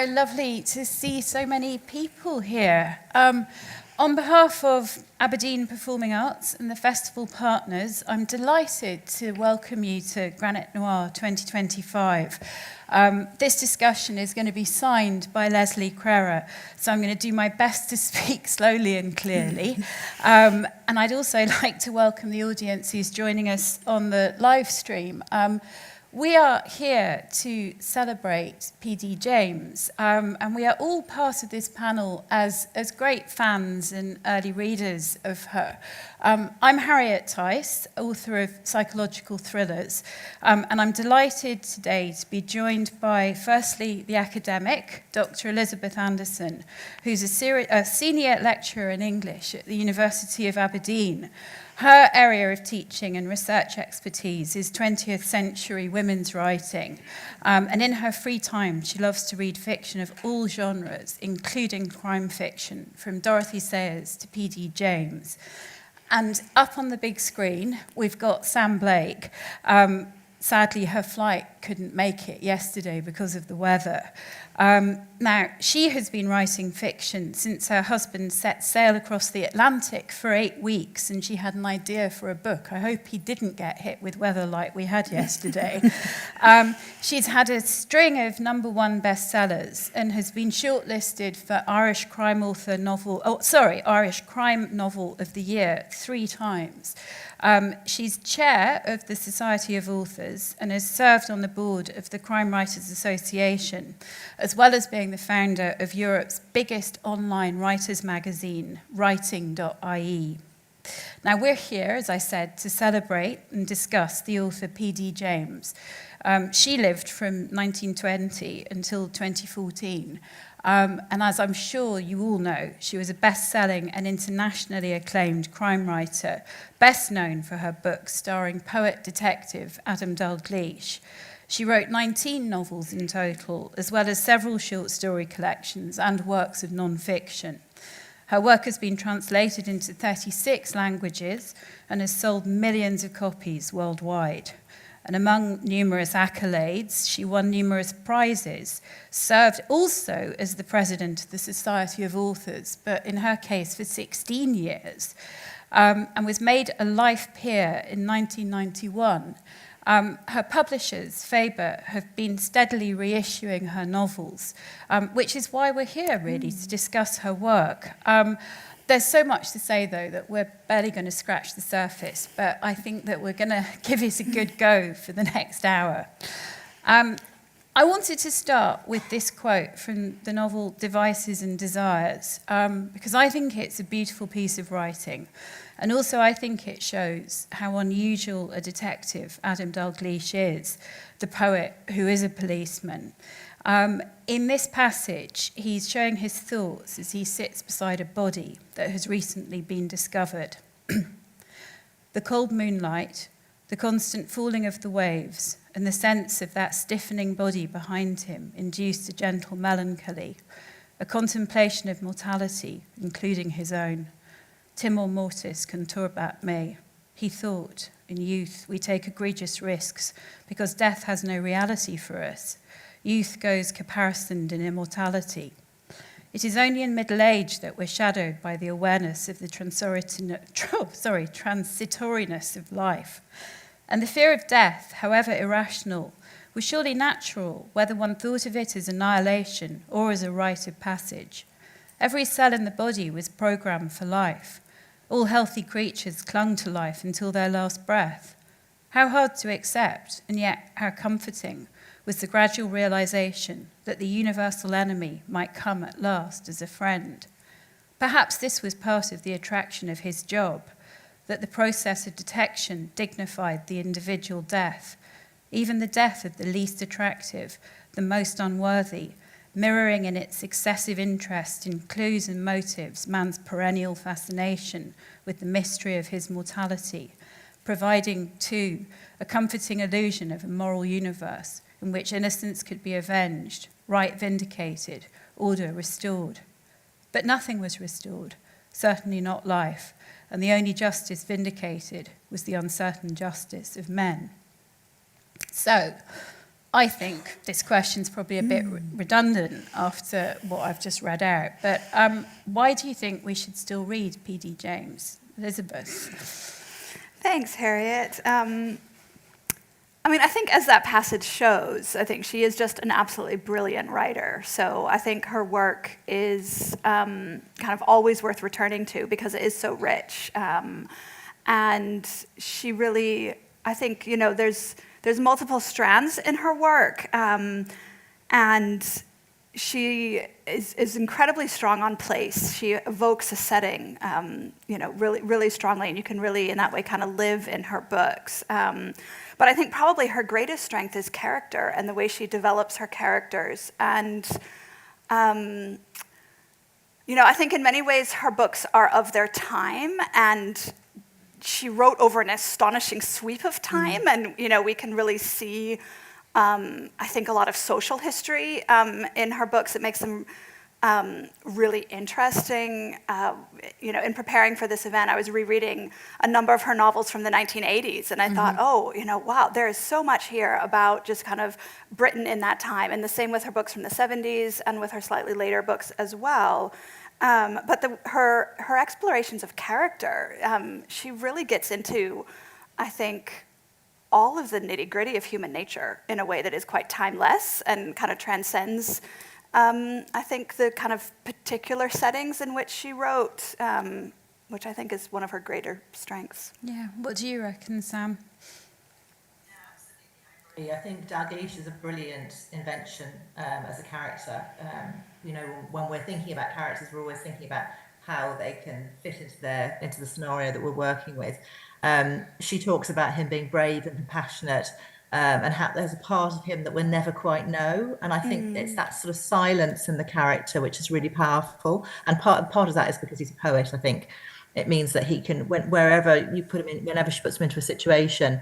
How lovely to see so many people here. On behalf of Aberdeen Performing Arts and the festival partners, I'm delighted to welcome you to Granite Noir 2025. This discussion is going to be signed by Leslie Crerar, so I'm going to do my best to speak slowly and clearly. And I'd also like to welcome the audience who's joining us on the live stream. We are here to celebrate P.D. James, and we are all part of this panel as great fans and early readers of her. I'm Harriet Tice, author of psychological thrillers, and I'm delighted today to be joined by, firstly, the academic, Dr. Elizabeth Anderson, who's a senior lecturer in English at the University of Aberdeen. Her area of teaching and research expertise is 20th century women's writing, and in her free time she loves to read fiction of all genres, including crime fiction, from Dorothy Sayers to P.D. James. And up on the big screen we've got Sam Blake. Sadly, her flight couldn't make it yesterday because of the weather. Now, she has been writing fiction since her husband set sail across the Atlantic for 8 weeks, and she had an idea for a book. I hope he didn't get hit with weather like we had yesterday. She's had a string of #1 bestsellers and has been shortlisted for Irish Crime Novel of the Year 3 times. She's chair of the Society of Authors and has served on the board of the Crime Writers Association, as well as being the founder of Europe's biggest online writers magazine, writing.ie. Now, we're here, as I said, to celebrate and discuss the author P.D. James. She lived from 1920 until 2014. And as I'm sure you all know, she was a best-selling and internationally acclaimed crime writer, best known for her books starring poet-detective Adam Dalgliesh. She wrote 19 novels in total, as well as several short story collections and works of non-fiction. Her work has been translated into 36 languages and has sold millions of copies worldwide. And among numerous accolades, she won numerous prizes, served also as the president of the Society of Authors, but in her case for 16 years, and was made a life peer in 1991. Her publishers, Faber, have been steadily reissuing her novels, which is why we're here, really, to discuss her work. There's so much to say, though, that we're barely going to scratch the surface, but I think that we're going to give it a good go for the next hour. I wanted to start with this quote from the novel Devices and Desires, because I think it's a beautiful piece of writing. And also I think it shows how unusual a detective Adam Dalgliesh is, the poet who is a policeman. In this passage, he's showing his thoughts as he sits beside a body that has recently been discovered. The cold moonlight, the constant falling of the waves, and the sense of that stiffening body behind him induced a gentle melancholy, a contemplation of mortality, including his own. Timor mortis conturbat me. He thought, in youth, we take egregious risks because death has no reality for us. Youth goes caparisoned in immortality. It is only in middle age that we're shadowed by the awareness of the transitoriness of life. And the fear of death, however irrational, was surely natural, whether one thought of it as annihilation or as a rite of passage. Every cell in the body was programmed for life. All healthy creatures clung to life until their last breath. How hard to accept, and yet how comforting, was the gradual realization that the universal enemy might come at last as a friend. Perhaps this was part of the attraction of his job, that the process of detection dignified the individual death, even the death of the least attractive, the most unworthy, mirroring in its excessive interest in clues and motives man's perennial fascination with the mystery of his mortality, providing, too, a comforting illusion of a moral universe in which innocence could be avenged, right vindicated, order restored. But nothing was restored, certainly not life, and the only justice vindicated was the uncertain justice of men. So, I think this question's probably a bit redundant after what I've just read out, but why do you think we should still read P.D. James? Elizabeth? Thanks, Harriet. I think as that passage shows, I think she is just an absolutely brilliant writer. So I think her work is kind of always worth returning to because it is so rich. And she really, I think, there's multiple strands in her work. And she is incredibly strong on place. She evokes a setting, really, really strongly, and you can really, in that way, kind of live in her books. But I think probably her greatest strength is character and the way she develops her characters. And, I think in many ways her books are of their time, and she wrote over an astonishing sweep of time, and, we can really see I think a lot of social history in her books. It makes them really interesting. In preparing for this event, I was rereading a number of her novels from the 1980s, and I thought, wow, there is so much here about just kind of Britain in that time, and the same with her books from the 70s and with her slightly later books as well. But her explorations of character, she really gets into, I think, all of the nitty-gritty of human nature in a way that is quite timeless and kind of transcends, I think, the kind of particular settings in which she wrote, which I think is one of her greater strengths. Yeah, what do you reckon, Sam? I think Dalgliesh is a brilliant invention as a character. When we're thinking about characters, we're always thinking about how they can fit into the scenario that we're working with. She talks about him being brave and compassionate, and how there's a part of him that we'll never quite know. And I think it's that sort of silence in the character which is really powerful. And part of that is because he's a poet, I think. It means that he can, wherever you put him in, whenever she puts him into a situation,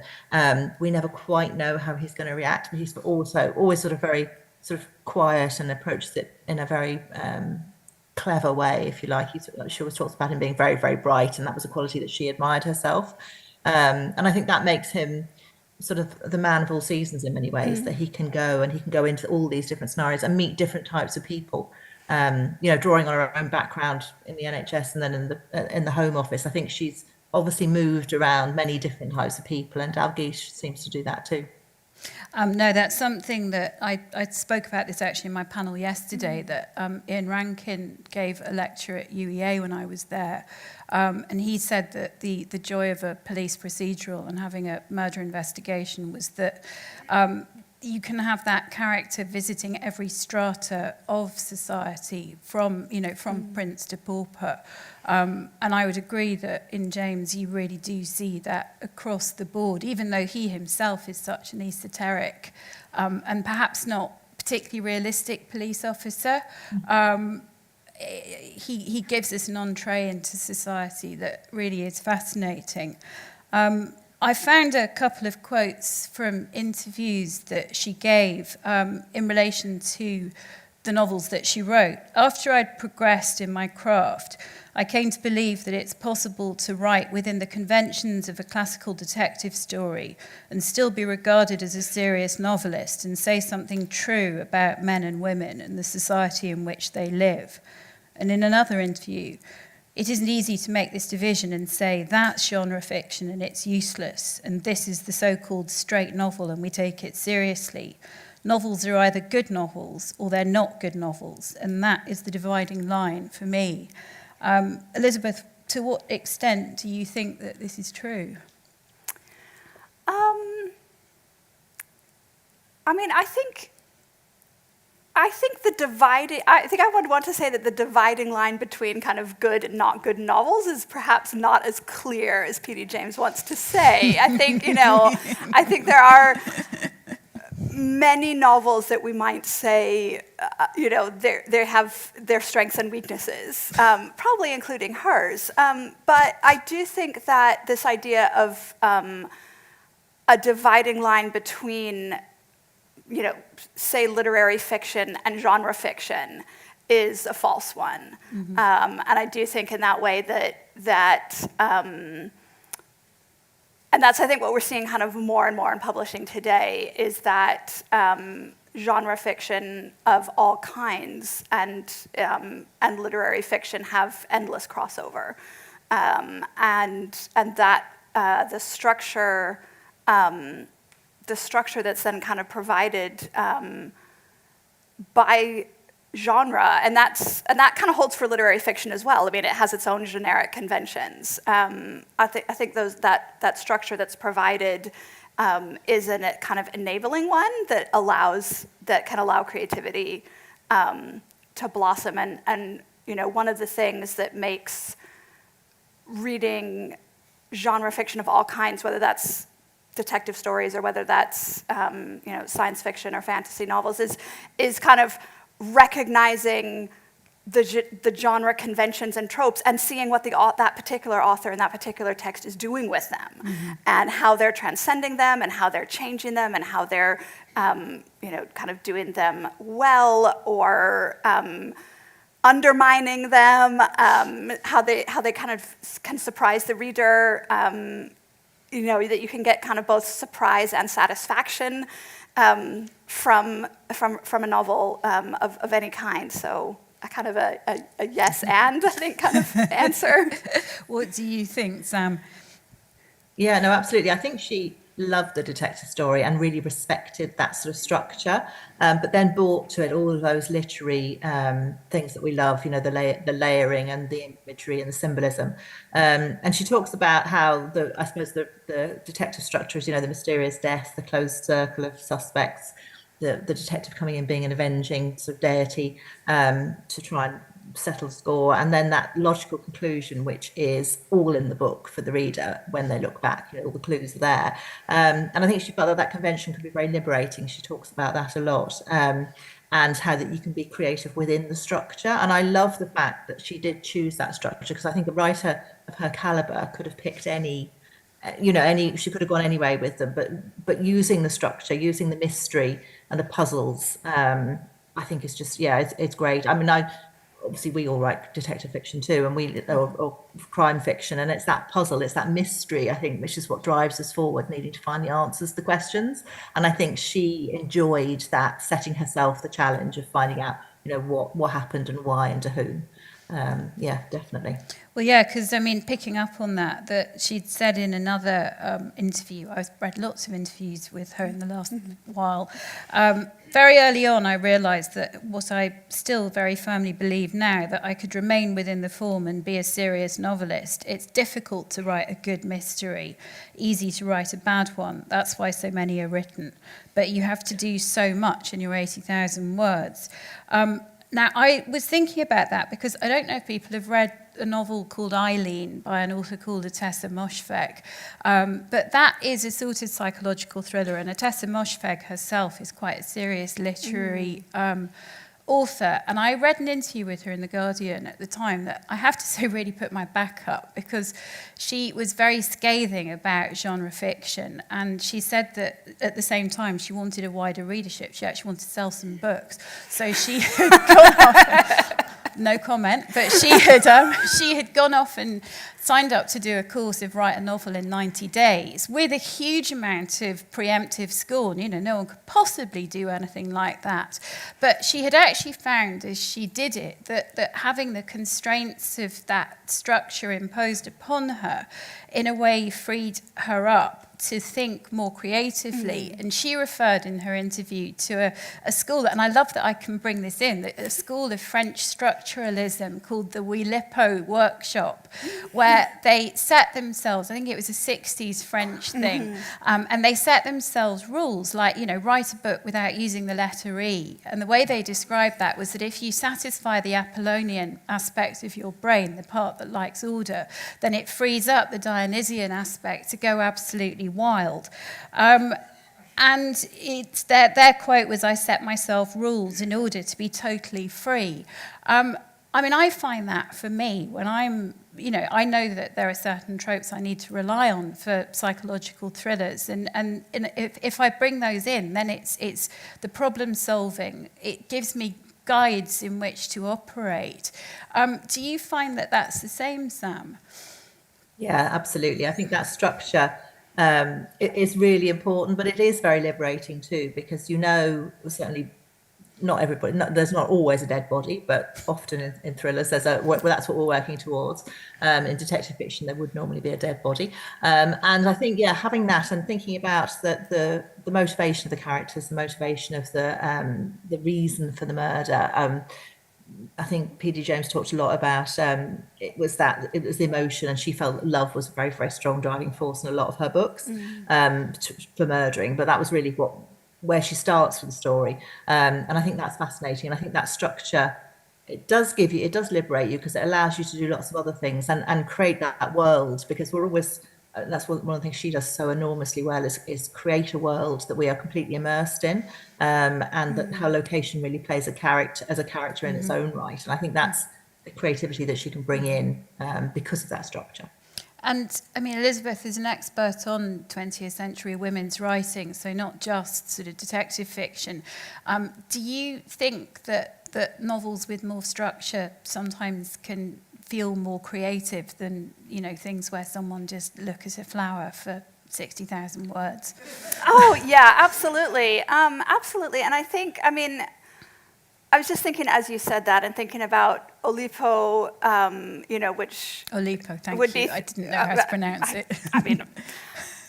we never quite know how he's going to react, but he's also always sort of very sort of quiet and approaches it in a very clever way, if you like. She always talks about him being very, very bright, and that was a quality that she admired herself. And I think that makes him sort of the man of all seasons in many ways, that he can go into all these different scenarios and meet different types of people. Drawing on her own background in the NHS and then in the Home Office, I think she's obviously moved around many different types of people, and Dalgish seems to do that too. No, that's something that I spoke about this actually in my panel yesterday, that Ian Rankin gave a lecture at UEA when I was there. And he said that the joy of a police procedural and having a murder investigation was that you can have that character visiting every strata of society, from prince to pauper. And I would agree that in James you really do see that across the board, even though he himself is such an esoteric and perhaps not particularly realistic police officer. He gives us an entree into society that really is fascinating. I found a couple of quotes from interviews that she gave in relation to the novels that she wrote. After I'd progressed in my craft, I came to believe that it's possible to write within the conventions of a classical detective story and still be regarded as a serious novelist and say something true about men and women and the society in which they live. And in another interview, it isn't easy to make this division and say that's genre fiction and it's useless, and this is the so-called straight novel and we take it seriously. Novels are either good novels or they're not good novels, and that is the dividing line for me. Elizabeth, to what extent do you think that this is true? I think I would want to say that the dividing line between kind of good and not good novels is perhaps not as clear as P.D. James wants to say. I think, I think there are many novels that we might say, they have their strengths and weaknesses, probably including hers. But I do think that this idea of a dividing line between, say, literary fiction and genre fiction is a false one. Mm-hmm. And I do think in that way and that's, I think, what we're seeing kind of more and more in publishing today, is that genre fiction of all kinds and literary fiction have endless crossover, and that the structure that's then kind of provided by genre, and that kind of holds for literary fiction as well. I mean, it has its own generic conventions. I think that structure that's provided is a kind of enabling one that can allow creativity to blossom. And one of the things that makes reading genre fiction of all kinds, whether that's detective stories or whether that's science fiction or fantasy novels, is kind of recognizing the genre conventions and tropes and seeing what that particular author and that particular text is doing with them, mm-hmm. and how they're transcending them and how they're changing them and how they're kind of doing them well or undermining them, how they kind of can surprise the reader, that you can get kind of both surprise and satisfaction from a novel of any kind. So a kind of a yes and, I think, kind of answer. What do you think, Sam? Yeah, no, absolutely. I think she loved the detective story and really respected that sort of structure, but then brought to it all of those literary things that we love, the layering and the imagery and the symbolism. And she talks about how the detective structure is, the mysterious death, the closed circle of suspects, the detective coming in being an avenging sort of deity to try and settle score, and then that logical conclusion, which is all in the book for the reader when they look back. All the clues are there, and I think she felt that convention could be very liberating. She talks about that a lot, and how that you can be creative within the structure. And I love the fact that she did choose that structure, because I think a writer of her caliber could have picked any, she could have gone any way with them, but using the structure, using the mystery and the puzzles, I think it's just, it's great. I mean, obviously we all write detective fiction too, and or crime fiction, and it's that puzzle, it's that mystery, I think, which is what drives us forward, needing to find the answers to the questions. And I think she enjoyed that, setting herself the challenge of finding out, what happened and why and to whom. Yeah, definitely. Well, yeah, because I mean, picking up on that she'd said in another interview, I've read lots of interviews with her in the last while. Very early on, I realised that what I still very firmly believe now, that I could remain within the form and be a serious novelist. It's difficult to write a good mystery, easy to write a bad one. That's why so many are written. But you have to do so much in your 80,000 words. Now, I was thinking about that because I don't know if people have read a novel called Eileen by an author called Atessa Moshfegh, but that is a sort of psychological thriller, and Atessa Moshfegh herself is quite a serious literary author. And I read an interview with her in The Guardian at the time that I have to say really put my back up, because she was very scathing about genre fiction, and she said that at the same time she wanted a wider readership. She actually wanted to sell some books. So she had gone off, no comment, but she had gone off and signed up to do a course of write a novel in 90 days with a huge amount of preemptive scorn. No one could possibly do anything like that. But she had actually found, as she did it, that having the constraints of that structure imposed upon her in a way freed her up to think more creatively. And she referred in her interview to a school, and I love that I can bring this in, a school of French structuralism called the Oulipo Workshop, where they set themselves, I think it was a 60s French thing, and they set themselves rules like, write a book without using the letter E. And the way they described that was that if you satisfy the Apollonian aspect of your brain, the part that likes order, then it frees up the Dionysian aspect to go absolutely wild. And their quote was, "I set myself rules in order to be totally free." I mean, I find that for me, when I'm, I know that there are certain tropes I need to rely on for psychological thrillers, and if I bring those in, then it's the problem solving. It gives me guides in which to operate. Do you find that that's the same, Sam? Yeah, absolutely. I think that structure it is really important, but it is very liberating too, because certainly not everybody, there's not always a dead body, but often in thrillers that's what we're working towards. In detective fiction there would normally be a dead body, and I think having that and thinking about the motivation of the characters, the motivation of the reason for the murder. I think P.D. James talked a lot about it was the emotion, and she felt that love was a very, very strong driving force in a lot of her books for murdering. But that was really where she starts with the story, and I think that's fascinating. And I think that structure, it does liberate you, because it allows you to do lots of other things and create that world, because we're always. That's one of the things she does so enormously well is create a world that we are completely immersed in, and that her location really plays a character in its own right. And I think that's the creativity that she can bring in because of that structure. And I mean, Elizabeth is an expert on 20th century women's writing, so not just sort of detective fiction. Do you think that novels with more structure sometimes can feel more creative than, things where someone just look at a flower for 60,000 words? Oh, yeah, absolutely. Absolutely. And I think, I was just thinking as you said that, and thinking about Oulipo, which Oulipo, thank would you. be, I didn't know how to pronounce it.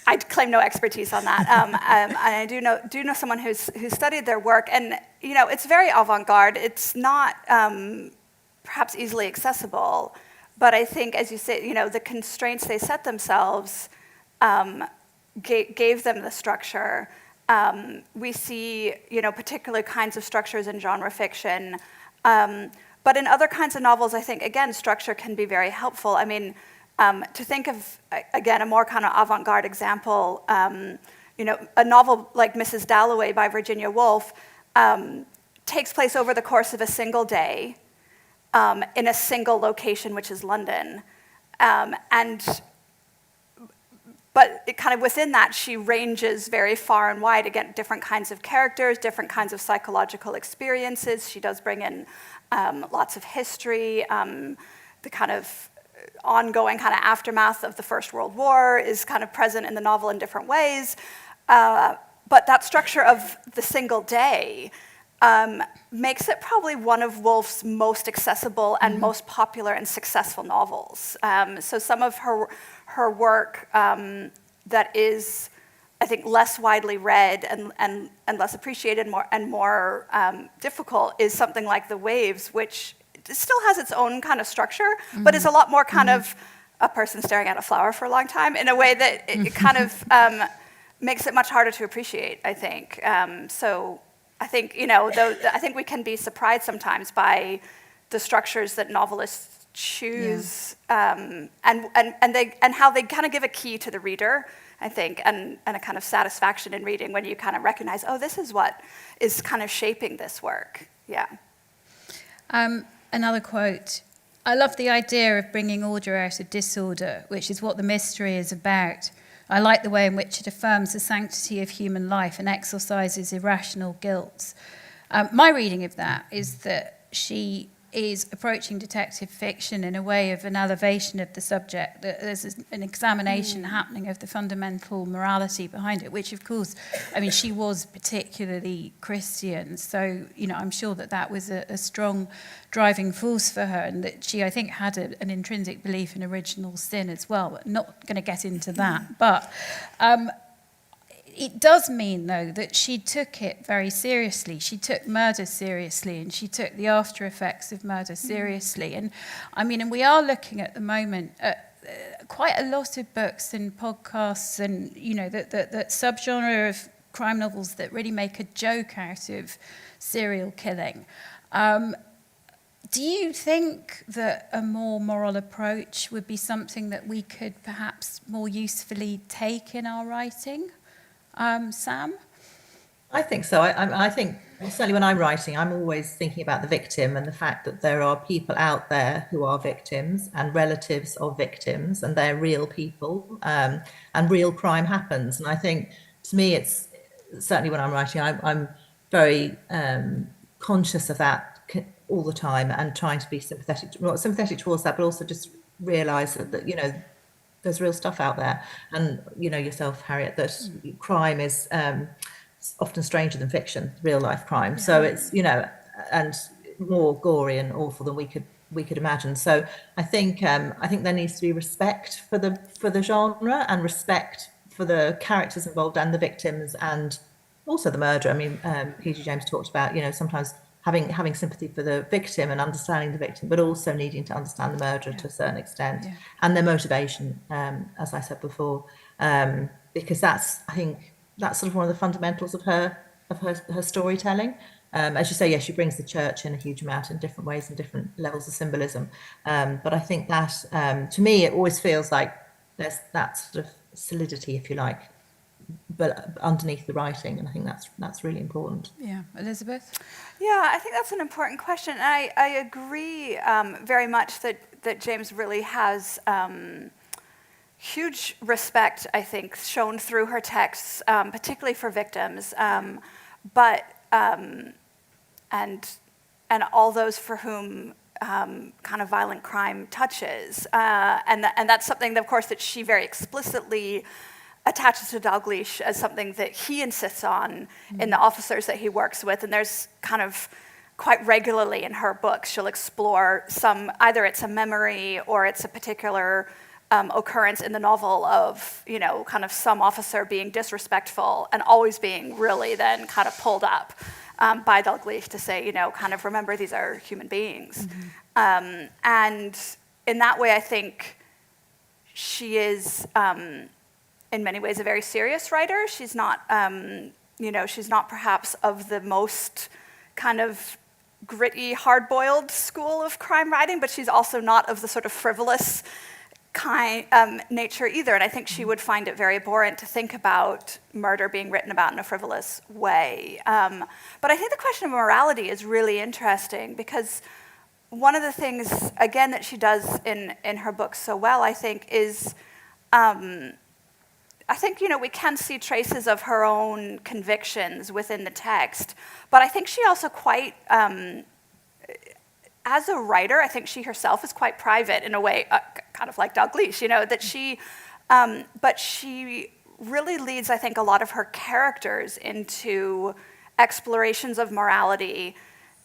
I claim no expertise on that. And I do know someone who's studied their work, and it's very avant-garde. It's not perhaps easily accessible, but I think, as you say, the constraints they set themselves gave them the structure. We see, particular kinds of structures in genre fiction, but in other kinds of novels, I think, again, structure can be very helpful. I mean, to think of, again, a more kind of avant-garde example, a novel like Mrs. Dalloway by Virginia Woolf, takes place over the course of a single day in a single location, which is London. But it kind of within that, she ranges very far and wide, again, different kinds of characters, different kinds of psychological experiences. She does bring in lots of history. The kind of ongoing kind of aftermath of the First World War is kind of present in the novel in different ways. But that structure of the single day makes it probably one of Woolf's most accessible and most popular and successful novels. So some of her work that is, I think, less widely read and less appreciated and more difficult is something like The Waves, which still has its own kind of structure, but is a lot more kind of a person staring at a flower for a long time in a way that it kind of makes it much harder to appreciate, I think. So I think, I think we can be surprised sometimes by the structures that novelists choose, and how they kind of give a key to the reader, I think, and a kind of satisfaction in reading when you kind of recognize, oh, this is what is kind of shaping this work. Yeah. Another quote. I love the idea of bringing order out of disorder, which is what the mystery is about. I like the way in which it affirms the sanctity of human life and exorcises irrational guilt. My reading of that is that she is approaching detective fiction in a way of an elevation of the subject, that there's an examination happening of the fundamental morality behind it, which of course, I mean, she was particularly Christian, so, I'm sure that was a strong driving force for her, and that she, I think, had an intrinsic belief in original sin as well, but not going to get into that. But it does mean, though, that she took it very seriously. She took murder seriously, and she took the after effects of murder seriously. And we are looking at the moment at quite a lot of books and podcasts and, that subgenre of crime novels that really make a joke out of serial killing. Do you think that a more moral approach would be something that we could perhaps more usefully take in our writing? Sam? I think so. I think, certainly when I'm writing, I'm always thinking about the victim and the fact that there are people out there who are victims and relatives of victims, and they're real people, and real crime happens. And I think, to me, it's certainly when I'm writing, I'm very conscious of that all the time, and trying to be sympathetic towards that, but also just realise that there's real stuff out there, and yourself, Harriet, that crime is often stranger than fiction, real life crime. So it's and more gory and awful than we could imagine. So I think there needs to be respect for the genre, and respect for the characters involved and the victims, and also the murderer. I mean, P.G. James talked about sometimes having sympathy for the victim and understanding the victim, but also needing to understand the murderer to a certain extent, and their motivation, as I said before, because that's sort of one of the fundamentals of her storytelling. As you say, yes, she brings the church in a huge amount in different ways and different levels of symbolism. But I think that, to me, it always feels like there's that sort of solidity, if you like, but underneath the writing, and I think that's really important. Yeah, Elizabeth? Yeah, I think that's an important question. And I agree very much that James really has huge respect, I think, shown through her texts, particularly for victims, but and all those for whom kind of violent crime touches, and that's something, of course, that she very explicitly attaches to Dalgleish as something that he insists on in the officers that he works with. And there's kind of quite regularly in her books, she'll explore either it's a memory or it's a particular occurrence in the novel of, kind of some officer being disrespectful and always being really then kind of pulled up by Dalgleish to say, kind of remember these are human beings. And in that way, I think she is, in many ways, a very serious writer. She's not, she's not perhaps of the most kind of gritty, hard-boiled school of crime writing, but she's also not of the sort of frivolous nature either. And I think she would find it very abhorrent to think about murder being written about in a frivolous way. But I think the question of morality is really interesting, because one of the things, again, that she does in her books so well, I think, is I think, we can see traces of her own convictions within the text, but I think she also quite, as a writer, I think she herself is quite private in a way, kind of like Dalglish, that she, but she really leads, I think, a lot of her characters into explorations of morality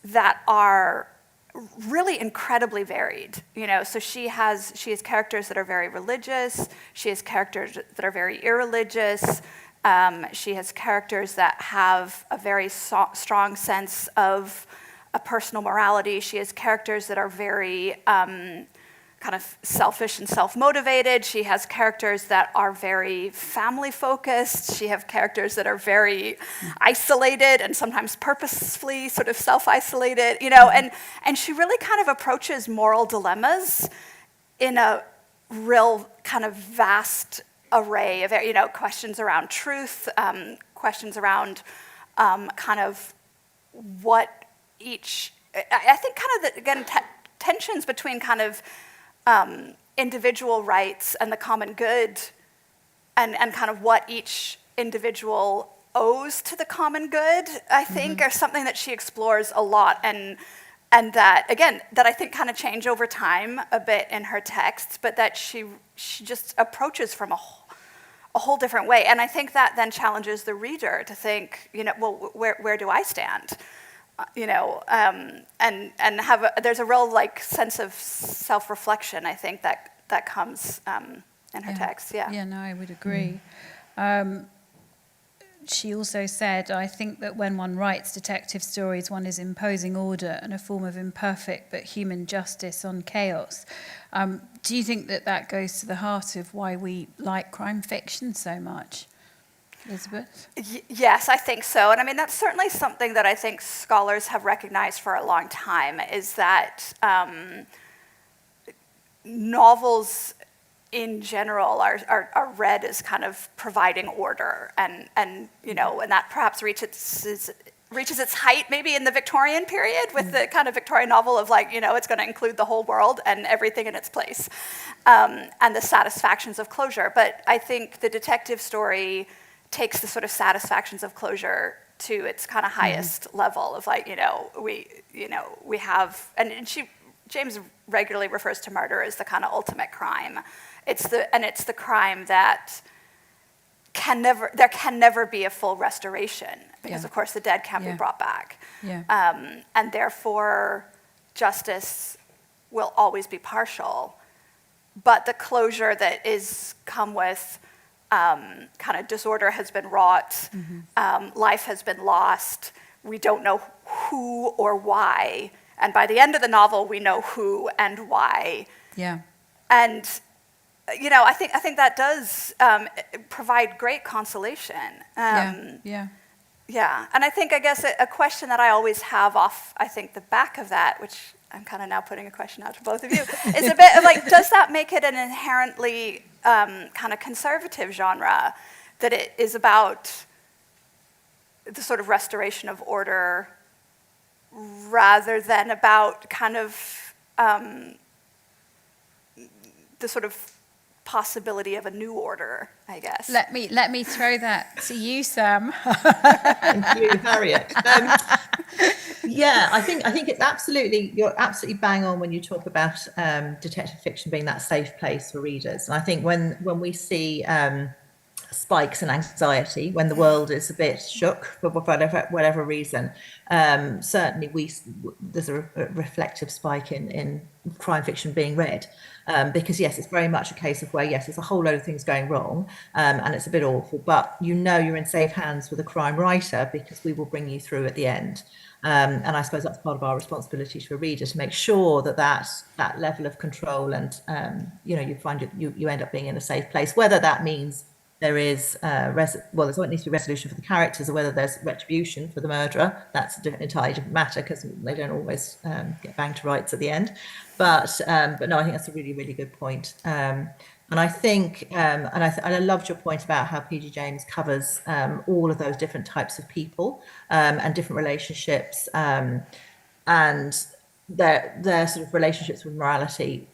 that are really incredibly varied. So she has characters that are very religious. She has characters that are very irreligious. She has characters that have a very strong sense of a personal morality. She has characters that are very kind of selfish and self-motivated. She has characters that are very family-focused. She has characters that are very isolated and sometimes purposefully sort of self-isolated, and she really kind of approaches moral dilemmas in a real kind of vast array of, questions around truth, questions around kind of what each, I think kind of, again, tensions between kind of individual rights and the common good, and kind of what each individual owes to the common good, I think, are something that she explores a lot, and that, again, that I think kind of change over time a bit in her texts, but that she just approaches from a whole different way. And I think that then challenges the reader to think, well, where do I stand? And there's a real sense of self-reflection, I think, that comes in her text. Yeah, no, I would agree. She also said, I think that when one writes detective stories, one is imposing order and a form of imperfect but human justice on chaos. Do you think that goes to the heart of why we like crime fiction so much? Elizabeth? Yes, I think so. And I mean, that's certainly something that I think scholars have recognized for a long time, is that novels in general are read as kind of providing order, and that perhaps reaches its height maybe in the Victorian period with the kind of Victorian novel of it's going to include the whole world and everything in its place, and the satisfactions of closure. But I think the detective story takes the sort of satisfactions of closure to its kind of highest level of we have, and James regularly refers to murder as the kind of ultimate crime. It's the crime that there can never be a full restoration, because of course the dead can't be brought back. And therefore justice will always be partial, but the closure that is come with kind of disorder has been wrought, life has been lost, we don't know who or why, and by the end of the novel we know who and why. And I think that does provide great consolation. Yeah, and I guess a question that I always have off, I think, the back of that, which I'm kind of now putting a question out to both of you, is a bit of does that make it an inherently kind of conservative genre, that it is about the sort of restoration of order rather than about kind of the sort of possibility of a new order, I guess. Let me throw that to you, Sam. Thank you, Harriet. Yeah, I think it's you're absolutely bang on when you talk about detective fiction being that safe place for readers. And I think when we see spikes in anxiety, when the world is a bit shook for whatever reason, certainly there's a reflective spike in crime fiction being read, because yes, it's very much a case of where there's a whole load of things going wrong, and it's a bit awful, but you're in safe hands with a crime writer, because we will bring you through at the end. And I suppose that's part of our responsibility to a reader, to make sure that level of control and you find you end up being in a safe place, whether that means there is well, there's what needs to be resolution for the characters, or whether there's retribution for the murderer. That's an entirely different matter because they don't always get banged to rights at the end. But no, I think that's a really, really good point. And I think, and I loved your point about how P.G. James covers all of those different types of people and different relationships and their sort of relationships with morality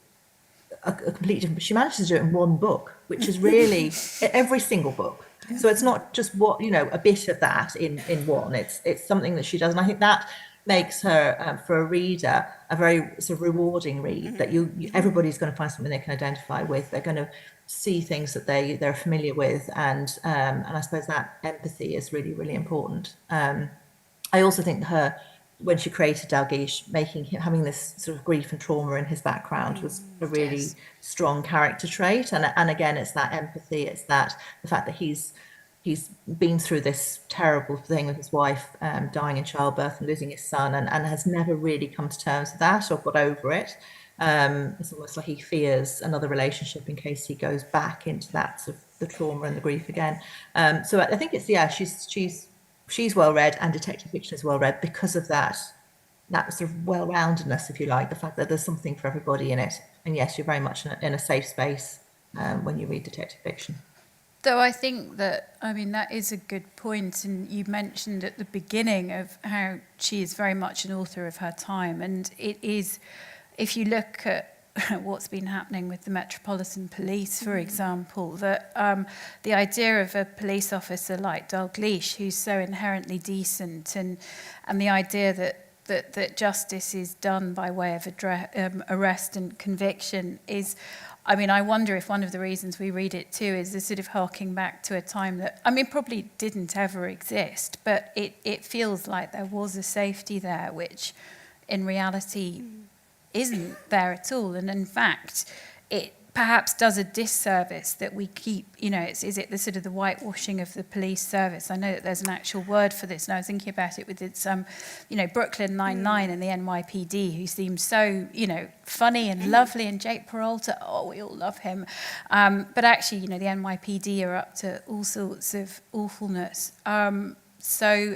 are completely different. But she manages to do it in one book, which is really every single book. So it's not just a bit of that in one. It's something that she does, and I think that makes her for a reader a very sort of rewarding read. That everybody's going to find something they can identify with. They're going to see things that they're familiar with, and I suppose that empathy is really, really important. I also think when she created Dalgleish, having this sort of grief and trauma in his background was a really strong character trait. And again, it's that empathy. It's the fact that he's been through this terrible thing with his wife dying in childbirth and losing his son, and has never really come to terms with that or got over it. It's almost like he fears another relationship in case he goes back into that sort of the trauma and the grief again. So I think she's well read, and detective fiction is well read because of that sort of well-roundedness, if you like, the fact that there's something for everybody in it. And yes, you're very much in a safe space when you read detective fiction. Though I think that, that is a good point, and you mentioned at the beginning of how she is very much an author of her time, and it is, if you look at what's been happening with the Metropolitan Police, for example, that the idea of a police officer like Dalgleish, who's so inherently decent, and the idea that justice is done by way of arrest and conviction is, I wonder if one of the reasons we read it too is the sort of harking back to a time that, probably didn't ever exist, but it feels like there was a safety there, which in reality isn't there at all. And in fact, it perhaps does a disservice that we keep, is it the sort of the whitewashing of the police service? I know that there's an actual word for this, and I was thinking about it with its, Brooklyn Nine-Nine and the NYPD, who seems so, funny and lovely, and Jake Peralta, we all love him. But actually, the NYPD are up to all sorts of awfulness. So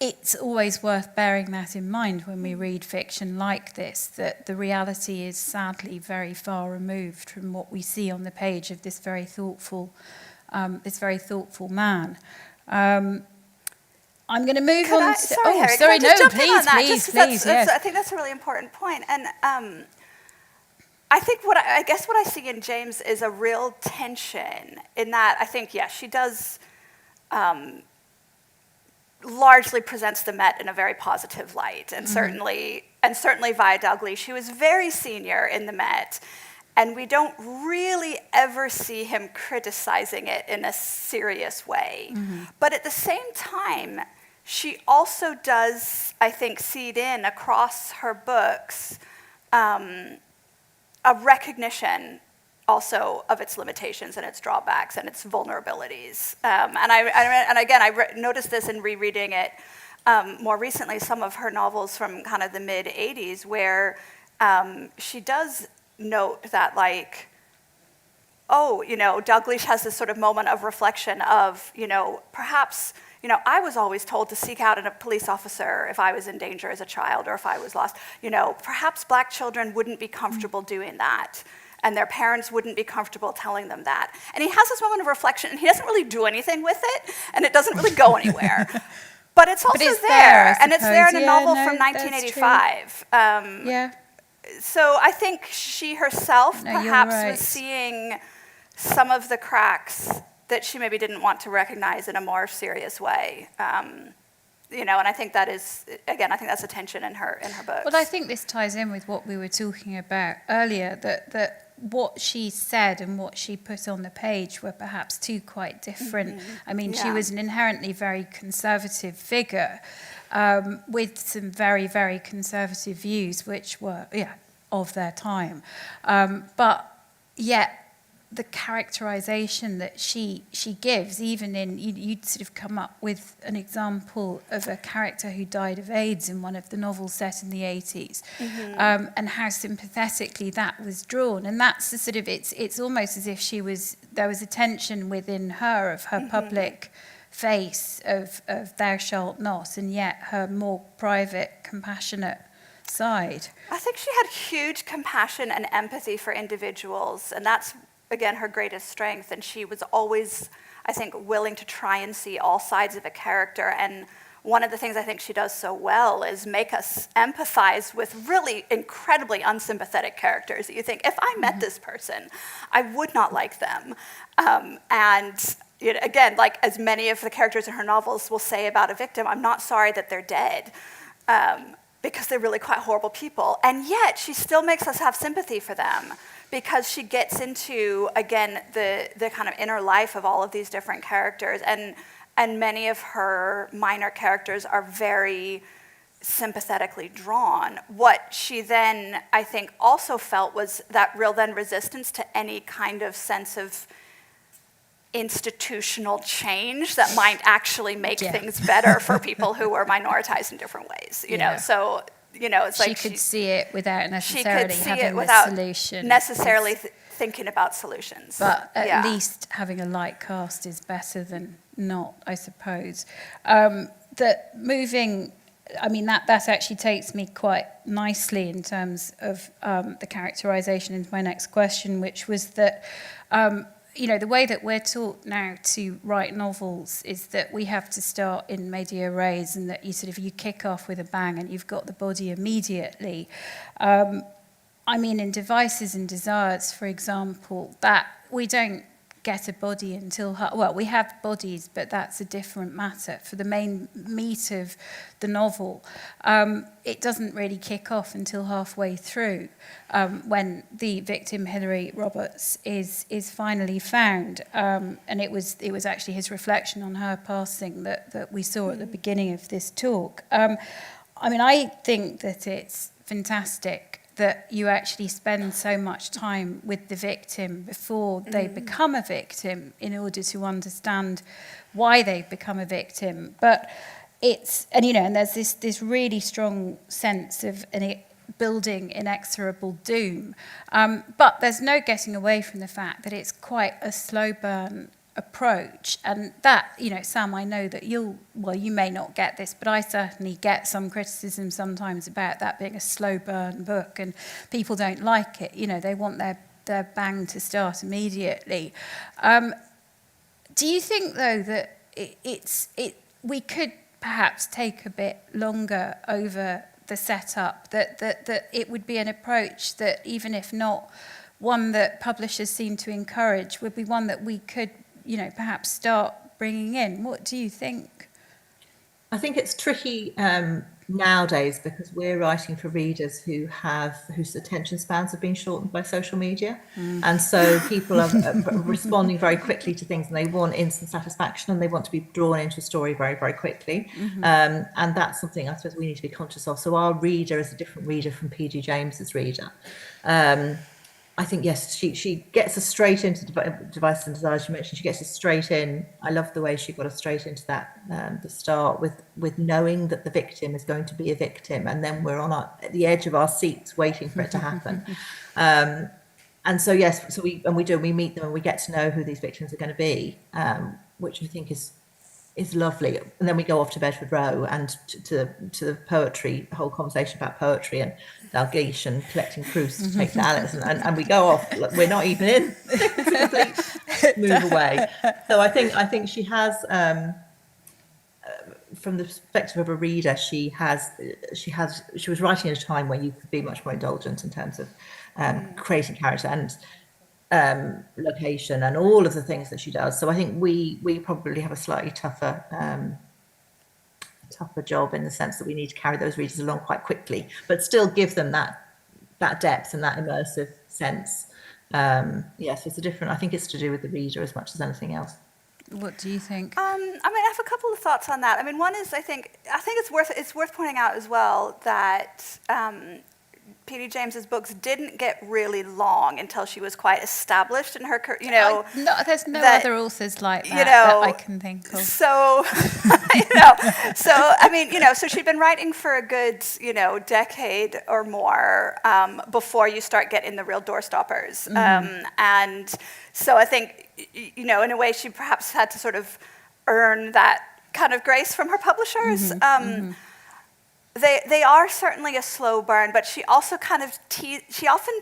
it's always worth bearing that in mind when we read fiction like this, that the reality is sadly very far removed from what we see on the page of this very thoughtful man. I'm going to move on to... Sorry, Harry, sorry, can I just no, jump in on that? please, yes. I think that's a really important point. And I think what I see in James is a real tension in that I think, she does... largely presents the Met in a very positive light, and certainly via Dalgleish. She was very senior in the Met, and we don't really ever see him criticizing it in a serious way. But at the same time, she also does, I think, seed in across her books a recognition also of its limitations and its drawbacks and its vulnerabilities. And again, I noticed this in rereading it more recently, some of her novels from kind of the mid-'80s, where she does note that, Dalgleish has this sort of moment of reflection of, perhaps, I was always told to seek out a police officer if I was in danger as a child or if I was lost. Perhaps black children wouldn't be comfortable doing that, and their parents wouldn't be comfortable telling them that. And he has this moment of reflection, and he doesn't really do anything with it, and it doesn't really go anywhere. But it's also there, and it's there in a novel from 1985. So I think she herself perhaps was seeing some of the cracks that she maybe didn't want to recognize in a more serious way. And I think that is, again, I think that's a tension in her books. Well, I think this ties in with what we were talking about earlier, that what she said and what she put on the page were perhaps two quite different. She was an inherently very conservative figure with some very, very conservative views, which were, of their time. But yet the characterization that she gives, even in, you'd sort of come up with an example of a character who died of AIDS in one of the novels set in the 80s, and how sympathetically that was drawn. And that's the sort of, it's almost as if there was a tension within her of her public face of thou shalt not, and yet her more private, compassionate side. I think she had huge compassion and empathy for individuals, and that's, again, her greatest strength. And she was always, I think, willing to try and see all sides of a character. And one of the things I think she does so well is make us empathize with really incredibly unsympathetic characters that you think, if I met this person, I would not like them. And you know, again, like as many of the characters in her novels will say about a victim, I'm not sorry that they're dead. Because they're really quite horrible people. And yet, she still makes us have sympathy for them because she gets into, again, the kind of inner life of all of these different characters. And many of her minor characters are very sympathetically drawn. What she then, I think, also felt was that real then resistance to any kind of sense of institutional change that might actually make things better for people who were minoritized in different ways, you know. So, you know, it's like she could see it without necessarily having it without a solution. Necessarily thinking about solutions. But at least having a light cast is better than not, I suppose. That moving, I mean, that actually takes me quite nicely in terms of the characterization into my next question, which was that you know, the way that we're taught now to write novels is that we have to start in media res, and that you kick off with a bang and you've got the body immediately. I mean, in Devices and Desires, for example, that we don't get a body until, well, we have bodies, but that's a different matter. For the main meat of the novel, it doesn't really kick off until halfway through, when the victim, Hilary Roberts, is finally found. And it was actually his reflection on her passing that we saw at the beginning of this talk. I mean, I think that it's fantastic that you actually spend so much time with the victim before they become a victim in order to understand why they've become a victim. But it's, and you know, and there's this really strong sense of building inexorable doom. But there's no getting away from the fact that it's quite a slow burn approach, and that, you know, Sam, I know that you may not get this, but I certainly get some criticism sometimes about that being a slow burn book, and people don't like it. You know, they want their bang to start immediately. Do you think, though, that we could perhaps take a bit longer over the setup, that it would be an approach that, even if not one that publishers seem to encourage, would be one that we could, you know, perhaps start bringing in? What do you think? I think it's tricky nowadays because we're writing for readers whose attention spans have been shortened by social media. And so people are responding very quickly to things, and they want instant satisfaction, and they want to be drawn into a story very, very quickly. And that's something I suppose we need to be conscious of. So our reader is a different reader from P.D. James's reader. I think, yes, she gets us straight into Devices and Desires. You mentioned she gets us straight in. I love the way she got us straight into that, the start with knowing that the victim is going to be a victim, and then we're at the edge of our seats waiting for it to happen. And so, yes, so we meet them and we get to know who these victims are going to be, which I think is lovely. And then we go off to Bedford Row and to the poetry, the whole conversation about poetry and Dalglish and collecting proofs to take to Alice, and we go off, we're not even in. Move away. So I think she has, from the perspective of a reader, she was writing at a time where you could be much more indulgent in terms of creating character and location and all of the things that she does. So I think we probably have a slightly tougher job, in the sense that we need to carry those readers along quite quickly, but still give them that depth and that immersive sense. Yes, it's I think it's to do with the reader as much as anything else. What do you think? I mean, I have a couple of thoughts on that. I mean, one is I think it's worth pointing out as well that P.D. James's books didn't get really long until she was quite established in her career. You know, there's no that, other authors like that you know, that I can think of. So, you know, so I mean, you know, so she'd been writing for a good, you know, decade or more before you start getting the real doorstoppers. And so I think, you know, in a way, she perhaps had to sort of earn that kind of grace from her publishers. They are certainly a slow burn, but she also kind of she often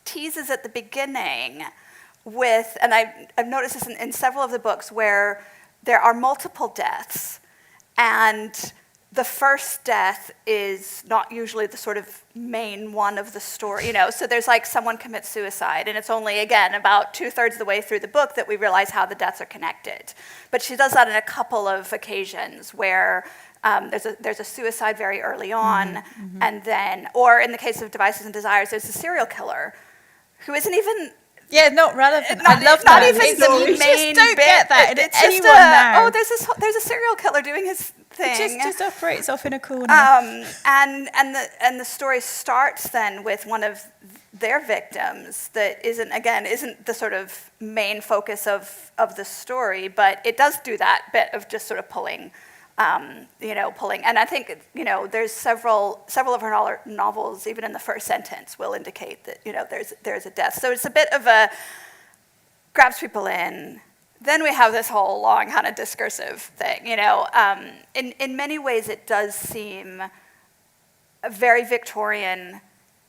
teases at the beginning with, and I've noticed this in several of the books, where there are multiple deaths, and the first death is not usually the sort of main one of the story, you know. So there's like someone commits suicide, and it's only, again, about 2/3 of the way through the book that we realize how the deaths are connected. But she does that in a couple of occasions where there's a suicide very early on, and then, or in the case of Devices and Desires, there's a serial killer who isn't even... Yeah, not relevant. I love that. Not even the you main just don't bit. get that in It's anyone just now. oh, there's a serial killer doing his thing. It just operates off in a corner. And the story starts then with one of their victims that isn't the sort of main focus of the story, but it does do that bit of just sort of pulling. And I think, you know, there's several of her novels, even in the first sentence, will indicate that, you know, there's a death. So it's a bit of a grabs people in. Then we have this whole long kind of discursive thing, you know. In many ways, it does seem very Victorian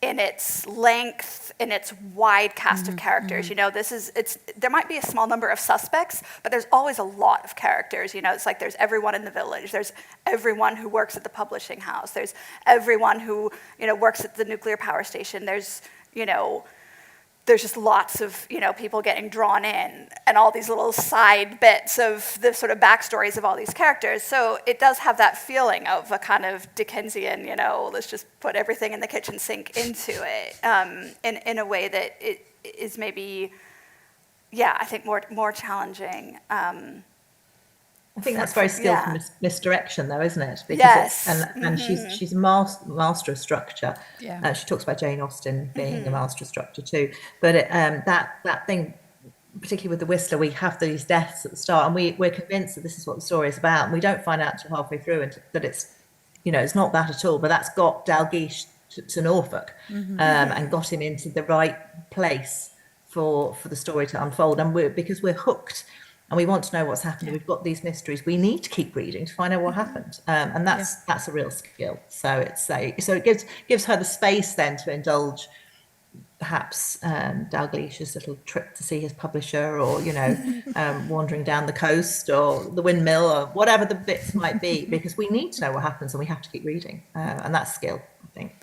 in its length, in its wide cast of characters. You know, there might be a small number of suspects, but there's always a lot of characters. You know, it's like there's everyone in the village, there's everyone who works at the publishing house, there's everyone who, you know, works at the nuclear power station, there's, you know, there's just lots of, you know, people getting drawn in, and all these little side bits of the sort of backstories of all these characters. So it does have that feeling of a kind of Dickensian, you know, let's just put everything in the kitchen sink into it, in a way that it is maybe, yeah, I think more challenging. I think that's very skillful misdirection, though, isn't it? Because yes. And she's a master of structure. Yeah. She talks about Jane Austen being a master of structure too. But that thing, particularly with the Whistler, we have these deaths at the start, and we're convinced that this is what the story is about, and we don't find out until halfway through that it's, you know, it's not that at all. But that's got Dalgleish to Norfolk, and got him into the right place for the story to unfold, and because we're hooked. And we want to know what's happened. We've got these mysteries. We need to keep reading to find out what happened, and that's a real skill. So it gives her the space then to indulge, perhaps Dalgleish's little trip to see his publisher, or, you know, wandering down the coast, or the windmill, or whatever the bits might be, because we need to know what happens, and we have to keep reading, and that's skill, I think.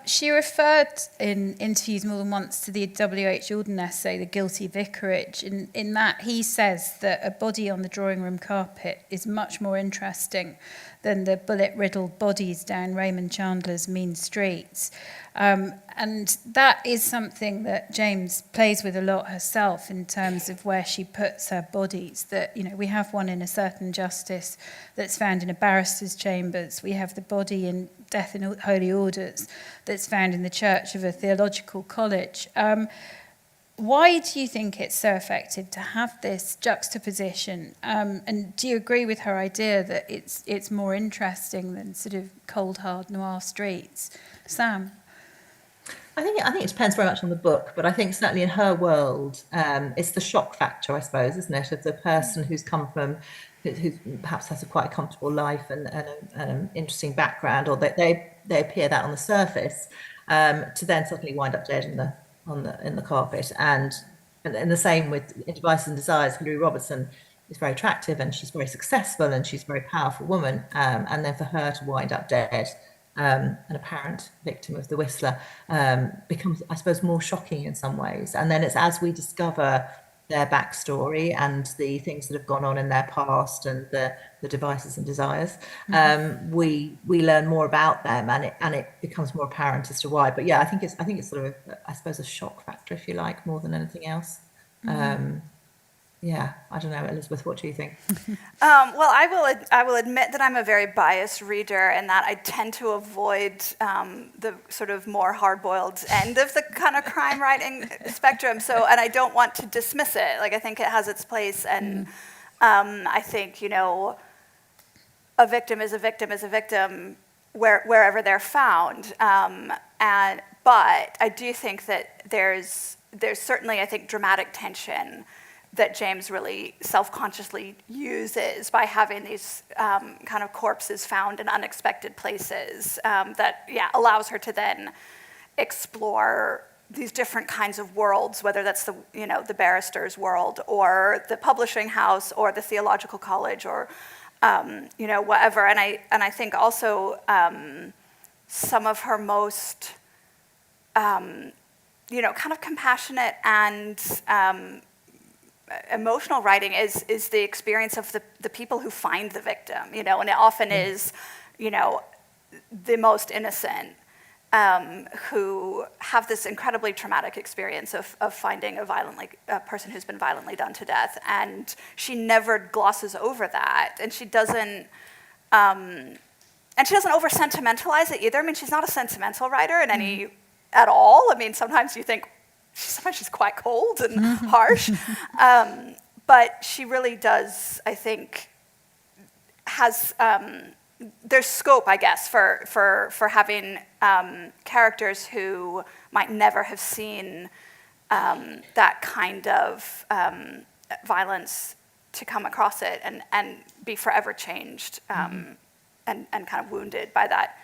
She referred in interviews more than once to the W.H. Auden essay, The Guilty Vicarage. In that, he says that a body on the drawing room carpet is much more interesting than the bullet-riddled bodies down Raymond Chandler's mean streets. And that is something that James plays with a lot herself in terms of where she puts her bodies. That, you know, we have one in A Certain Justice that's found in a barrister's chambers. We have the body in Death in Holy Orders that's found in the church of a theological college. Why do you think it's so effective to have this juxtaposition? And do you agree with her idea that it's more interesting than sort of cold, hard noir streets? Sam? I think it depends very much on the book, but I think certainly in her world, it's the shock factor, I suppose, isn't it, of the person who's come from, who perhaps has a quite comfortable life and an interesting background, or they appear that on the surface, to then suddenly wind up dead in the carpet. And in the same with in Devices and Desires, Hilary Robertson is very attractive and she's very successful and she's a very powerful woman, and then for her to wind up dead, an apparent victim of the Whistler, becomes, I suppose, more shocking in some ways. And then it's as we discover their backstory and the things that have gone on in their past and the devices and desires, we learn more about them, and it becomes more apparent as to why. But yeah, I think it's sort of, I suppose, a shock factor, if you like, more than anything else. yeah, I don't know, Elizabeth, what do you think? Well, I will admit that I'm a very biased reader and that I tend to avoid the sort of more hard-boiled end of the kind of crime writing spectrum. So, and I don't want to dismiss it. Like, I think it has its place, and I think, you know, a victim is a victim is a victim wherever they're found. But I do think that there's certainly, I think, dramatic tension that James really self-consciously uses by having these kind of corpses found in unexpected places that, yeah, allows her to then explore these different kinds of worlds, whether that's the, you know, the barrister's world or the publishing house or the theological college or, you know, whatever. And I think also some of her most, you know, kind of compassionate and emotional writing is the experience of the people who find the victim, you know, and it often is, you know, the most innocent who have this incredibly traumatic experience of finding a person who's been violently done to death. And she never glosses over that. And she doesn't over-sentimentalize it either. I mean, she's not a sentimental writer in any, at all. I mean, sometimes you think, sometimes she's quite cold and harsh. But she really does, I think, has, there's scope, I guess, for having characters who might never have seen that kind of violence to come across it and be forever changed and kind of wounded by that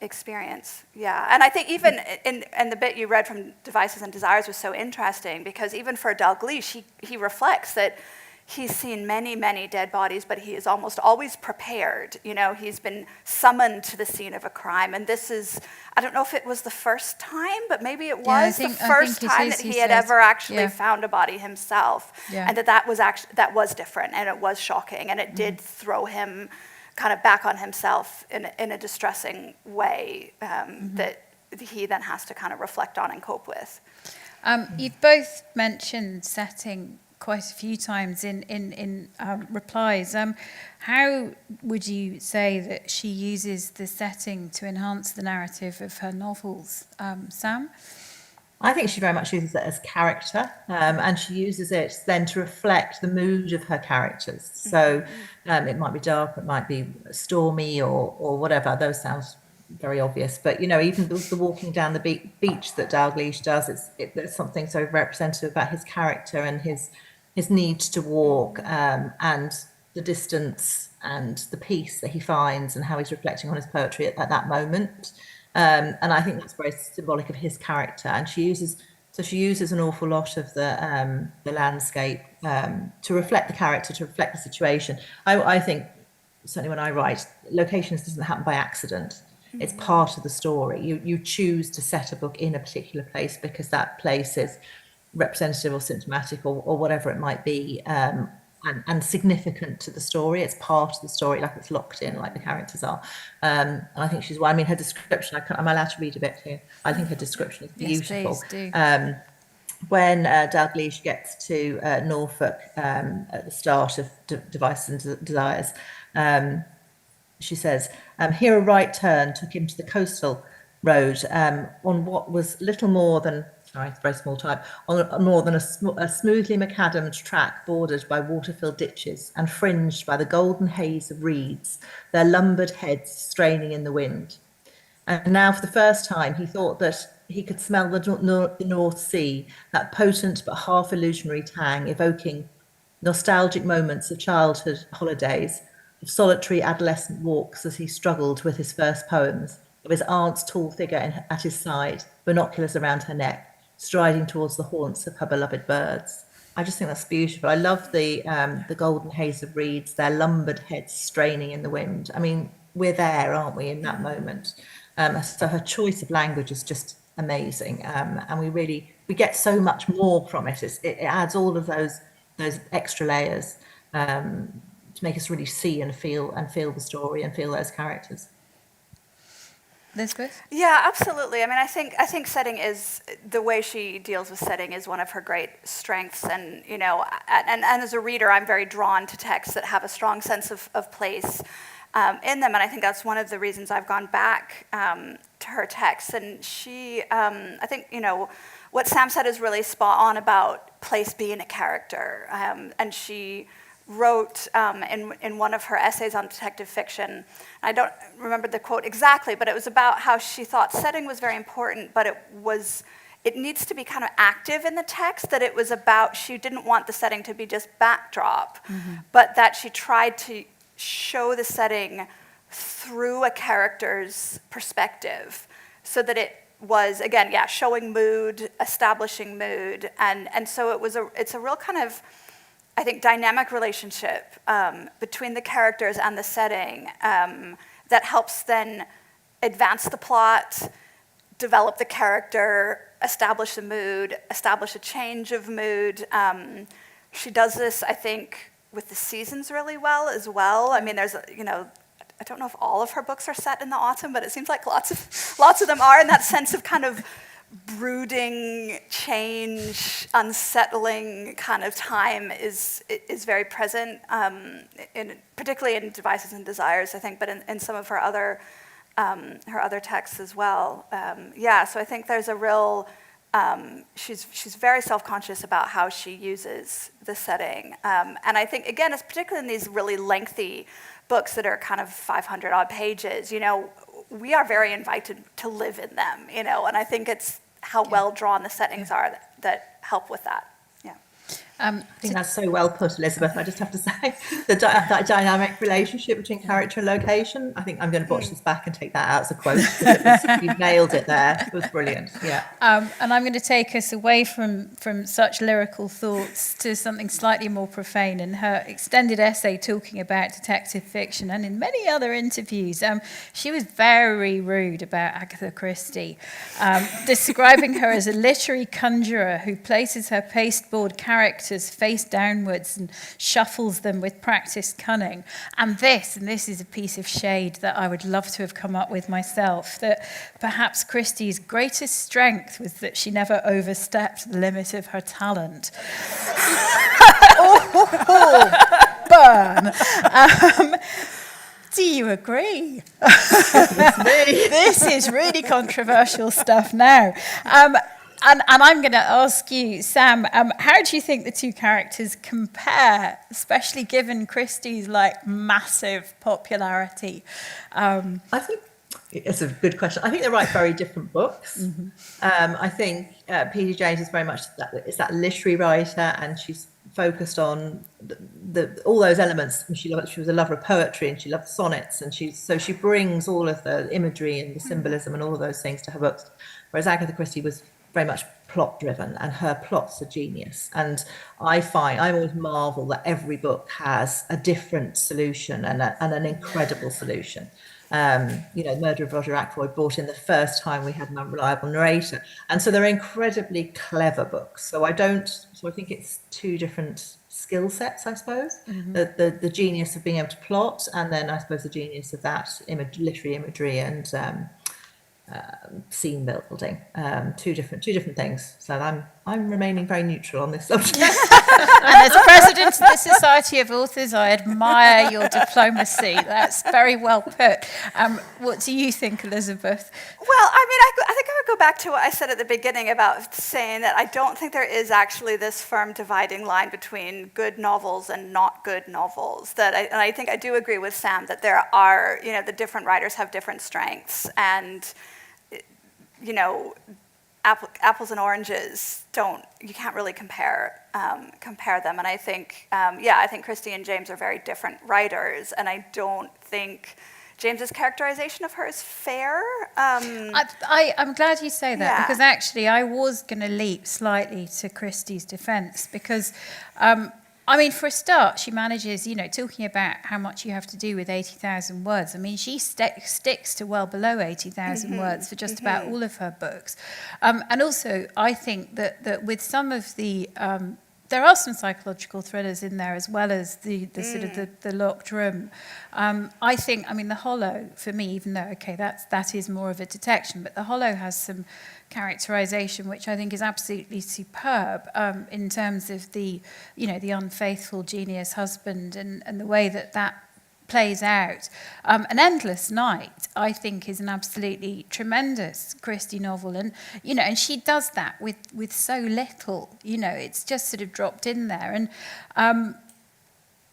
experience. Yeah, and I think even in the bit you read from Devices and Desires was so interesting because even for Dalgliesh, he reflects that he's seen many, many dead bodies, but he is almost always prepared. You know, he's been summoned to the scene of a crime, and this is, I don't know if it was the first time, but maybe it was the first time that he had ever actually found a body himself, and that was different, and it was shocking, and it did throw him kind of back on himself in a distressing way that he then has to kind of reflect on and cope with. You've both mentioned setting quite a few times in replies. How would you say that she uses the setting to enhance the narrative of her novels? Sam? I think she very much uses it as character, and she uses it then to reflect the mood of her characters. So it might be dark, it might be stormy, or whatever. Those sounds very obvious, but you know, even the walking down the beach that Dalgliesh does, there's something so representative about his character and his need to walk, and the distance and the peace that he finds, and how he's reflecting on his poetry at that moment. And I think that's very symbolic of his character. And she uses an awful lot of the landscape to reflect the character, to reflect the situation. I think certainly when I write, locations doesn't happen by accident. It's part of the story. You choose to set a book in a particular place because that place is representative or symptomatic or whatever it might be, and significant to the story. It's part of the story, like it's locked in, like the characters are. And I think she's, well, I mean, her description, am I allowed to read a bit here? I think her description is beautiful. Yes, please do. When Dalgliesh gets to Norfolk at the start of Devices and Desires, she says, here a right turn took him to the coastal road on what was little more than, sorry, very small type, on more than a smoothly macadamed track bordered by water-filled ditches and fringed by the golden haze of reeds, their lumbered heads straining in the wind. And now for the first time he thought that he could smell the North Sea, that potent but half illusionary tang, evoking nostalgic moments of childhood holidays, of solitary adolescent walks as he struggled with his first poems, of his aunt's tall figure at his side, binoculars around her neck, striding towards the haunts of her beloved birds. I just think that's beautiful. I love the golden haze of reeds, their lumbered heads straining in the wind. I mean, we're there, aren't we, in that moment? So her choice of language is just amazing, and we get so much more from it. It adds all of those extra layers to make us really see and feel the story and feel those characters. Elizabeth? Yeah, absolutely. I mean, I think setting is, the way she deals with setting is one of her great strengths. And, you know, and as a reader, I'm very drawn to texts that have a strong sense of place in them. And I think that's one of the reasons I've gone back to her texts. And she, I think, you know, what Sam said is really spot on about place being a character. And she wrote in one of her essays on detective fiction, I don't remember the quote exactly, but it was about how she thought setting was very important, but it needs to be kind of active in the text, that it was about, she didn't want the setting to be just backdrop, but that she tried to show the setting through a character's perspective, so that it was, again, yeah, showing mood, establishing mood, and so it's a real kind of, I think, dynamic relationship between the characters and the setting that helps then advance the plot, develop the character, establish the mood, establish a change of mood. She does this, I think, with the seasons really well as well. I mean, there's, you know, I don't know if all of her books are set in the autumn, but it seems like lots of them are, and that sense of kind of brooding, change, unsettling kind of time is very present, particularly in Devices and Desires, I think, but in some of her other texts as well. Yeah, so I think there's a real, she's very self-conscious about how she uses the setting. And I think, again, it's particularly in these really lengthy books that are kind of 500 odd pages, you know, we are very invited to live in them, you know, and I think it's how well drawn the settings are that help with that. Yeah. I think that's so well put, Elizabeth. I just have to say, that dynamic relationship between character and location. I think I'm going to watch this back and take that out as a quote. You nailed it there. It was brilliant. Yeah. And I'm going to take us away from such lyrical thoughts to something slightly more profane. In her extended essay talking about detective fiction and in many other interviews, she was very rude about Agatha Christie, describing her as a literary conjurer who places her pasteboard characters face downwards and shuffles them with practiced cunning. And this is a piece of shade that I would love to have come up with myself, that perhaps Christie's greatest strength was that she never overstepped the limit of her talent. Burn. Do you agree? This is really controversial stuff now. And I'm going to ask you, Sam, how do you think the two characters compare, especially given Christie's like massive popularity? I think it's a good question. I think they write very different books. I think P.D. James is very much that literary writer, and she's focused on all those elements. She was a lover of poetry, and she loved sonnets, and she brings all of the imagery and the symbolism and all of those things to her books. Whereas Agatha Christie was very much plot driven, and her plots are genius. And I always marvel that every book has a different solution and an incredible solution. You know, Murder of Roger Ackroyd brought in the first time we had an unreliable narrator. And so they're incredibly clever books. So I think it's two different skill sets, I suppose. The genius of being able to plot, and then I suppose the genius of that literary imagery and scene building. Two different things. So I'm remaining very neutral on this subject. And as president of the Society of Authors, I admire your diplomacy. That's very well put. What do you think, Elizabeth? Well, I mean, I think I would go back to what I said at the beginning about saying that I don't think there is actually this firm dividing line between good novels and not good novels. And I think I do agree with Sam that there are, you know, the different writers have different strengths, and you know, apples and oranges you can't really compare them. And I think, I think Christie and James are very different writers, and I don't think James's characterization of her is fair. I'm glad you say that, because actually I was going to leap slightly to Christie's defense, because I mean, for a start, she manages, you know, talking about how much you have to do with 80,000 words. I mean, she sticks to well below 80,000 words for just about all of her books. And also, I think that with some of the there are some psychological thrillers in there as well as the sort of the locked room. I think, I mean, The Hollow, for me, even though, okay, that is more of a detection, but The Hollow has some characterization which I think is absolutely superb in terms of the unfaithful genius husband and the way that plays out. An Endless Night, I think, is an absolutely tremendous Christie novel, and she does that with so little. It's just sort of dropped in there,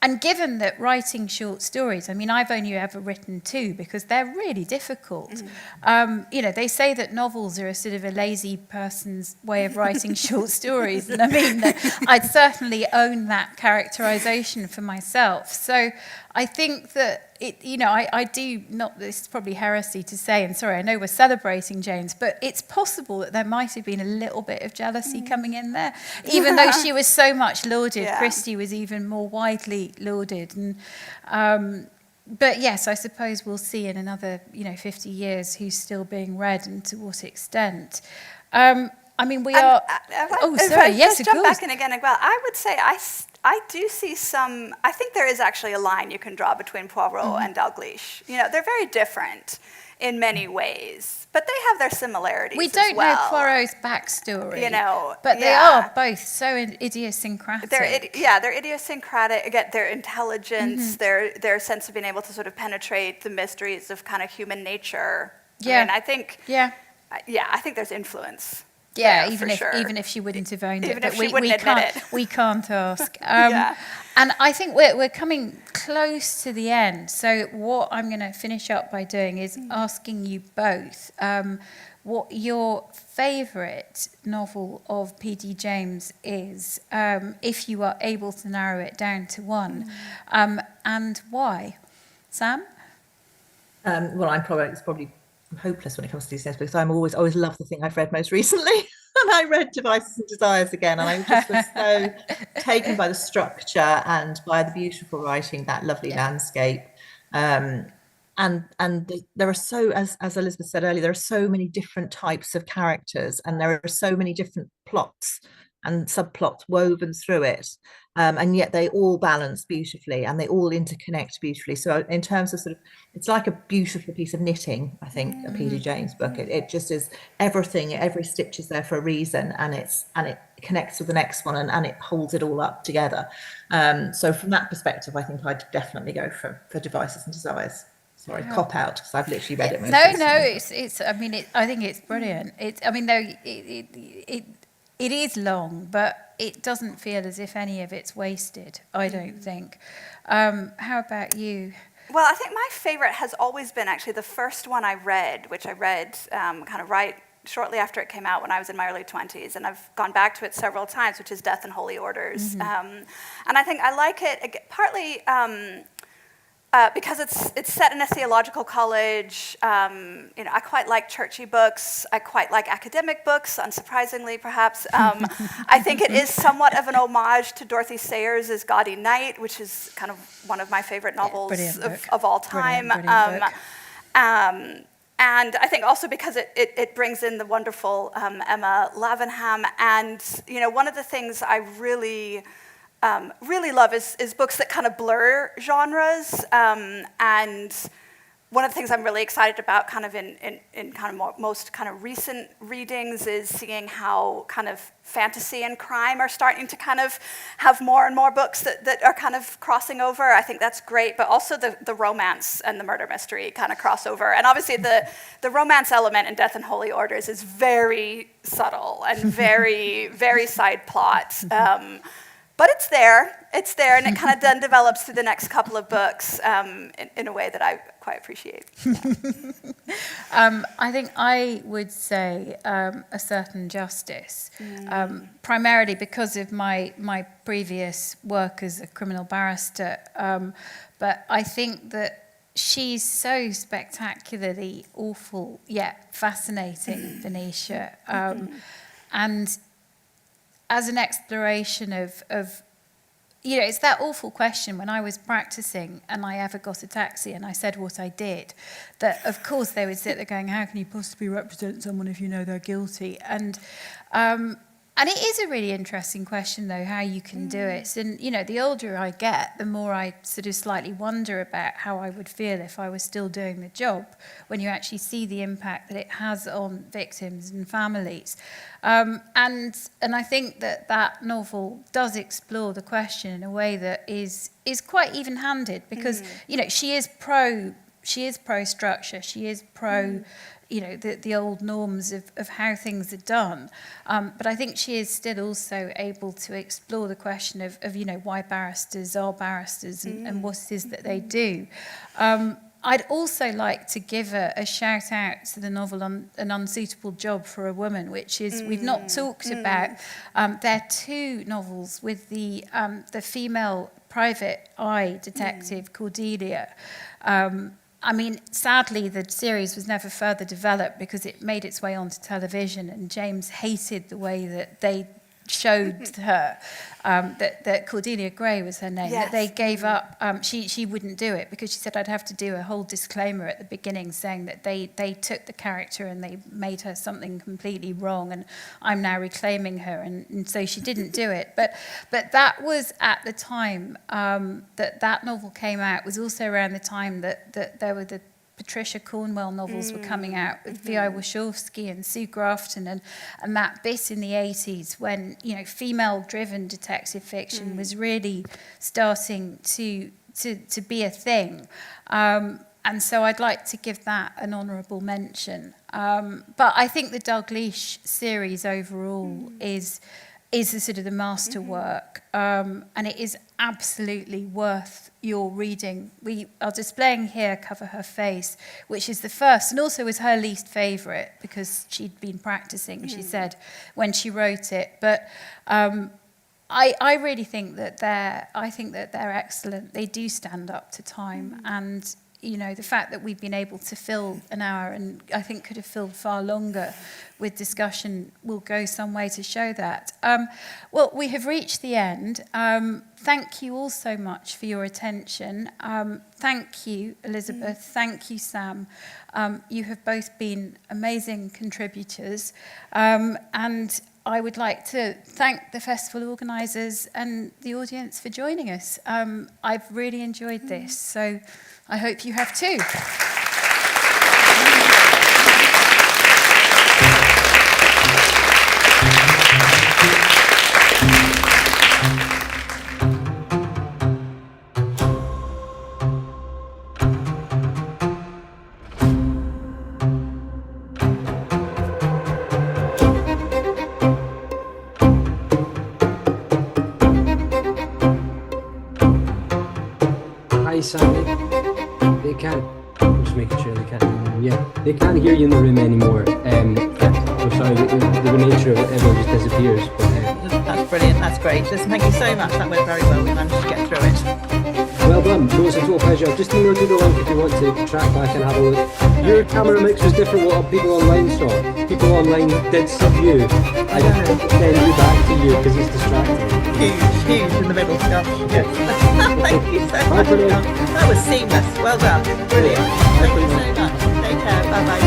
and given that writing short stories, I mean, I've only ever written 2 because they're really difficult. They say that novels are a sort of a lazy person's way of writing short stories. And I mean, I'd certainly own that characterization for myself. So I think that I do not, this is probably heresy to say, and sorry, I know we're celebrating James, but it's possible that there might have been a little bit of jealousy coming in there. Even though she was so much lauded, Christie was even more widely lauded. And but yes, I suppose we'll see in another 50 years who's still being read and to what extent. I mean, we are. Sorry, yes, of course. Jump back in again. Well, I would say I do see some. I think there is actually a line you can draw between Poirot and Dalgleish. They're very different in many ways, but they have their similarities. We don't know Poirot's backstory, but they are both so idiosyncratic. They're idiosyncratic. Again, their intelligence, their sense of being able to sort of penetrate the mysteries of kind of human nature. Yeah, I mean, I think. Yeah, I think there's influence. Yeah, even if she wouldn't have owned it, but we can't ask. Yeah. And I think we're coming close to the end. So what I'm going to finish up by doing is asking you both what your favourite novel of P.D. James is, if you are able to narrow it down to one, and why. Sam? Well, it's probably hopeless when it comes to these things because I'm always love the thing I've read most recently. And I read Devices and Desires again, and I just was so taken by the structure and by the beautiful writing, that lovely landscape. And there are so, as Elizabeth said earlier, there are so many different types of characters, and there are so many different plots and subplots woven through it. And yet they all balance beautifully and they all interconnect beautifully. So in terms of sort of, it's like a beautiful piece of knitting, I think, a P.D. James book. It just is everything, every stitch is there for a reason, and it connects with the next one and it holds it all up together. So from that perspective, I think I'd definitely go for Devices and Desires. Sorry, cop out, because I've literally read it most recently. It's. I mean, I think it's brilliant. It is long, but it doesn't feel as if any of it's wasted, I don't think. How about you? Well, I think my favorite has always been actually the first one I read, which I read kind of right shortly after it came out when I was in my early 20s, and I've gone back to it several times, which is Death and Holy Orders. And I think I like it partly because it's set in a theological college. I quite like churchy books. I quite like academic books, unsurprisingly, perhaps. I think it is somewhat of an homage to Dorothy Sayers' Gaudy Night, which is kind of one of my favorite novels of all time. Brilliant book. And I think also because it brings in the wonderful Emma Lavenham. And one of the things I really love is books that kind of blur genres. And one of the things I'm really excited about kind of in kind of most kind of recent readings is seeing how kind of fantasy and crime are starting to kind of have more and more books that are kind of crossing over. I think that's great, but also the romance and the murder mystery kind of crossover. And obviously the romance element in Death and Holy Orders is very subtle and very, very side plot. But it's there, and it kind of then develops through the next couple of books in a way that I quite appreciate. I think I would say A Certain Justice, primarily because of my previous work as a criminal barrister. But I think that she's so spectacularly awful, yet fascinating, Venetia. And as an exploration of it's that awful question when I was practicing and I ever got a taxi and I said what I did, that of course they would sit there going, how can you possibly represent someone if you know they're guilty? And And it is a really interesting question, though, how you can do it. And, you know, the older I get, the more I sort of slightly wonder about how I would feel if I was still doing the job, when you actually see the impact that it has on victims and families. And I think that novel does explore the question in a way that is quite even-handed, because, you know, she is pro-structure, she is pro... you know, the old norms of how things are done. But I think she is still also able to explore the question of you know, why barristers are barristers and what it is that they do. I'd also like to give a shout out to the novel An Unsuitable Job for a Woman, which is, we've not talked about. There are two novels with the female private eye detective, Cordelia. I mean, sadly, the series was never further developed because it made its way onto television, and James hated the way that they showed her, that Cordelia Gray was her name, that they gave up. She wouldn't do it because she said, I'd have to do a whole disclaimer at the beginning saying that they took the character and they made her something completely wrong, and I'm now reclaiming her, and so she didn't do it. But that was at the time that novel came out, was also around the time that there were the Patricia Cornwell novels were coming out with V.I. Warshawski and Sue Grafton, and that bit in the 80s when, you know, female-driven detective fiction was really starting to be a thing. And so I'd like to give that an honourable mention. But I think the Dalgleish series overall is a sort of the masterwork, and it is absolutely worth your reading. We are displaying here Cover Her Face, which is the first, and also was her least favourite because she'd been practising, she said, when she wrote it. But I really think that they're excellent. They do stand up to time, and you know, the fact that we've been able to fill an hour, and I think could have filled far longer with discussion, will go some way to show that. Well, we have reached the end. Thank you all so much for your attention. Thank you, Elizabeth. Thank you, Sam. You have both been amazing contributors. And I would like to thank the festival organisers and the audience for joining us. I've really enjoyed this, so I hope you have too. Hi, Sammy. They can't. I'm just making sure they can't. Yeah, they can't hear you in the room anymore. I'm sorry, the nature of it, everyone just disappears. But, That's brilliant. That's great. Listen, thank you so much. That went very well. We managed to get through it. well done. No, it's a total pleasure. Just email you the link if you want to track back and have a look. Your camera mix was different what people online saw. People online did see you. I didn't send you back to you because it's distracting. Huge in the middle. Gosh, yes. Thank you so much. That was seamless. Well done. Brilliant. Thank you so much. Take care. Bye-bye.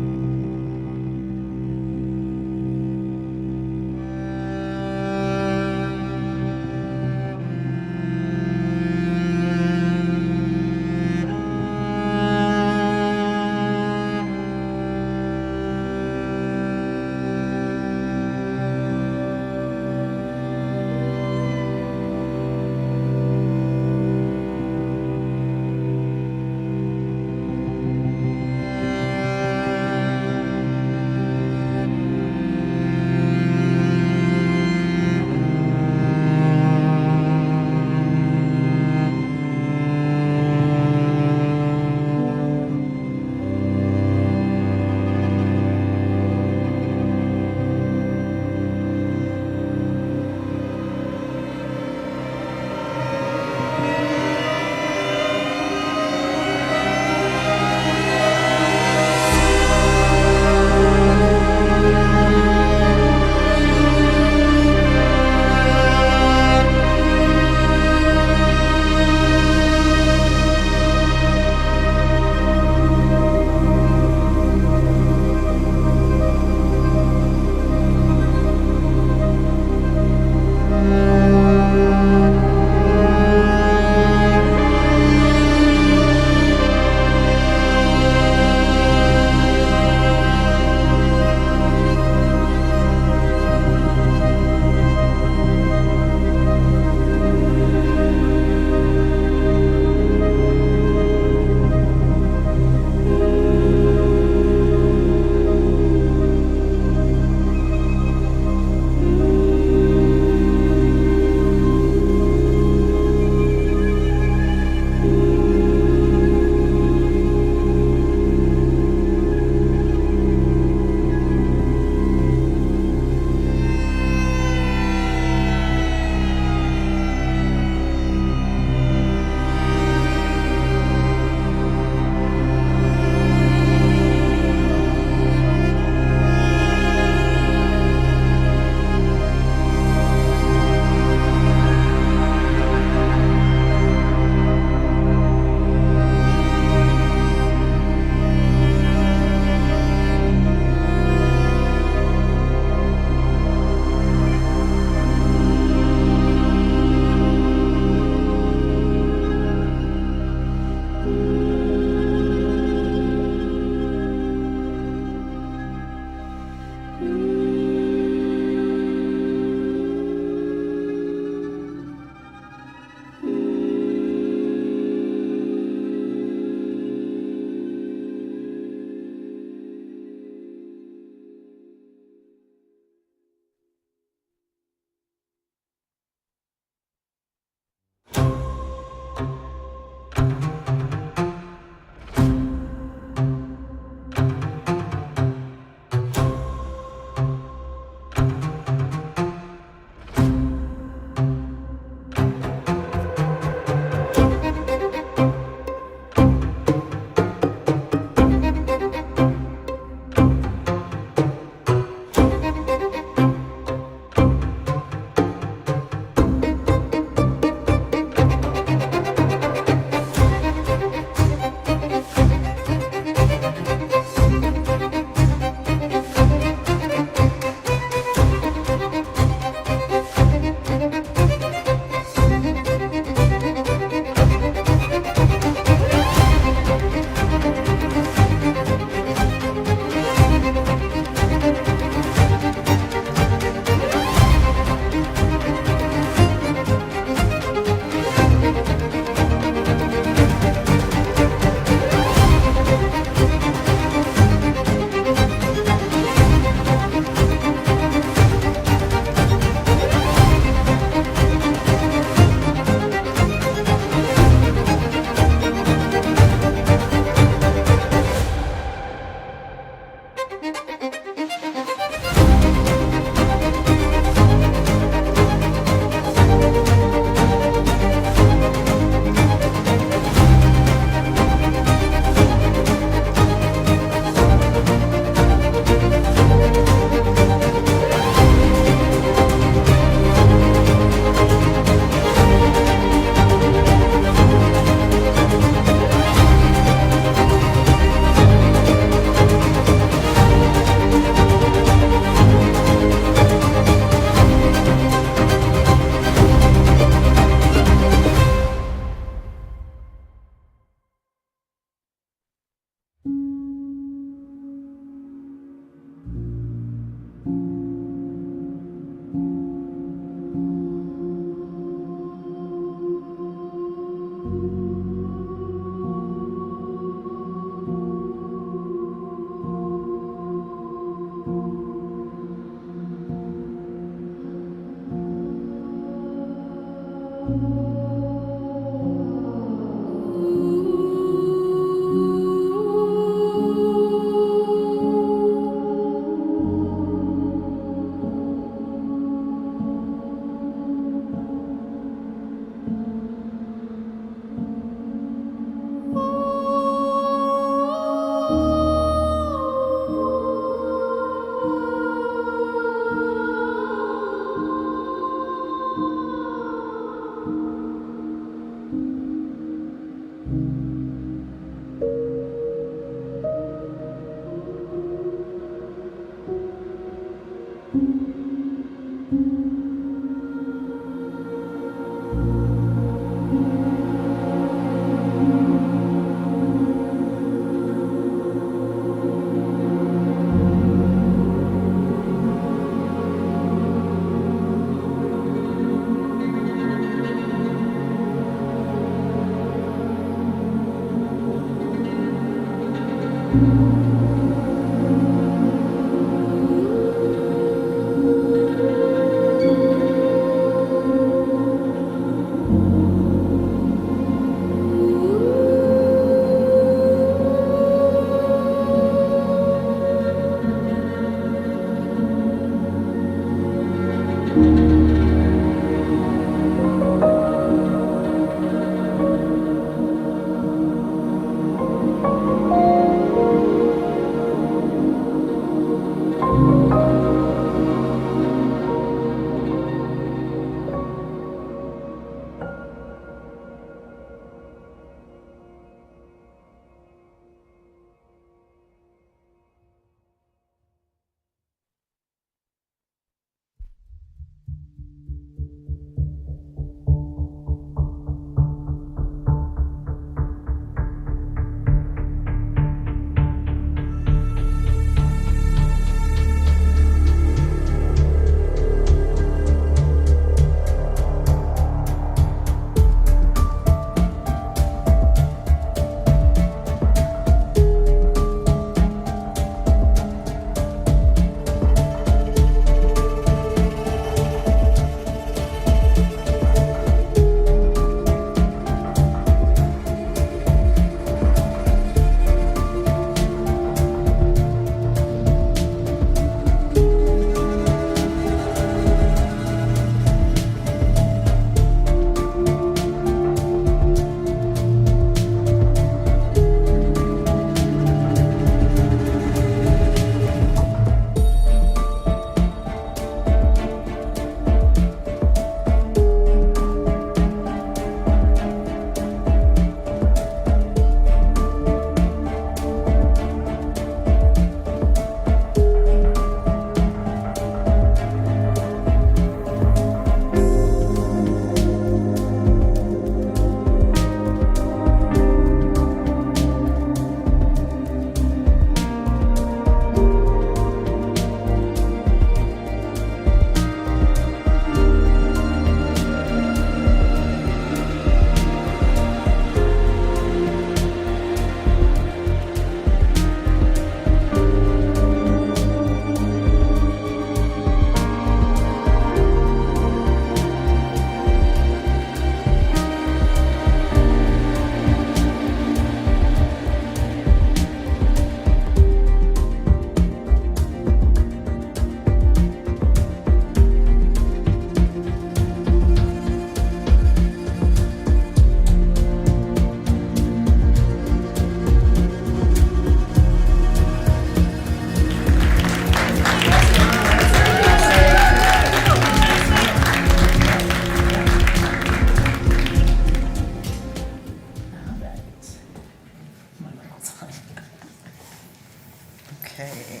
Okay.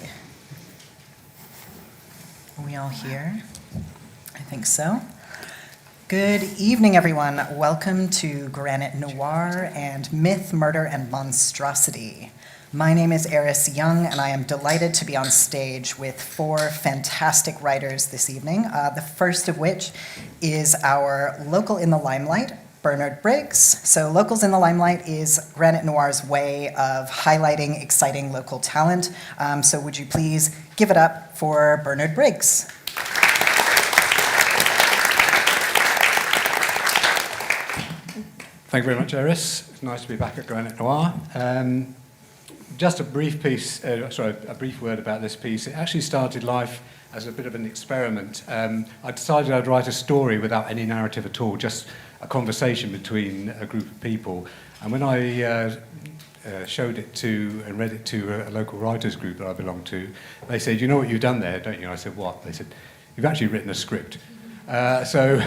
Are we all here? I think so. Good evening, everyone. Welcome to Granite Noir and Myth, Murder, and Monstrosity. My name is Eris Young, and I am delighted to be on stage with 4 fantastic writers this evening, the first of which is our local in the limelight, Bernard Briggs. So Locals in the Limelight is Granite Noir's way of highlighting exciting local talent. So would you please give it up for Bernard Briggs? Thank you very much, Eris. It's nice to be back at Granite Noir. Just a brief word about this piece. It actually started life as a bit of an experiment. I decided I'd write a story without any narrative at all, just a conversation between a group of people. And when I showed it to and read it to a local writers group that I belong to, they said, "You know what you've done there, don't you?" I said, "What?" They said, "You've actually written a script." So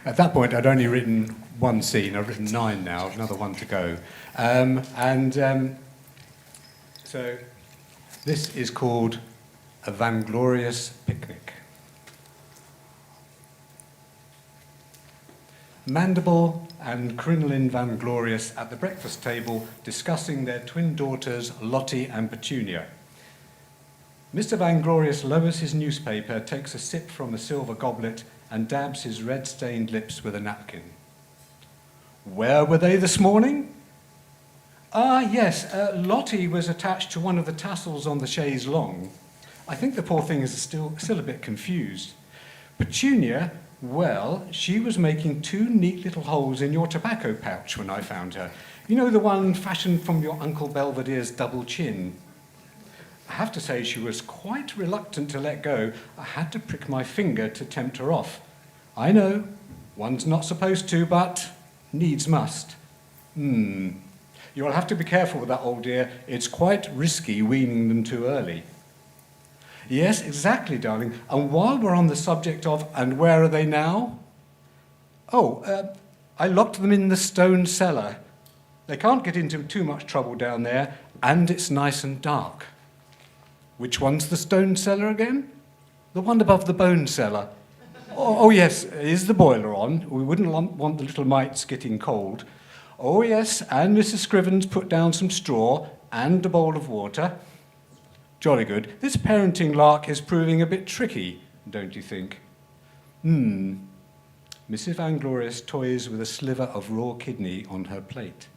at that point, I'd only written one scene. I've written 9 now, another 1 to go. So this is called A Vainglorious Picnic. Mandible and Crinoline Vainglorious at the breakfast table discussing their twin daughters, Lottie and Petunia. Mr. Vainglorious lowers his newspaper, takes a sip from a silver goblet, and dabs his red-stained lips with a napkin. Where were they this morning? Yes, Lottie was attached to one of the tassels on the chaise longue. I think the poor thing is still a bit confused. Petunia, well, she was making 2 neat little holes in your tobacco pouch when I found her. You know, the one fashioned from your Uncle Belvedere's double chin. I have to say she was quite reluctant to let go. I had to prick my finger to tempt her off. I know, one's not supposed to, but needs must. You'll have to be careful with that, old dear. It's quite risky weaning them too early. Yes, exactly, darling. And while we're on the subject of, and where are they now? I locked them in the stone cellar. They can't get into too much trouble down there, and it's nice and dark. Which one's the stone cellar again? The one above the bone cellar. Oh yes, is the boiler on? We wouldn't want the little mites getting cold. Oh yes, and Mrs. Scrivens put down some straw and a bowl of water. Jolly good. This parenting lark is proving a bit tricky, don't you think? Mrs. Vanglorious toys with a sliver of raw kidney on her plate.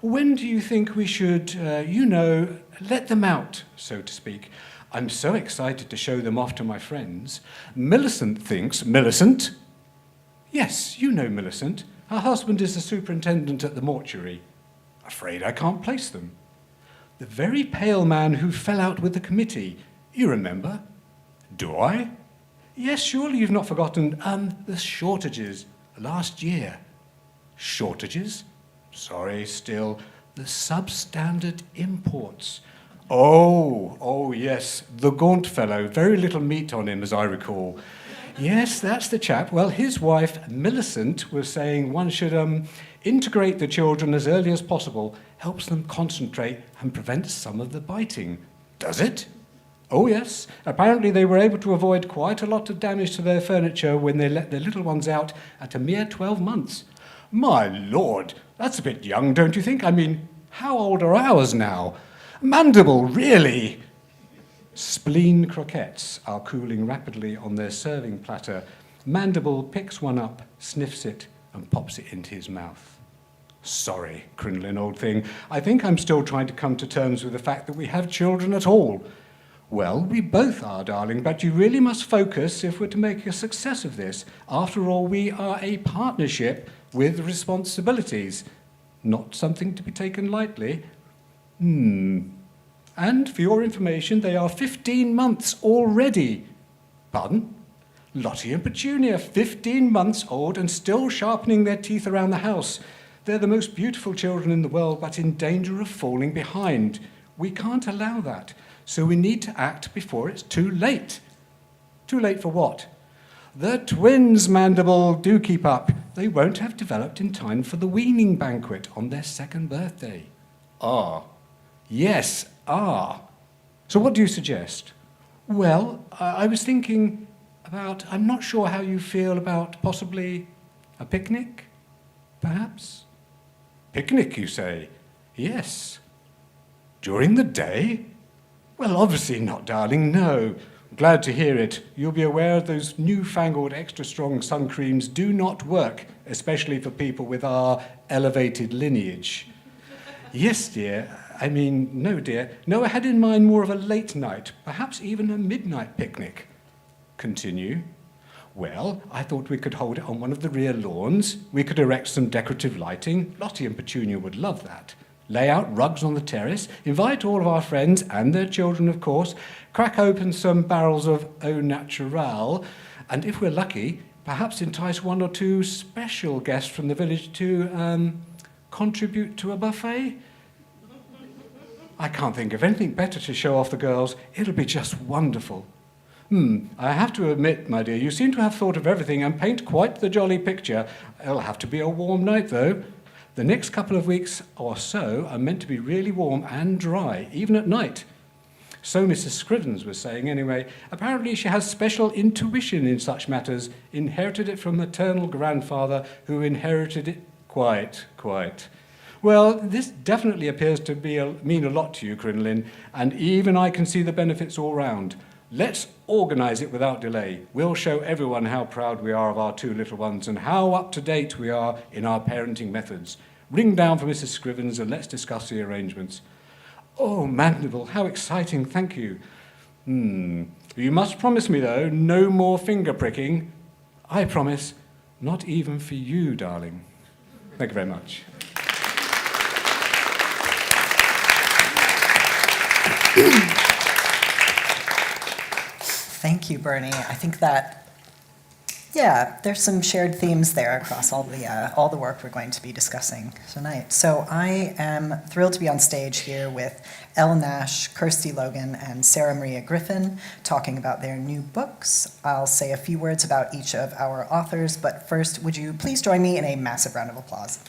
When do you think we should, let them out, so to speak? I'm so excited to show them off to my friends. Millicent thinks... Millicent? Yes, you know Millicent. Her husband is the superintendent at the mortuary. Afraid I can't place them. The very pale man who fell out with the committee. You remember? Do I? Yes, surely you've not forgotten, the shortages last year. Shortages? Sorry, still, the substandard imports. Oh, yes, the gaunt fellow, very little meat on him, as I recall. Yes, that's the chap. Well, his wife, Millicent, was saying one should integrate the children as early as possible, helps them concentrate and prevents some of the biting. Does it? Oh, yes. Apparently they were able to avoid quite a lot of damage to their furniture when they let their little ones out at a mere 12 months. My lord, that's a bit young, don't you think? I mean, how old are ours now? Mandible, really? Spleen croquettes are cooling rapidly on their serving platter. Mandible picks one up, sniffs it, and pops it into his mouth. Sorry, Crinoline, old thing. I think I'm still trying to come to terms with the fact that we have children at all. Well, we both are, darling, but you really must focus if we're to make a success of this. After all, we are a partnership with responsibilities. Not something to be taken lightly. And for your information, they are 15 months already. Pardon? Lottie and Petunia, 15 months old and still sharpening their teeth around the house. They're the most beautiful children in the world, but in danger of falling behind. We can't allow that. So we need to act before it's too late. Too late for what? The twins, Mandible, do keep up. They won't have developed in time for the weaning banquet on their 2nd birthday. Yes, So what do you suggest? Well, I was thinking about, I'm not sure how you feel about possibly a picnic, perhaps? Picnic, you say? Yes. During the day? Well, obviously not, darling, no. Glad to hear it. You'll be aware those newfangled extra-strong sun creams do not work, especially for people with our elevated lineage. Yes, dear. No, dear. No, I had in mind more of a late night, perhaps even a midnight picnic. Continue. Well, I thought we could hold it on one of the rear lawns. We could erect some decorative lighting. Lottie and Petunia would love that. Lay out rugs on the terrace, invite all of our friends and their children, of course, crack open some barrels of au naturel, and if we're lucky, perhaps entice 1 or 2 special guests from the village to contribute to a buffet. I can't think of anything better to show off the girls. It'll be just wonderful. I have to admit, my dear, you seem to have thought of everything and paint quite the jolly picture. It'll have to be a warm night, though. The next couple of weeks or so are meant to be really warm and dry, even at night. So Mrs. Scrivens was saying, anyway. Apparently she has special intuition in such matters, inherited it from maternal grandfather, who inherited it quite. Well, this definitely appears to mean a lot to you, Crinoline, and even I can see the benefits all round. Let's organise it without delay. We'll show everyone how proud we are of our 2 little ones and how up to date we are in our parenting methods. Ring down for Mrs. Scrivens and let's discuss the arrangements. Oh, Mandible, how exciting, thank you. You must promise me, though, no more finger pricking. I promise, not even for you, darling. Thank you very much. Thank you, Bernie. I think that, yeah, there's some shared themes there across all the work we're going to be discussing tonight. So I am thrilled to be on stage here with Elle Nash, Kirsty Logan, and Sarah Maria Griffin talking about their new books. I'll say a few words about each of our authors, but first, would you please join me in a massive round of applause?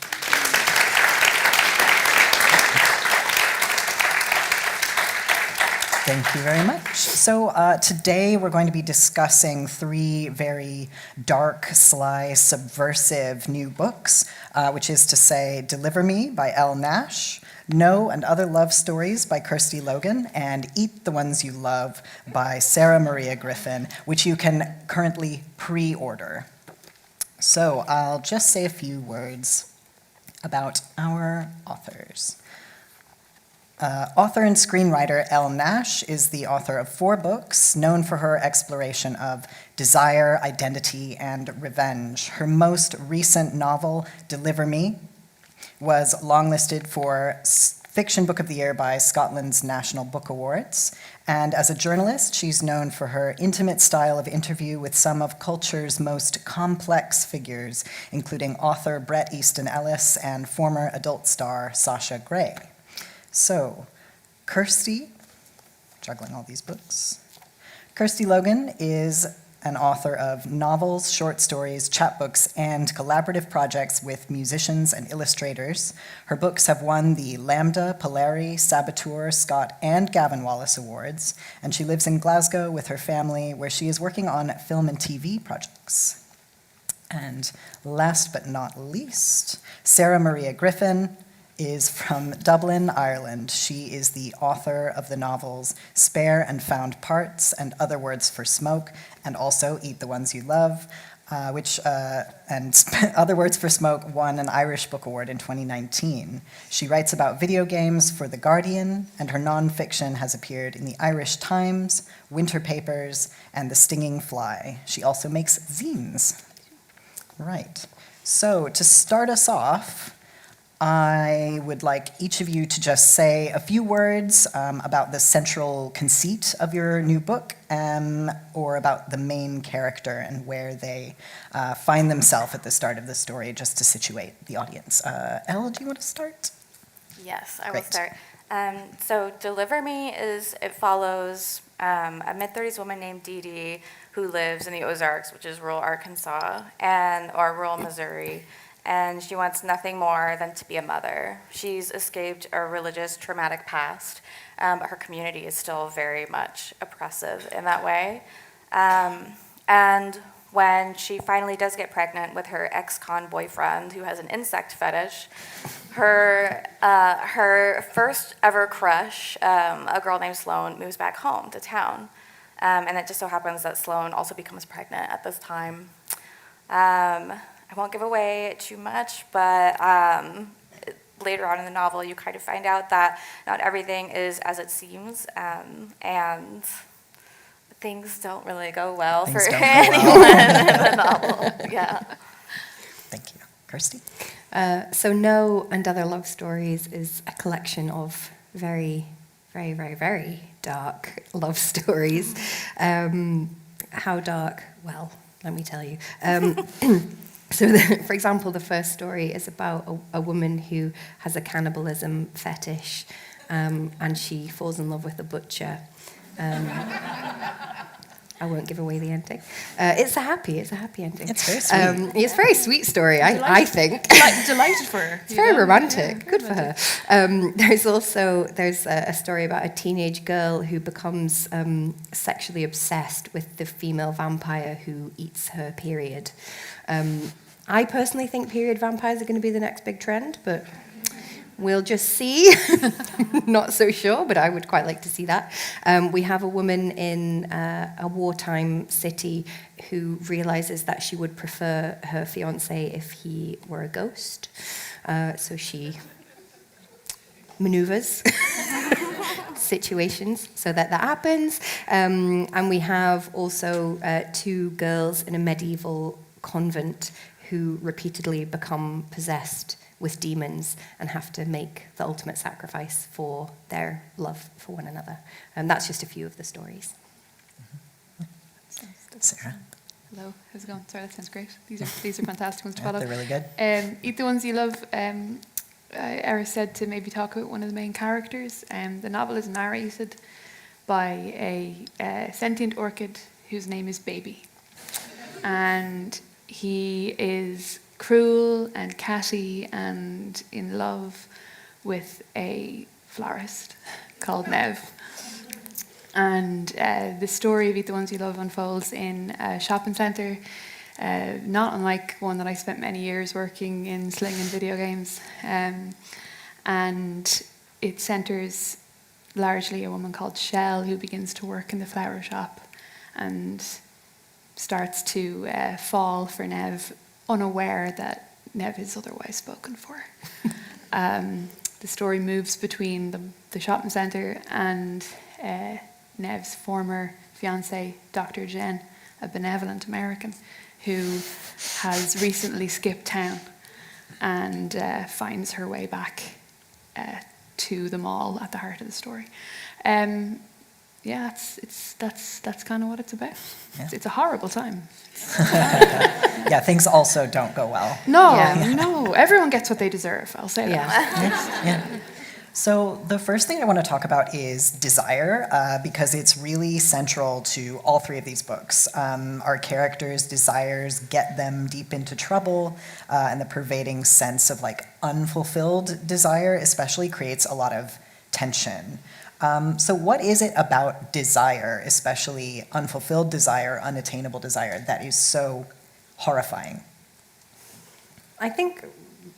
Thank you very much. So today we're going to be discussing three very dark, sly, subversive new books, which is to say Deliver Me by Elle Nash, No and Other Love Stories by Kirsty Logan, and Eat the Ones You Love by Sarah Maria Griffin, which you can currently pre-order. So I'll just say a few words about our authors. Author and screenwriter Elle Nash is the author of 4 books, known for her exploration of desire, identity, and revenge. Her most recent novel, Deliver Me, was longlisted for Fiction Book of the Year by Scotland's National Book Awards. And as a journalist, she's known for her intimate style of interview with some of culture's most complex figures, including author Bret Easton Ellis and former adult star Sasha Grey. So, Kirsty, juggling all these books. Kirsty Logan is an author of novels, short stories, chapbooks, and collaborative projects with musicians and illustrators. Her books have won the Lambda, Polari, Saboteur, Scott, and Gavin Wallace Awards, and she lives in Glasgow with her family, where she is working on film and TV projects. And last but not least, Sarah Maria Griffin is from Dublin, Ireland. She is the author of the novels Spare and Found Parts and Other Words for Smoke, and also Eat the Ones You Love, and Other Words for Smoke won an Irish Book Award in 2019. She writes about video games for The Guardian, and her nonfiction has appeared in the Irish Times, Winter Papers, and The Stinging Fly. She also makes zines. Right. So to start us off, I would like each of you to just say a few words about the central conceit of your new book, or about the main character and where they find themselves at the start of the story, just to situate the audience. Elle, do you want to start? Yes, I Great. will start. So Deliver Me it follows a mid-30s woman named Dee Dee who lives in the Ozarks, which is rural Arkansas, or rural Missouri. And she wants nothing more than to be a mother. She's escaped a religious, traumatic past, but her community is still very much oppressive in that way. And when she finally does get pregnant with her ex-con boyfriend, who has an insect fetish, her first ever crush, a girl named Sloane, moves back home to town. And it just so happens that Sloane also becomes pregnant at this time. I won't give away too much, but later on in the novel, you kind of find out that not everything is as it seems, and things don't really go well for anyone in the novel. Yeah. Thank you. Kirsty? So No and Other Love Stories is a collection of very, very, very, very dark love stories. How dark? Well, let me tell you. So, for example, the first story is about a woman who has a cannibalism fetish, and she falls in love with a butcher. I won't give away the ending. It's a happy ending. It's very sweet. It's a very sweet story, I think. Delighted for her. It's very romantic. Yeah, good for her. There's a story about a teenage girl who becomes sexually obsessed with the female vampire who eats her period. I personally think period vampires are going to be the next big trend, but We'll just see. Not so sure, but I would quite like to see that. We have a woman in a wartime city who realizes that she would prefer her fiancé if he were a ghost. So she maneuvers situations so that happens. And we have also 2 girls in a medieval convent who repeatedly become possessed with demons and have to make the ultimate sacrifice for their love for one another. And that's just a few of the stories. Sarah? Hello, how's it going? Sorry, that sounds great. These are fantastic ones to follow. They're really good. Eat the ones you love. Eris said to maybe talk about one of the main characters. The novel is narrated by a sentient orchid whose name is Baby. And he is cruel and catty and in love with a florist called Nev. And the story of Eat the Ones You Love unfolds in a shopping centre, not unlike one that I spent many years working in slinging video games. And it centres largely a woman called Shell who begins to work in the flower shop and starts to fall for Nev, unaware that Nev is otherwise spoken for. The story moves between the shopping centre and Nev's former fiancé, Dr. Jen, a benevolent American who has recently skipped town and finds her way back to the mall at the heart of the story. Yeah, that's kind of what it's about. Yeah. It's a horrible time. Yeah, things also don't go well. No, everyone gets what they deserve, I'll say that. Yeah. So the first thing I want to talk about is desire, because it's really central to all 3 of these books. Our characters' desires get them deep into trouble, and the pervading sense of like unfulfilled desire especially creates a lot of tension. So what is it about desire, especially unfulfilled desire, unattainable desire, that is so horrifying? I think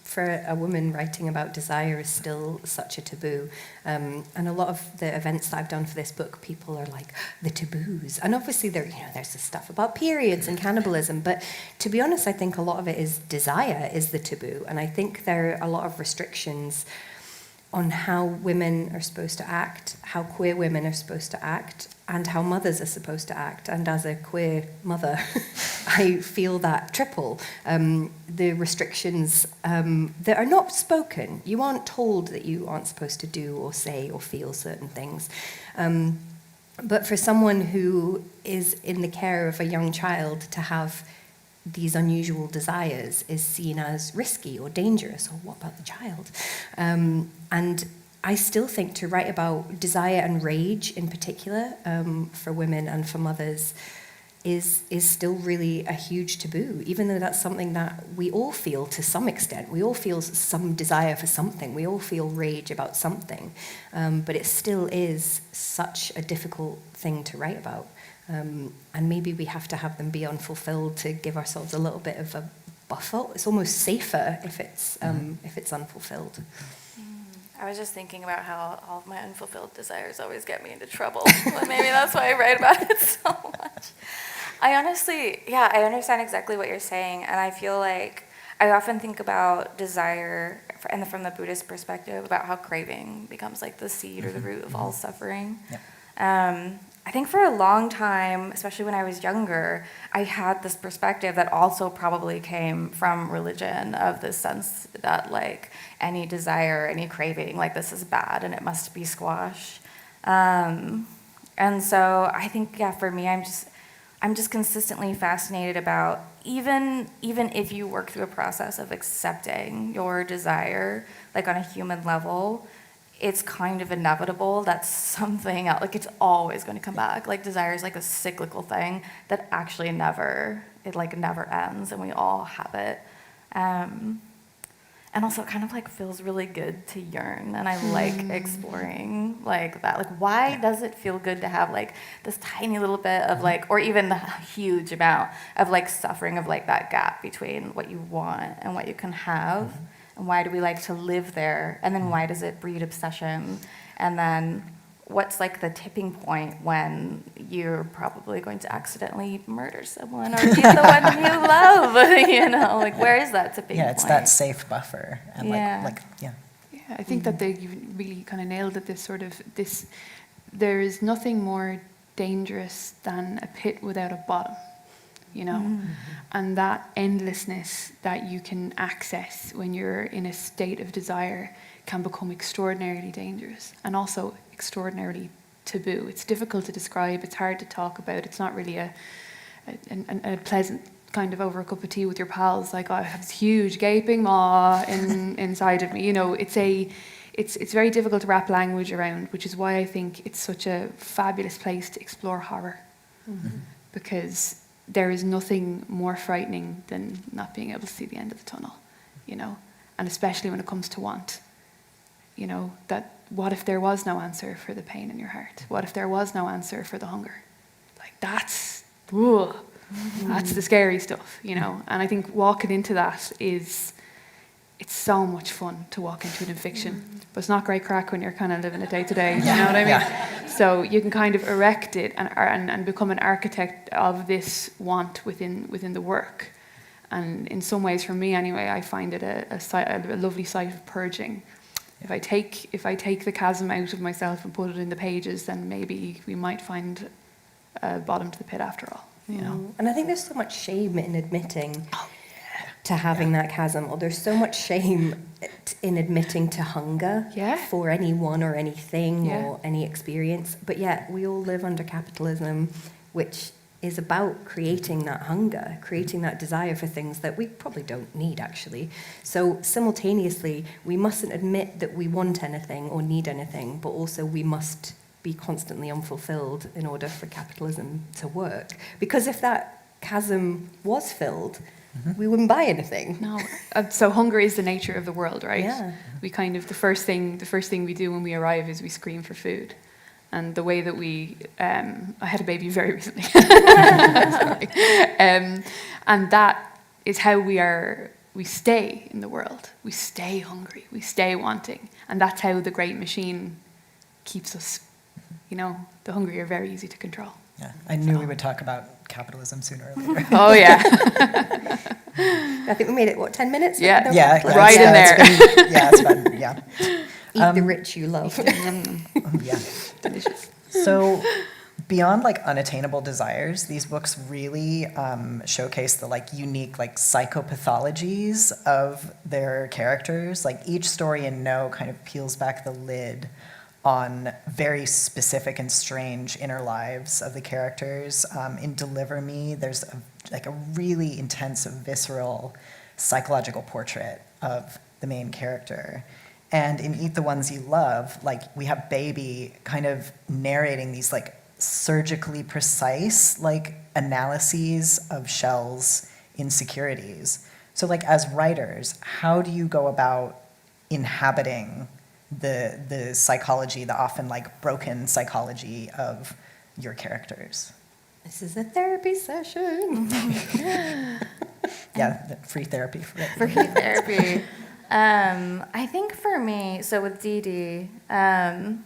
for a woman, writing about desire is still such a taboo. And a lot of the events that I've done for this book, people are like, the taboos. And obviously there's this stuff about periods and cannibalism, but to be honest, I think a lot of it is desire is the taboo. And I think there are a lot of restrictions on how women are supposed to act, how queer women are supposed to act, and how mothers are supposed to act. And as a queer mother, I feel that triple. The restrictions that are not spoken. You aren't told that you aren't supposed to do or say or feel certain things. But for someone who is in the care of a young child to have these unusual desires is seen as risky or dangerous, or what about the child? And I still think to write about desire and rage in particular, for women and for mothers, is still really a huge taboo, even though that's something that we all feel to some extent. We all feel some desire for something. We all feel rage about something. But it still is such a difficult thing to write about. And maybe we have to have them be unfulfilled to give ourselves a little bit of a buffer. It's almost safer if it's unfulfilled. I was just thinking about how all of my unfulfilled desires always get me into trouble. Well, maybe that's why I write about it so much. I honestly, I understand exactly what you're saying, and I feel like I often think about desire and from the Buddhist perspective about how craving becomes like the seed or the root of all suffering. I think for a long time, especially when I was younger, I had this perspective that also probably came from religion, of this sense that like any desire, any craving, like this is bad and it must be squashed. And so I think, for me, I'm just consistently fascinated about even if you work through a process of accepting your desire, like on a human level, it's kind of inevitable that something else, like it's always going to come back. Like desire is like a cyclical thing that actually never ends, and we all have it. And also it kind of like feels really good to yearn, and I like exploring like that. Like why does it feel good to have like this tiny little bit of like, or even the huge amount of like suffering of like that gap between what you want and what you can have, And why do we like to live there? And then why does it breed obsession? And then what's like the tipping point when you're probably going to accidentally murder someone or kill the one you love? You know, like where is that tipping point? Yeah, it's that safe buffer. And Yeah. yeah. Yeah, I think that they really kind of nailed it. There is nothing more dangerous than a pit without a bottom, you know, and that endlessness that you can access when you're in a state of desire can become extraordinarily dangerous and also extraordinarily taboo. It's difficult to describe. It's hard to talk about. It's not really a pleasant kind of over a cup of tea with your pals, like, oh, I have this huge gaping maw inside of me. You know, it's very difficult to wrap language around, which is why I think it's such a fabulous place to explore horror. Because there is nothing more frightening than not being able to see the end of the tunnel, you know, and especially when it comes to want. You know, that what if there was no answer for the pain in your heart? What if there was no answer for the hunger? Like that's the scary stuff, you know. And I think walking into that it's so much fun to walk into it in fiction, but it's not great crack when you're kind of living it day to day. You know what I mean? So you can kind of erect it and become an architect of this want within the work. And in some ways, for me anyway, I find it a lovely site of purging. If I take the chasm out of myself and put it in the pages, then maybe we might find a bottom to the pit after all. You know? And I think there's so much shame in admitting to having that chasm, or there's so much shame in admitting to hunger for anyone or anything or any experience. But yet we all live under capitalism, which is about creating that hunger, creating that desire for things that we probably don't need, actually. So simultaneously, we mustn't admit that we want anything or need anything, but also we must be constantly unfulfilled in order for capitalism to work. Because if that chasm was filled, we wouldn't buy anything. No. So hunger is the nature of the world, right? Yeah. We kind of the first thing we do when we arrive is we scream for food. And the way that I had a baby very recently. And that is how we stay in the world. We stay hungry, we stay wanting. And that's how the great machine keeps us. You know, the hungry are very easy to control. Yeah, I knew we would talk about capitalism sooner or later. Oh, yeah. I think we made it, 10 minutes? Yeah, right in there. It's been, Eat the rich you love. Yeah. Delicious. So beyond unattainable desires, these books really showcase the unique psychopathologies of their characters. Each story in No kind of peels back the lid on very specific and strange inner lives of the characters. In Deliver Me, there's a really intense, visceral, psychological portrait of the main character. And in Eat the Ones You Love, we have Baby kind of narrating these surgically precise analyses of Shell's insecurities. So as writers, how do you go about inhabiting the psychology, the often broken psychology of your characters? This is a therapy session. Free therapy. Free therapy. I think for me, so with Dee Dee, so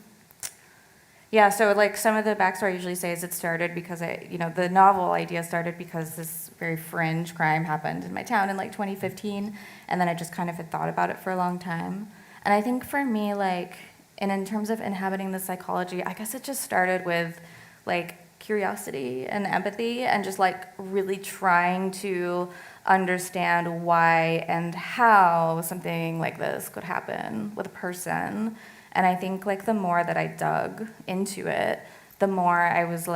some of the backstory I usually say is it started because the novel idea started because this very fringe crime happened in my town in 2015, and then I just kind of had thought about it for a long time. And I think for me, and in terms of inhabiting the psychology, I guess it just started with curiosity and empathy and just really trying to understand why and how something like this could happen with a person. And I think the more that I dug into it, the more I was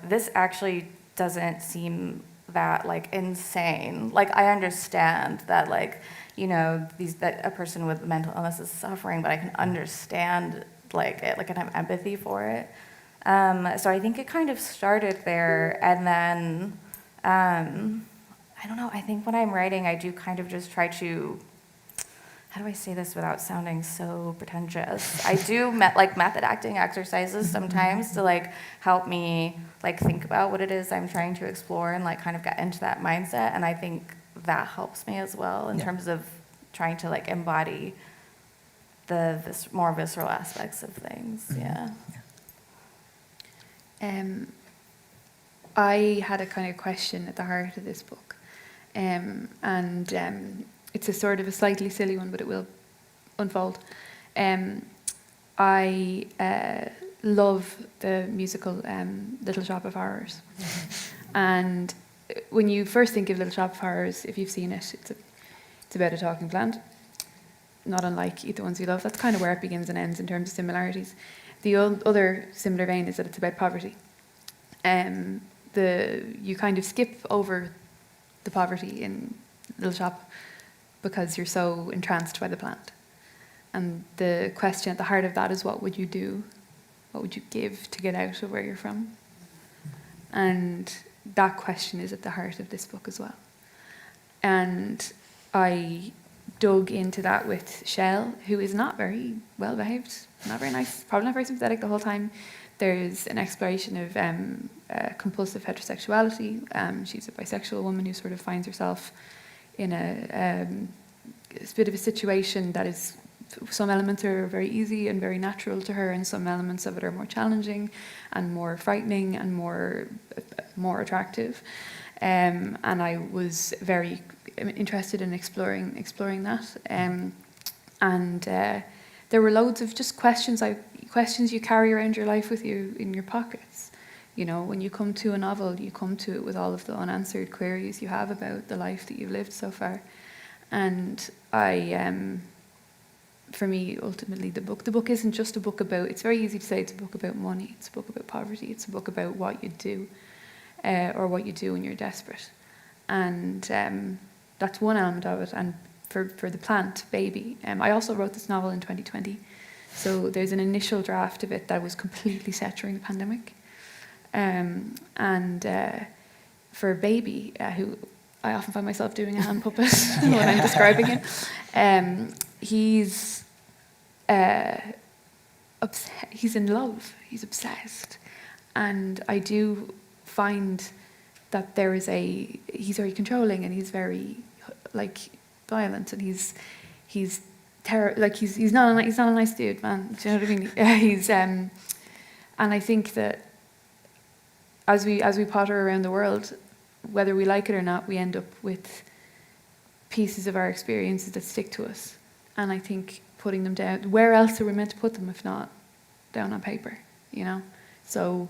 this actually doesn't seem that insane. I understand that that a person with mental illness is suffering, but I can understand it, and have empathy for it. So I think it kind of started there, and then I don't know. I think when I'm writing, I do kind of just try to. How do I say this without sounding so pretentious? I do method acting exercises sometimes to help me think about what it is I'm trying to explore and kind of get into that mindset, and I think that helps me as well in terms of trying to like embody the more visceral aspects of things. Yeah. I had a kind of question at the heart of this book, and it's a sort of a slightly silly one, but it will unfold. I love the musical Little Shop of Horrors, and when you first think of Little Shop of Horrors, if you've seen it, it's about a talking plant, not unlike Eat the Ones You Love. That's kind of where it begins and ends in terms of similarities. The other similar vein is that it's about poverty. You kind of skip over the poverty in Little Shop because you're so entranced by the plant. And the question at the heart of that is, what would you do? What would you give to get out of where you're from? And that question is at the heart of this book as well. And I dug into that with Shell, who is not very well behaved, not very nice, probably not very sympathetic the whole time. There's an exploration of compulsive heterosexuality. She's a bisexual woman who sort of finds herself in a bit of a situation that is, some elements are very easy and very natural to her, and some elements of it are more challenging and more frightening and more attractive. And I was very interested in exploring that. And there were loads of just questions you carry around your life with you in your pockets. You know, when you come to a novel, you come to it with all of the unanswered queries you have about the life that you've lived so far. And for me, ultimately, the book isn't just a book about, it's very easy to say it's a book about money, it's a book about poverty, it's a book about what you do, or what you do when you're desperate. And that's one element of it. And for the plant, Baby, I also wrote this novel in 2020. So there's an initial draft of it that was completely set during the pandemic. And for Baby, who I often find myself doing a hand puppet when I'm describing him, he's in love, he's obsessed. And I do find that he's very controlling, and he's very violent, and he's not a nice dude, man. Do you know what I mean? And I think that as we potter around the world, whether we like it or not, we end up with pieces of our experiences that stick to us. And I think putting them down, where else are we meant to put them if not down on paper, you know? So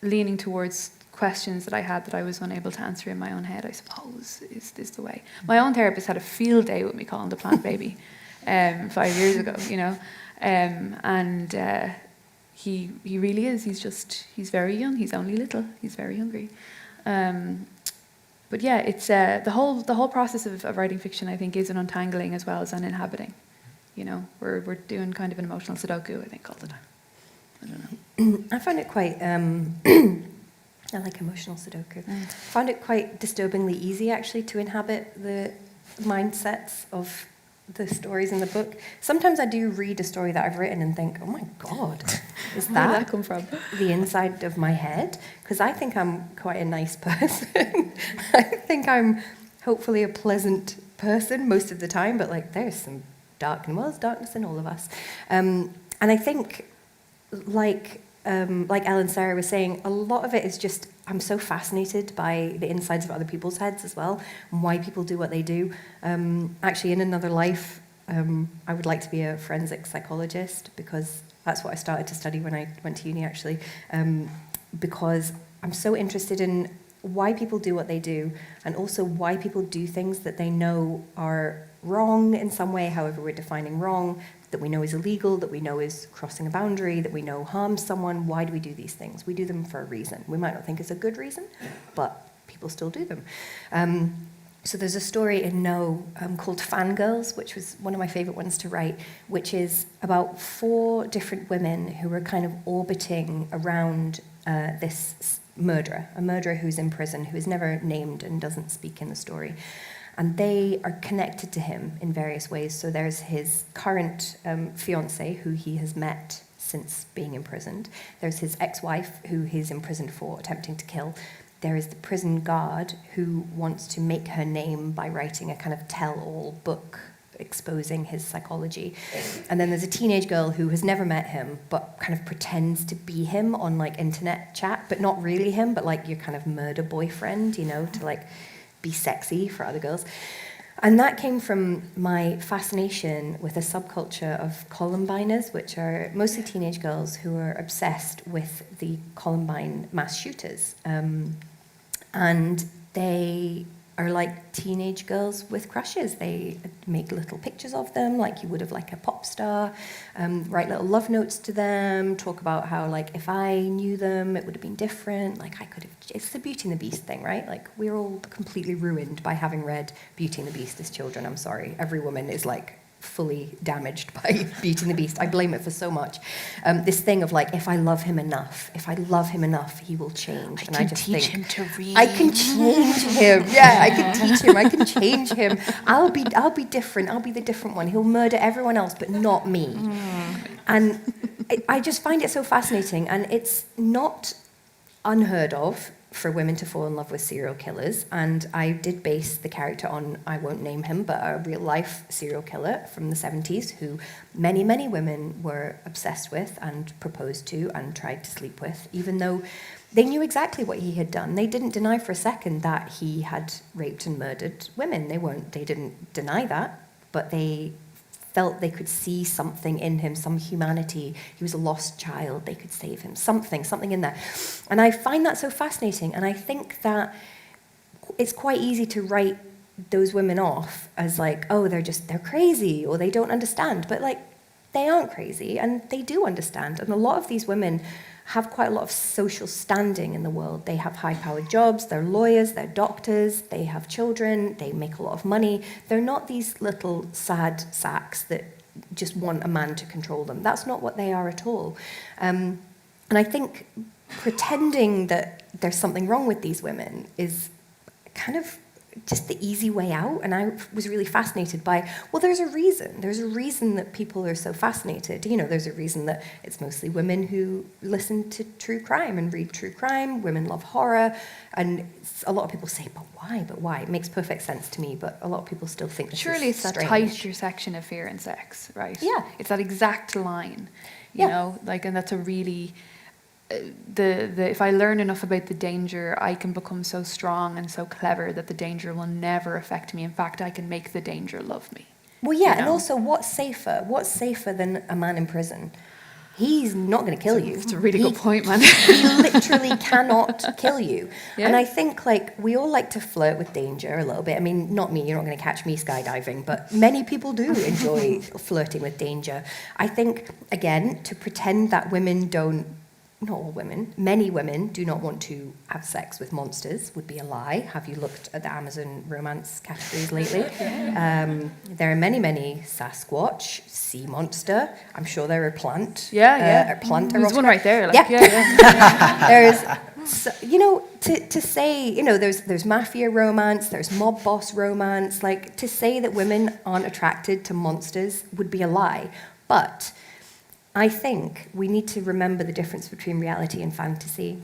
leaning towards questions that I had that I was unable to answer in my own head, I suppose, is the way. My own therapist had a field day with me calling the plant Baby 5 years ago, you know? And he really is. He's very young. He's only little. He's very hungry. But yeah, it's the whole process of writing fiction, I think, is an untangling as well as an inhabiting. You know, we're doing kind of an emotional Sudoku, I think, all the time. I don't know. I found it quite. I like emotional Sudoku. I found it quite disturbingly easy, actually, to inhabit the mindsets of the stories in the book. Sometimes I do read a story that I've written and think, oh my God, is Where did that come from? the inside of my head? Because I think I'm quite a nice person. I think I'm hopefully a pleasant person most of the time, but like there's some darkness in all of us. And I think, like Ellen and Sarah was saying, a lot of it is just, I'm so fascinated by the insides of other people's heads as well, and why people do what they do. Actually, in another life, I would like to be a forensic psychologist, because that's what I started to study when I went to uni, actually, because I'm so interested in why people do what they do, and also why people do things that they know are wrong in some way, however we're defining wrong, that we know is illegal, that we know is crossing a boundary, that we know harms someone. Why do we do these things? We do them for a reason. We might not think it's a good reason, but people still do them. So there's a story in No called Fangirls, which was one of my favorite ones to write, which is about 4 different women who are kind of orbiting around this murderer, a murderer who's in prison, who is never named and doesn't speak in the story. And they are connected to him in various ways. So there's his current fiancée, who he has met since being imprisoned. There's his ex-wife, who he's imprisoned for attempting to kill. there is the prison guard who wants to make her name by writing a kind of tell-all book exposing his psychology. And then there's a teenage girl who has never met him, but kind of pretends to be him on like internet chat, but not really him, but like your kind of murder boyfriend, you know, to like be sexy for other girls. And that came from my fascination with a subculture of Columbiners, which are mostly teenage girls who are obsessed with the Columbine mass shooters. And they are like teenage girls with crushes. They make little pictures of them like you would of like a pop star, write little love notes to them, talk about how like if I knew them it would have been different, like I could have, it's the Beauty and the Beast thing, right? Like we're all completely ruined by having read Beauty and the Beast as children, I'm sorry. Every woman is like fully damaged by Beauty and the Beast. I blame it for so much. This thing of like, if I love him enough, he will change. I can teach him to read. I can change him. Yeah, I can teach him. I can change him. I'll be different. I'll be the different one. He'll murder everyone else, but not me. And I just find it so fascinating. And it's not unheard of for women to fall in love with serial killers, and I did base the character on, I won't name him, but a real life serial killer from the 70s who many, many women were obsessed with and proposed to and tried to sleep with, even though they knew exactly what he had done. They didn't deny for a second that he had raped and murdered women. They didn't deny that, but they felt they could see something in him, some humanity. He was a lost child. They could save him. Something in there. And I find that so fascinating. And I think that it's quite easy to write those women off as like, oh, they're crazy or they don't understand. But like, they aren't crazy and they do understand. And a lot of these women have quite a lot of social standing in the world. They have high-powered jobs, they're lawyers, they're doctors, they have children, they make a lot of money. They're not these little sad sacks that just want a man to control them. That's not what they are at all. And I think pretending that there's something wrong with these women is kind of just the easy way out. And I was really fascinated by, well, there's a reason. There's a reason that people are so fascinated. You know, there's a reason that it's mostly women who listen to true crime and read true crime. Women love horror. And a lot of people say, but why? But why? It makes perfect sense to me, but a lot of people still think this Surely is it's that strange. tight intersection of fear and sex, right? Yeah. It's that exact line, you know, like, and that's a really... if I learn enough about the danger, I can become so strong and so clever that the danger will never affect me. In fact, I can make the danger love me. Well, yeah, and also, what's safer? What's safer than a man in prison? He's not going to kill you. It's a really good point, man. He literally cannot kill you. Yeah. And I think, like, we all like to flirt with danger a little bit. I mean, not me, you're not going to catch me skydiving, but many people do enjoy flirting with danger. I think, again, to pretend that women don't, not all women, many women do not want to have sex with monsters would be a lie. Have you looked at the Amazon romance categories lately? There are many, many Sasquatch, sea monster. I'm sure there are plant. Plant There's one right there. Like, There's, so, you know, to say, you know, there's mafia romance, there's mob boss romance. Like, to say that women aren't attracted to monsters would be a lie. But I think we need to remember the difference between reality and fantasy.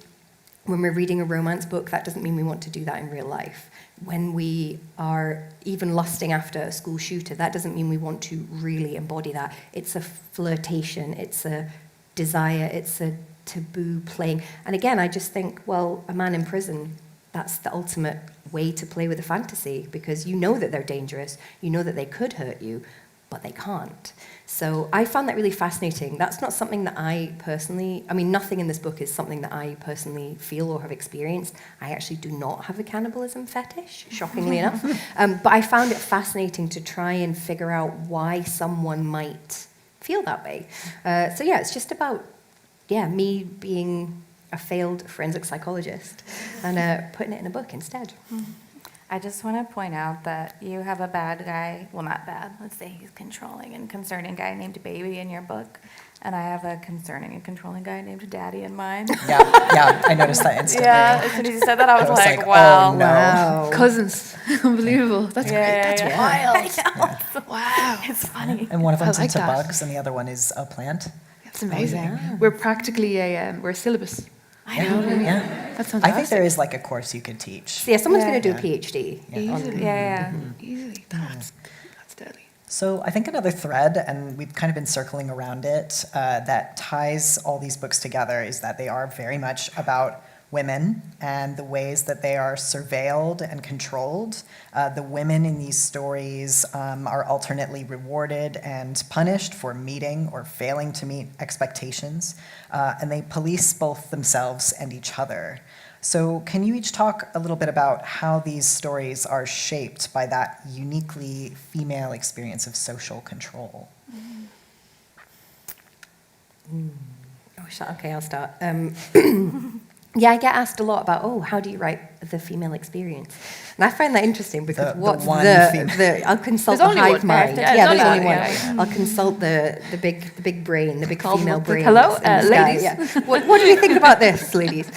When we're reading a romance book, that doesn't mean we want to do that in real life. When we are even lusting after a school shooter, that doesn't mean we want to really embody that. It's a flirtation, it's a desire, it's a taboo playing. And again, I just think, well, a man in prison, that's the ultimate way to play with a fantasy, because you know that they're dangerous, you know that they could hurt you, but they can't. So I found that really fascinating. That's not something that I personally, I mean, nothing in this book is something that I personally feel or have experienced. I actually do not have a cannibalism fetish, shockingly enough. But I found it fascinating to try and figure out why someone might feel that way. So yeah, it's just about, me being a failed forensic psychologist and putting it in a book instead. I just want to point out that you have a bad guy, well, not bad, let's say he's controlling and concerning guy named Baby in your book, and I have a concerning and controlling guy named Daddy in mine. Yeah, I noticed that instantly. Yeah, as soon as you said that, I was like, oh, wow. no. Wow. Cousins. Unbelievable. That's great. That's wild. wild. Wow. It's funny. And one of them's I like into that. bugs and the other one is a plant. That's amazing. Yeah. We're practically we're a syllabus. I know. Yeah. That's I think fantastic. there is like a course you could teach. So yeah, someone's going to do a Yeah. PhD. Yeah. Yeah. Easily. That's deadly. So I think another thread, and we've kind of been circling around it, that ties all these books together is that they are very much about women and the ways that they are surveilled and controlled. The women in these stories are alternately rewarded and punished for meeting or failing to meet expectations, and they police both themselves and each other. So can you each talk a little bit about how these stories are shaped by that uniquely female experience of social control? Okay, I'll start. Yeah, I get asked a lot about, how do you write the female experience? And I find that interesting because I'll consult There's the only hive one, mind. yeah, Yeah, there's there's only only one, one. yeah. I'll consult the big brain, the big Called female the- brain. hello, in the sky, ladies. yeah. What do we think about this, ladies?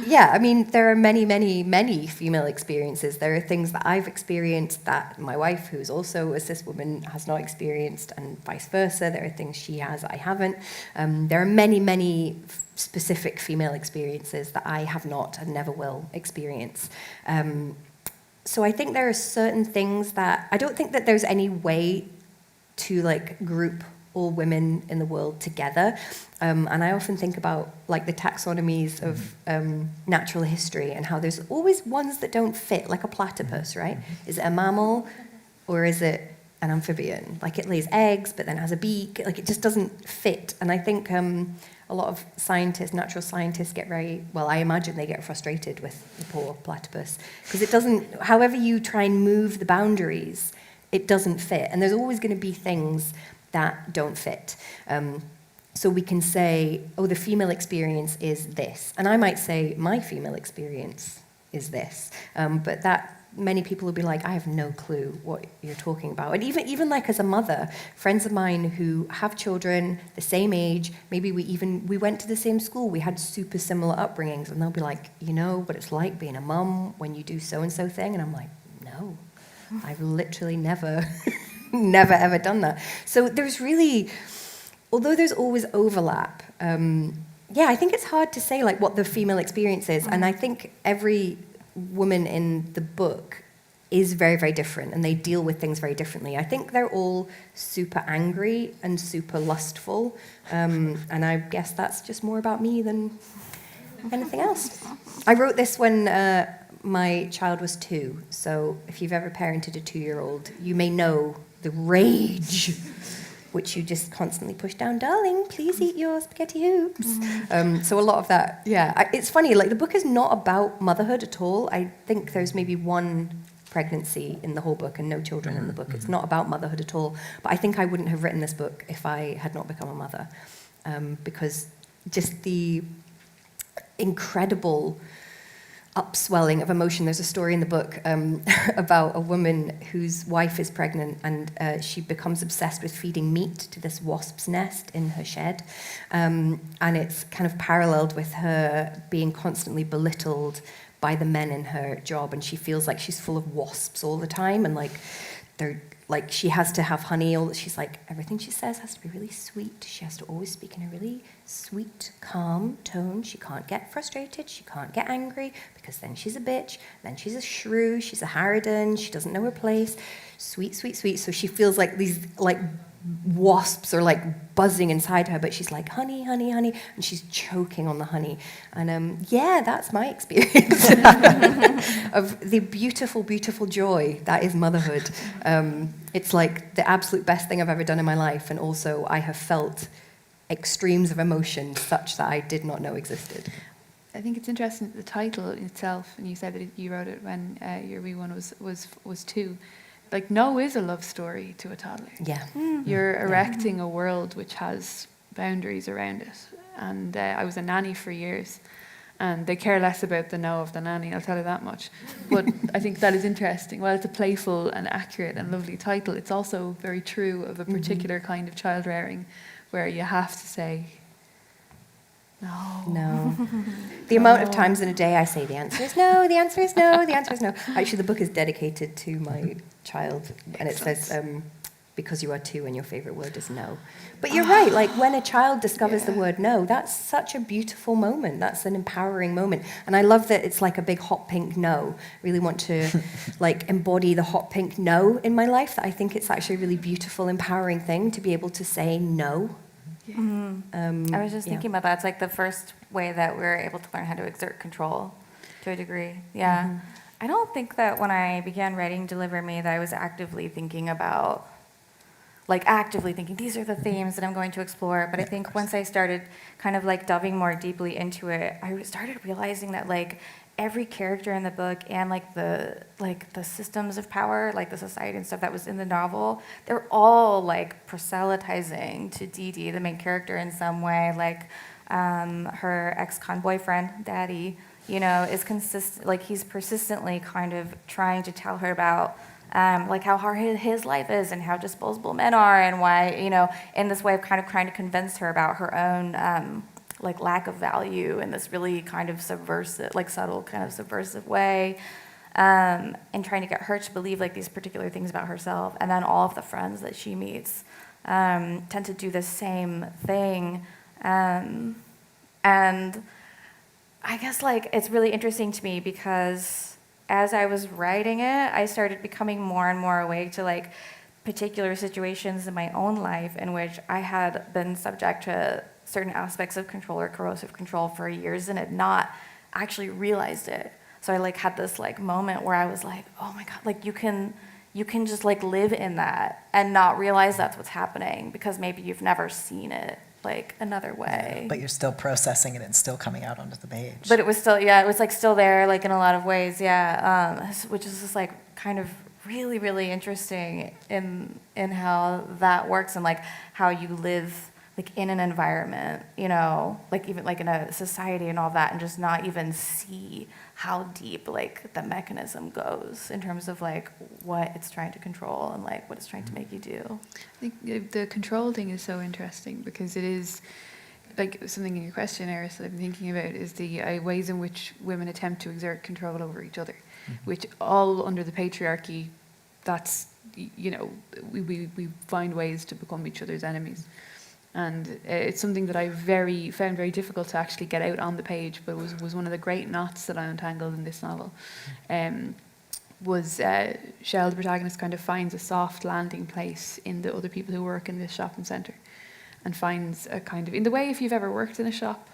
Yeah, I mean, there are many, many, many female experiences. There are things that I've experienced that my wife, who's also a cis woman, has not experienced, and vice versa. There are things she has I haven't. There are many, many specific female experiences that I have not and never will experience. So I think there are certain things that I don't think that there's any way to like group all women in the world together. And I often think about like the taxonomies of natural history and how there's always ones that don't fit, like a platypus, right? Is it a mammal or is it an amphibian? Like it lays eggs, but then has a beak. Like it just doesn't fit. And I think a lot of scientists, natural scientists get I imagine they get frustrated with the poor platypus because it doesn't, however you try and move the boundaries, it doesn't fit. And there's always going to be things that don't fit. So we can say, the female experience is this. And I might say, my female experience is this. But that many people will be like, I have no clue what you're talking about. And even like as a mother, friends of mine who have children the same age, maybe we went to the same school, we had super similar upbringings, and they'll be like, you know what it's like being a mum when you do so-and-so thing? And I'm like, no, I've literally never ever done that. So there's really, although there's always overlap, I think it's hard to say like what the female experience is. And I think every woman in the book is very, very different, and they deal with things very differently. I think they're all super angry and super lustful, and I guess that's just more about me than anything else. I wrote this when my child was 2, so if you've ever parented a 2-year-old, you may know the rage which you just constantly push down, darling, please eat your spaghetti hoops. So a lot of that, it's funny, like the book is not about motherhood at all. I think there's maybe one pregnancy in the whole book and no children in the book. It's not about motherhood at all. But I think I wouldn't have written this book if I had not become a mother, because just the incredible upswelling of emotion. There's a story in the book about a woman whose wife is pregnant, and she becomes obsessed with feeding meat to this wasp's nest in her shed. And it's kind of paralleled with her being constantly belittled by the men in her job, and she feels like she's full of wasps all the time, and she has to have honey. She's like, everything she says has to be really sweet. She has to always speak in a really sweet, calm tone. She can't get frustrated. She can't get angry, because then she's a bitch. Then she's a shrew. She's a harridan. She doesn't know her place. Sweet, sweet, sweet. So she feels like these wasps are buzzing inside her, but she's like, honey, honey, honey, and she's choking on the honey. And that's my experience of the beautiful, beautiful joy that is motherhood. It's like the absolute best thing I've ever done in my life, and also I have felt extremes of emotion such that I did not know existed. I think it's interesting, the title itself, and you said that you wrote it when your wee one was 2. Like, No is a love story to a toddler. Yeah. You're erecting a world which has boundaries around it. And I was a nanny for years, and they care less about the no of the nanny, I'll tell you that much. But I think that is interesting. While it's a playful and accurate and lovely title, it's also very true of a particular kind of child rearing, where you have to say, no. The amount of times in a day I say the answer is no, the answer is no, the answer is no. Actually, the book is dedicated to my child, and it says, because you are 2 and your favorite word is no. But you're right, like when a child discovers the word no, that's such a beautiful moment. That's an empowering moment. And I love that it's like a big hot pink no. Really want to like embody the hot pink no in my life. That I think it's actually a really beautiful, empowering thing to be able to say no. I was just thinking about that. It's like the first way that we're able to learn how to exert control to a degree. Yeah. I don't think that when I began writing Deliver Me that I was actively thinking about, these are the themes that I'm going to explore. But I think once I started kind of like delving more deeply into it, I started realizing that like every character in the book and like the systems of power, like the society and stuff that was in the novel, they're all like proselytizing to Dee Dee, the main character, in some way. Like her ex-con boyfriend, Daddy, you know, is consistent. Like he's persistently kind of trying to tell her about like how hard his life is and how disposable men are, and why, you know, in this way of kind of trying to convince her about her own like lack of value in this really kind of subversive, like subtle kind of subversive way, and trying to get her to believe like these particular things about herself. And then all of the friends that she meets tend to do the same thing. And I guess like it's really interesting to me because as I was writing it, I started becoming more and more awake to like particular situations in my own life in which I had been subject to certain aspects of control or corrosive control for years and had not actually realized it. So I like had this like moment where I was like, oh my God, like you can just like live in that and not realize that's what's happening because maybe you've never seen it like another way. But you're still processing it and still coming out onto the page. But it was still, it was like still there, like in a lot of ways, which is just like kind of really, really interesting in how that works and like how you live like in an environment, you know, like even like in a society and all that, and just not even see how deep like the mechanism goes in terms of like what it's trying to control and like what it's trying to make you do. I think the control thing is so interesting because it is like something in your question, Eris, that I've been thinking about is the ways in which women attempt to exert control over each other, which all under the patriarchy, that's, you know, we find ways to become each other's enemies. And it's something that I found very difficult to actually get out on the page, but was one of the great knots that I untangled in this novel. Shell, the protagonist, kind of finds a soft landing place in the other people who work in this shopping centre, and finds a kind of, in the way if you've ever worked in a shop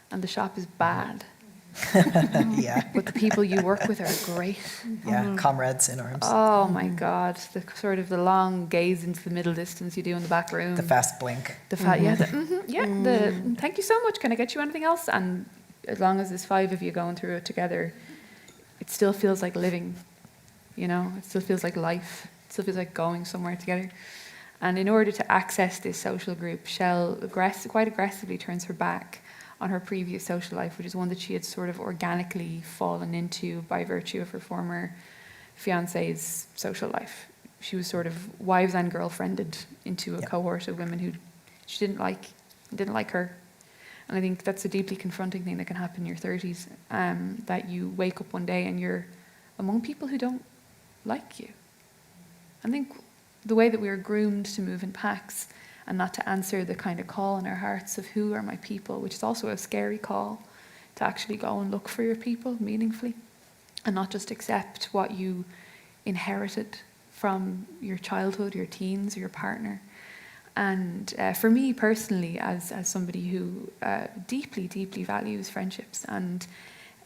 and the shop is bad, Yeah. but the people you work with are great. Yeah, comrades in arms. Oh my God, the sort of the long gaze into the middle distance you do in the back room. The fast blink. Thank you so much. Can I get you anything else? And as long as there's 5 of you going through it together, it still feels like living, you know, it still feels like life. It still feels like going somewhere together. And in order to access this social group, Shell quite aggressively turns her back on her previous social life, which is one that she had sort of organically fallen into by virtue of her former fiancé's social life. She was sort of wives and girlfriended into a cohort of women who she didn't like her. And I think that's a deeply confronting thing that can happen in your 30s, that you wake up one day and you're among people who don't like you. I think the way that we are groomed to move in packs and not to answer the kind of call in our hearts of who are my people, which is also a scary call, to actually go and look for your people meaningfully and not just accept what you inherited from your childhood, your teens, or your partner. And for me personally, as somebody who deeply, deeply values friendships and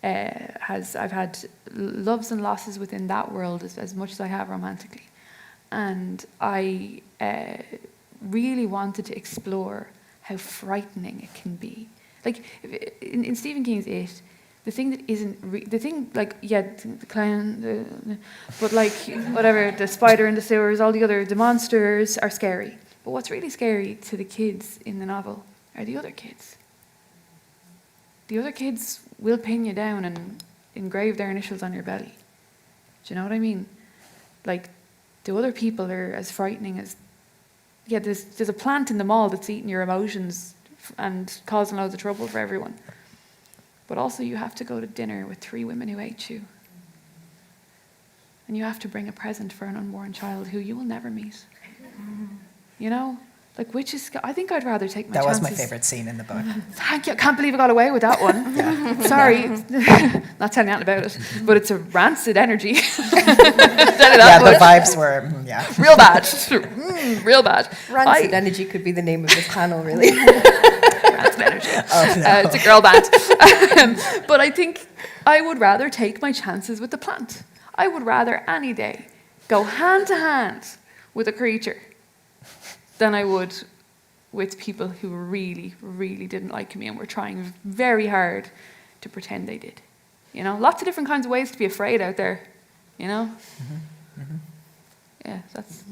I've had loves and losses within that world as much as I have romantically. And I really wanted to explore how frightening it can be. Like in Stephen King's It, the thing that isn't the clown, but like whatever, the spider in the sewers, all the monsters are scary. But what's really scary to the kids in the novel are the other kids. The other kids will pin you down and engrave their initials on your belly. Do you know what I mean? Like, the other people are as frightening as... Yeah, there's a plant in the mall that's eating your emotions and causing loads of trouble for everyone. But also you have to go to dinner with 3 women who hate you. And you have to bring a present for an unborn child who you will never meet. You know? Like witches, I think I'd rather take my That chances. was my favorite scene in the book. Thank you. I can't believe I got away with that one. Yeah. Sorry. Not telling you anything about it. But it's a rancid energy. Yeah, the vibes were, yeah. Real bad. Real bad. Rancid energy could be the name of this panel, really. Rancid energy. Oh, no. It's a girl band. But I think I would rather take my chances with the plant. I would rather any day go hand to hand with a creature than I would with people who really, really didn't like me and were trying very hard to pretend they did. You know, lots of different kinds of ways to be afraid out there, you know? Yeah, that's...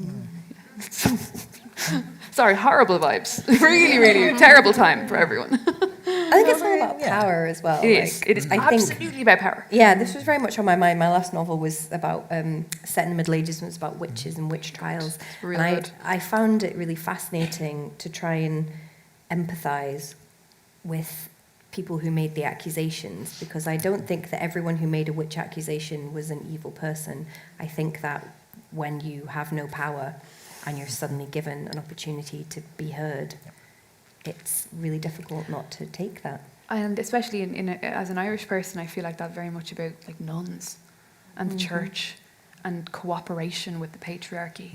Sorry, horrible vibes. Really, really terrible time for everyone. I think it's all about power as well. It is. It is absolutely about power. Yeah, this was very much on my mind. My last novel was about set in the Middle Ages, and it was about witches and witch trials. Really and good. I found it really fascinating to try and empathise with people who made the accusations, because I don't think that everyone who made a witch accusation was an evil person. I think that when you have no power and you're suddenly given an opportunity to be heard, it's really difficult not to take that. And especially as an Irish person, I feel like that very much about like nuns and the church and cooperation with the patriarchy.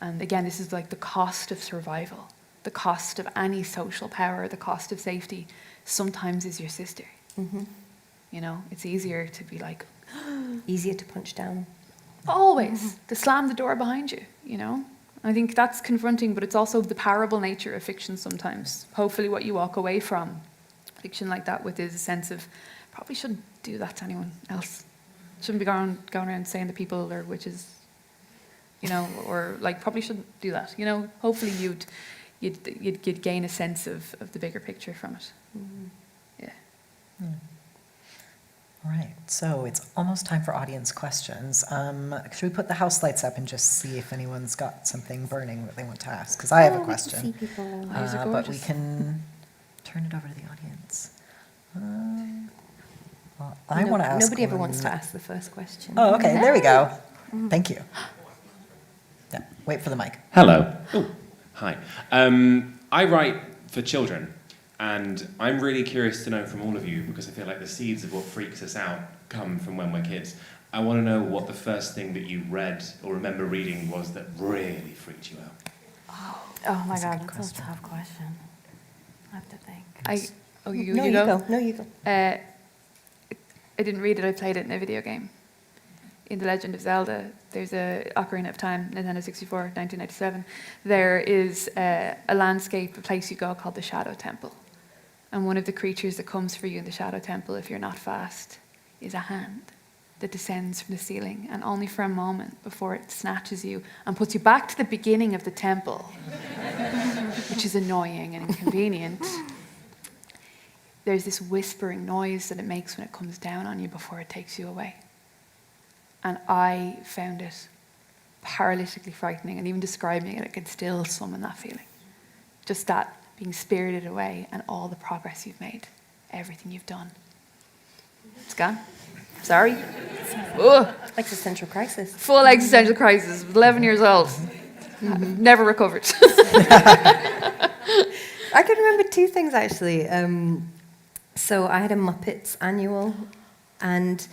And again, this is like the cost of survival, the cost of any social power, the cost of safety sometimes is your sister. You know, it's easier to be like... Easier to punch down. Always. To slam the door behind you, you know? I think that's confronting, but it's also the parable nature of fiction sometimes. Hopefully what you walk away from fiction like that with is a sense of, probably shouldn't do that to anyone else. Shouldn't be going around saying that people are witches, you know, or like probably shouldn't do that. You know, hopefully you'd gain a sense of the bigger picture from it. Yeah. All right, so it's almost time for audience questions. Should we put the house lights up and just see if anyone's got something burning that they want to ask? Because I have a question. We can see people. But we can turn it over to the audience. Well, I want to ask Nobody ever one. wants to ask the first question. Oh, okay, there we go. Thank you. Yeah, wait for the mic. Hello. Oh, hi. I write for children. And I'm really curious to know from all of you, because I feel like the seeds of what freaks us out come from when we're kids. I want to know what the first thing that you read or remember reading was that really freaked you out. Oh my God, that's a tough question. I have to think. You No, go? No, you go. I didn't read it, I played it in a video game. In The Legend of Zelda, there's a Ocarina of Time, Nintendo 64, 1997. There is a landscape, a place you go called the Shadow Temple. And one of the creatures that comes for you in the Shadow Temple, if you're not fast, is a hand that descends from the ceiling, and only for a moment before it snatches you and puts you back to the beginning of the temple, which is annoying and inconvenient. There's this whispering noise that it makes when it comes down on you before it takes you away. And I found it paralytically frightening, and even describing it, I could still summon that feeling. Just that being spirited away and all the progress you've made, everything you've done. It's gone. Sorry. Ugh. Existential crisis. Full existential crisis. 11 years old. Never recovered. I can remember two things actually. So I had a Muppets annual, and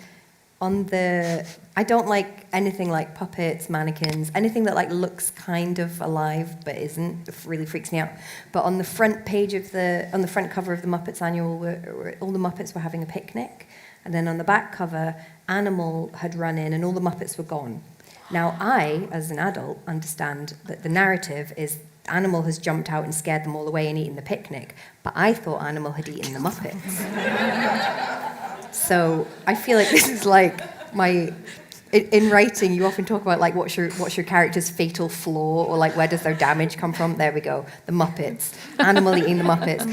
I don't like anything like puppets, mannequins, anything that like looks kind of alive but isn't. It really freaks me out. But on the front page of on the front cover of the Muppets annual, all the Muppets were having a picnic, and then on the back cover, Animal had run in and all the Muppets were gone. Now I, as an adult, understand that the narrative is Animal has jumped out and scared them all away and eaten the picnic, but I thought Animal had eaten the Muppets. So I feel like this is like in writing, you often talk about like what's your character's fatal flaw, or like where does their damage come from? There we go, the Muppets, Animal eating the Muppets.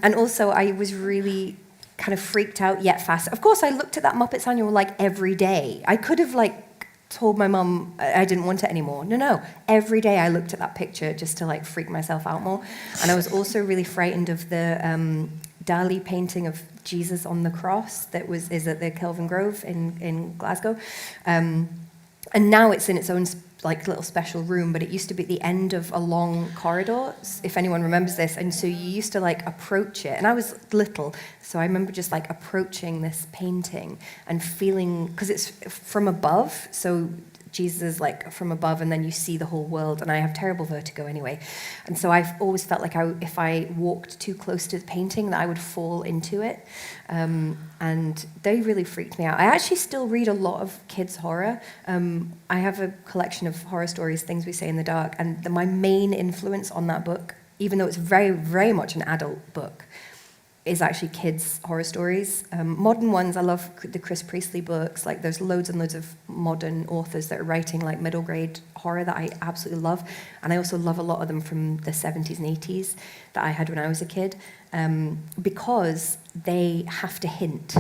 And also I was really kind of freaked out yet fast. Of course, I looked at that Muppets annual like every day. I could have like told my mum I didn't want it anymore. No. Every day I looked at that picture just to like freak myself out more. And I was also really frightened of the Dali painting of Jesus on the cross that is at the Kelvin Grove in Glasgow. And now it's in its own like little special room, but it used to be at the end of a long corridor, if anyone remembers this. And so you used to like approach it. And I was little, so I remember just like approaching this painting and feeling, because it's from above, so Jesus is like from above, and then you see the whole world, and I have terrible vertigo anyway. And so I've always felt like if I walked too close to the painting, that I would fall into it. And they really freaked me out. I actually still read a lot of kids' horror. I have a collection of horror stories, Things We Say in the Dark, and my main influence on that book, even though it's very, very much an adult book, is actually kids' horror stories. Modern ones, I love the Chris Priestley books. Like, there's loads and loads of modern authors that are writing like middle grade horror that I absolutely love. And I also love a lot of them from the 70s and 80s that I had when I was a kid, because they have to hint.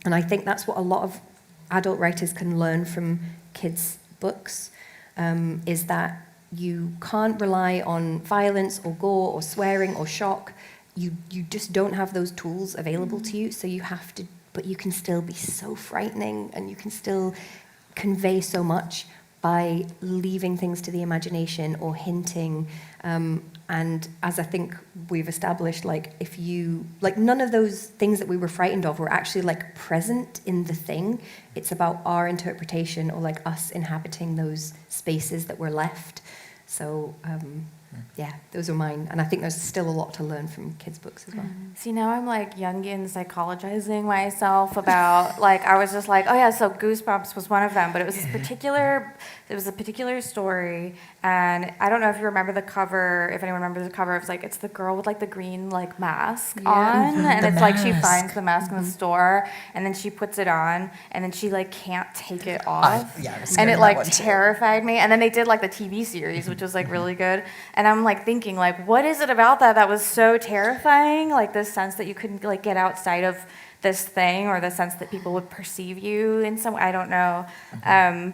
And I think that's what a lot of adult writers can learn from kids' books, is that you can't rely on violence or gore or swearing or shock. You just don't have those tools available to you, so you have to, but you can still be so frightening, and you can still convey so much by leaving things to the imagination or hinting. And as I think we've established, like, if you, like, none of those things that we were frightened of were actually like present in the thing. It's about our interpretation, or like us inhabiting those spaces that were left. So yeah, those are mine. And I think there's still a lot to learn from kids' books as well. See, now I'm like Jungian psychologizing myself about, like, I was just like, oh yeah, so Goosebumps was one of them, but it was a particular story, and I don't know if you remember the cover, if anyone remembers the cover, it's the girl with like the green like mask on, and it's like she finds the mask in the store, and then she puts it on, and then she like can't take it off, and it like terrified me. And then they did like the TV series, which was like really good, and I'm like thinking, like, what is it about that was so terrifying? Like this sense that you couldn't like get outside of this thing, or the sense that people would perceive you in some way, I don't know.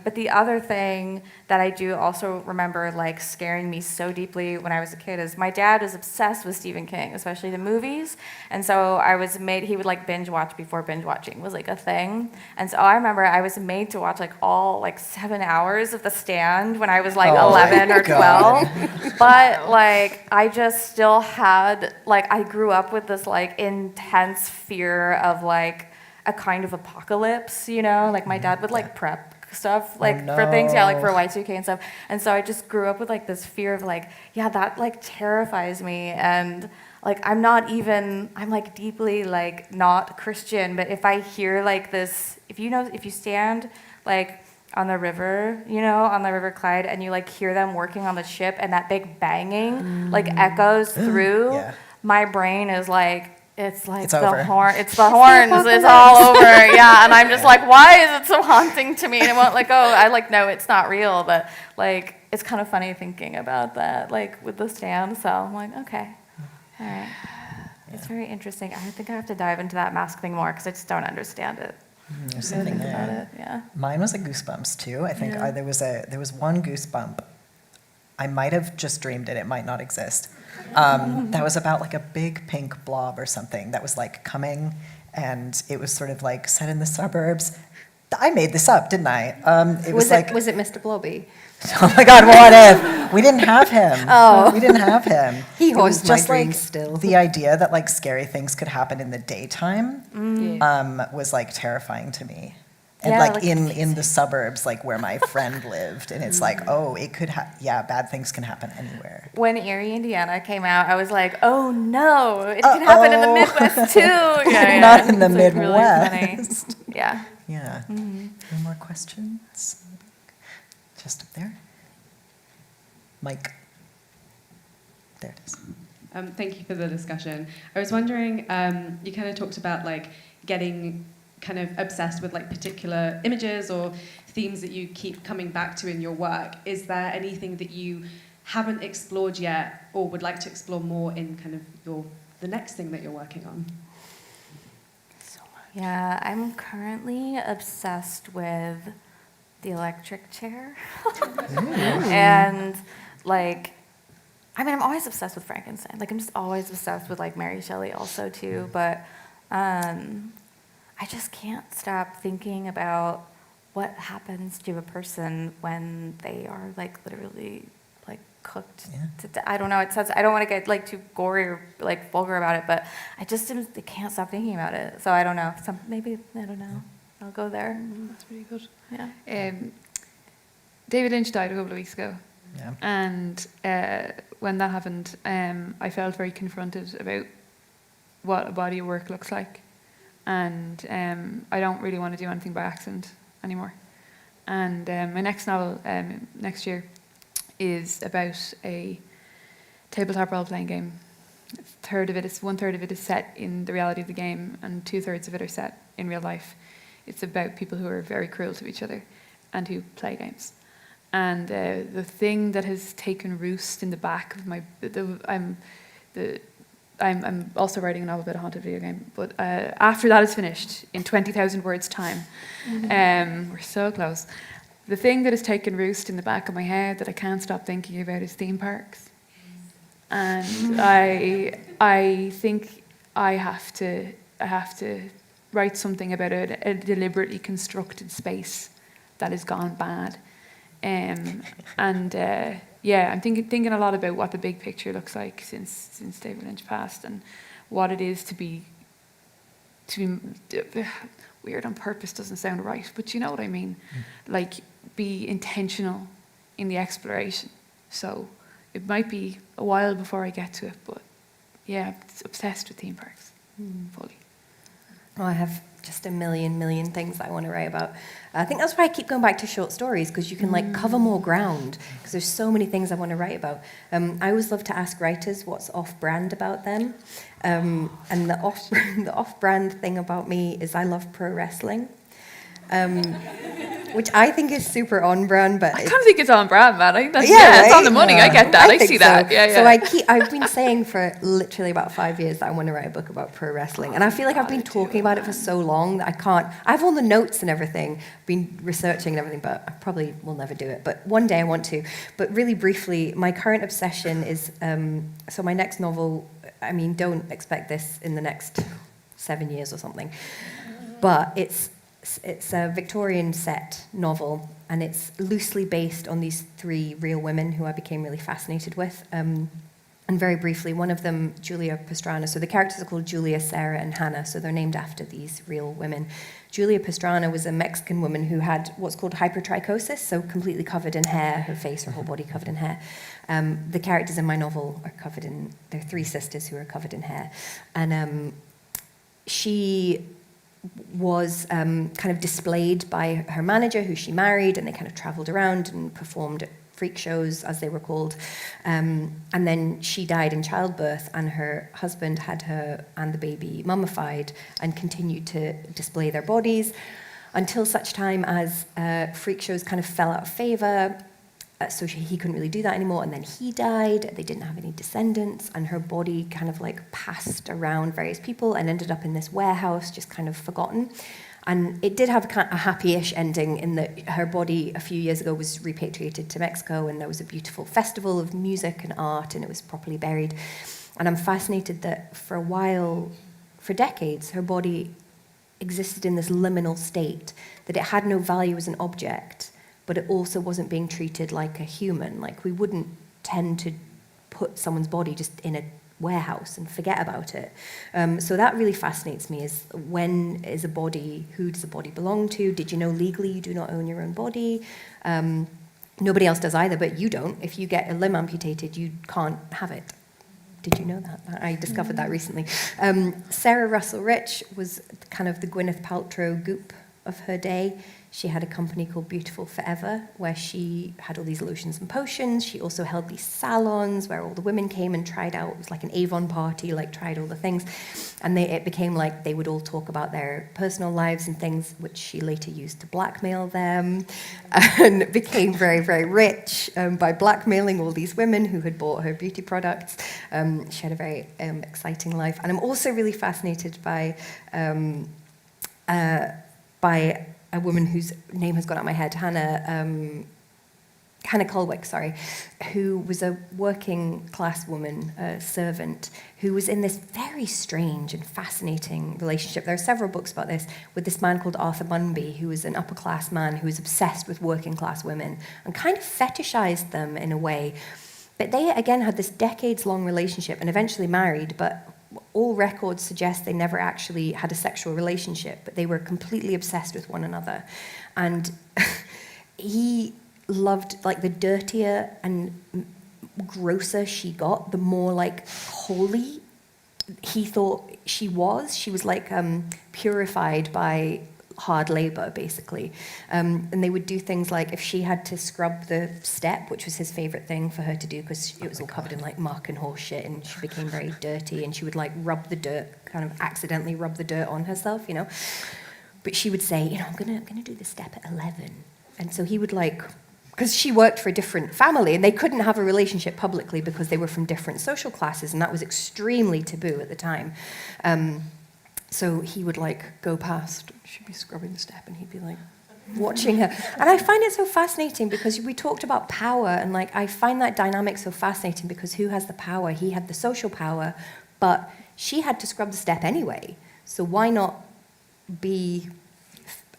But the other thing that I do also remember like scaring me so deeply when I was a kid is my dad was obsessed with Stephen King, especially the movies. And so he would like binge watch before binge watching was like a thing. And so I remember I was made to watch like all like 7 hours of The Stand when I was like 11 or 12. But like I just still had, like, I grew up with this like intense fear of like a kind of apocalypse, you know? Like my dad would like prep stuff like for things, like for Y2K and stuff. And so I just grew up with like this fear of like, yeah, that like terrifies me. And like I'm like deeply like not Christian, but if I hear like this, if you stand like on the river, on the River Clyde, and you like hear them working on the ship, and that big banging like echoes through, my brain is like, it's the horns, it's all over, yeah, and I'm just like, why is it so haunting to me, and it won't let go. I like, no, it's not real, but like, it's kind of funny thinking about that, like with The Stand, so I'm like, okay, all right. It's very interesting. I think I have to dive into that mask thing more, because I just don't understand it. There's something there. About it, yeah. Mine was a Goosebumps too. I think there was one Goosebump. I might have just dreamed it. It might not exist. That was about like a big pink blob or something that was like coming, and it was sort of like set in the suburbs. I made this up, didn't I? Was it Mr. Blobby? Oh my God, what if? We didn't have him. Oh. We didn't have him. He haunts my just dreams like still. The idea that like scary things could happen in the daytime was like terrifying to me. And like in the suburbs, like where my friend lived, and it's like, oh, it could bad things can happen anywhere. When Erie, Indiana came out, I was like, oh no, it can happen in the Midwest too. Yeah, Not in the it's Midwest. Like really funny. Yeah. Yeah. Any more questions? Just up there. Mike. There it is. Thank you for the discussion. I was wondering, you kind of talked about like getting kind of obsessed with like particular images or themes that you keep coming back to in your work. Is there anything that you haven't explored yet or would like to explore more in kind of the next thing that you're working on? Yeah, I'm currently obsessed with the electric chair. And like, I mean, I'm always obsessed with Frankenstein. Like, I'm just always obsessed with like Mary Shelley also too, but I just can't stop thinking about what happens to a person when they are like literally like cooked to death. I don't know. It says I don't want to get like too gory or like vulgar about it, but I can't stop thinking about it. So I don't know. Maybe I don't know. I'll go there. That's pretty good. Yeah. David Lynch died a couple of weeks ago. Yeah. And when that happened, I felt very confronted about what a body of work looks like. And I don't really want to do anything by accident anymore. And my next novel next year is about a tabletop role-playing game. One third of it is set in the reality of the game, and 2/3 of it are set in real life. It's about people who are very cruel to each other and who play games. And the thing that has taken roost in the back of I'm also writing a novel about a haunted video game, but after that is finished, in 20,000 words time, we're so close. The thing that has taken roost in the back of my head that I can't stop thinking about is theme parks. And I think I have to write something about a deliberately constructed space that has gone bad. I'm thinking a lot about what the big picture looks like since David Lynch passed, and what it is to be weird on purpose doesn't sound right, but you know what I mean. Like, be intentional in the exploration. So it might be a while before I get to it, but yeah, I'm obsessed with theme parks, fully. Oh, I have just a million things that I want to write about. I think that's why I keep going back to short stories, because you can like cover more ground, because there's so many things I want to write about. I always love to ask writers what's off-brand about them. And the off-brand thing about me is I love pro wrestling. Which I think is super on brand, but I kind of think it's on brand, man. I think that's, right? it's on the money. I get that. I think see that. So. Yeah. So I've been saying for literally about 5 years that I want to write a book about pro wrestling, and I feel like I've been talking about it for so long that I can't. I have all the notes and everything, been researching and everything, but I probably will never do it. But one day I want to. But really briefly, my current obsession is so my next novel. I mean, don't expect this in the next 7 years or something, but it's a Victorian set novel, and it's loosely based on these 3 real women who I became really fascinated with. And very briefly, one of them, Julia Pastrana, so the characters are called Julia, Sarah, and Hannah, so they're named after these real women. Julia Pastrana was a Mexican woman who had what's called hypertrichosis, so completely covered in hair, her face, her whole body covered in hair. The characters in my novel are covered in, they're 3 sisters who are covered in hair. And she was kind of displayed by her manager, who she married, and they kind of traveled around and performed at freak shows, as they were called. And then she died in childbirth, and her husband had her and the baby mummified and continued to display their bodies until such time as freak shows kind of fell out of favor. So he couldn't really do that anymore, and then he died. They didn't have any descendants, and her body kind of like passed around various people and ended up in this warehouse, just kind of forgotten. And it did have a happy-ish ending in that her body a few years ago was repatriated to Mexico, and there was a beautiful festival of music and art, and it was properly buried. And I'm fascinated that for a while, for decades, her body existed in this liminal state, that it had no value as an object, but it also wasn't being treated like a human. Like, we wouldn't tend to put someone's body just in a warehouse and forget about it. So that really fascinates me, is when is a body, who does a body belong to? Did you know legally you do not own your own body? Nobody else does either, but you don't. If you get a limb amputated, you can't have it. Did you know that? I discovered that recently. Sarah Russell Rich was kind of the Gwyneth Paltrow goop of her day. She had a company called Beautiful Forever, where she had all these lotions and potions. She also held these salons where all the women came and tried out. It was like an Avon party, like tried all the things. And it became like they would all talk about their personal lives and things, which she later used to blackmail them, and became very, very rich by blackmailing all these women who had bought her beauty products. She had a very exciting life. And I'm also really fascinated by a woman whose name has gone out of my head, Hannah Hannah Colwick, sorry, who was a working class woman, a servant, who was in this very strange and fascinating relationship. There are several books about this, with this man called Arthur Munby, who was an upper class man who was obsessed with working class women and kind of fetishized them in a way. But they, again, had this decades-long relationship and eventually married, but all records suggest they never actually had a sexual relationship, but they were completely obsessed with one another. And he loved, like, the dirtier and grosser she got, the more, like, holy he thought she was. She was, like, purified by hard labor, basically. And they would do things like, if she had to scrub the step, which was his favorite thing for her to do, because it was all covered in, like, muck and horse shit, and she became very dirty, and she would, like, rub the dirt, kind of accidentally rub the dirt on herself, you know. But she would say, you know, I'm gonna do the step at 11. And so he would, like, because she worked for a different family, and they couldn't have a relationship publicly because they were from different social classes, and that was extremely taboo at the time. So he would, like, go past, she'd be scrubbing the step, and he'd be, like, watching her. And I find it so fascinating because we talked about power, and, like, I find that dynamic so fascinating because who has the power? He had the social power, but she had to scrub the step anyway. So why not be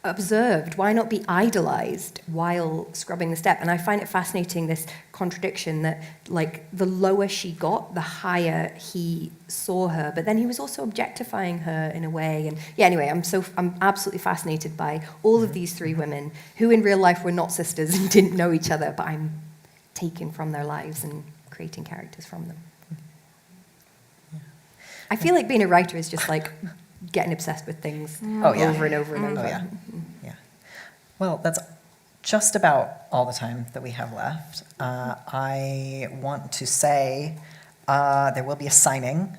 observed? Why not be idolized while scrubbing the step? And I find it fascinating, this contradiction that, like, the lower she got, the higher he saw her, but then he was also objectifying her in a way. And yeah, anyway, I'm absolutely fascinated by all of these three women who in real life were not sisters and didn't know each other, but I'm taking from their lives and creating characters from them. I feel like being a writer is just like getting obsessed with things over and over and over. Oh, yeah. Yeah. Well, that's just about all the time that we have left. I want to say there will be a signing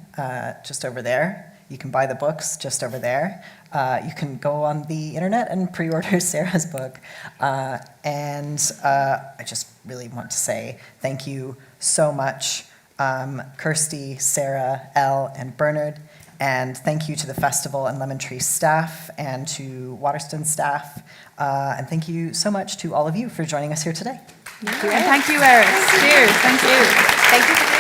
just over there. You can buy the books just over there. You can go on the internet and pre-order Sarah's book. And I just really want to say thank you so much, Kirsty, Sarah, Elle, and Bernard. And thank you to the festival and Lemon Tree staff and to Waterston staff. And thank you so much to all of you for joining us here today. Thank you, Eris. Cheers. Thank you. Thank you for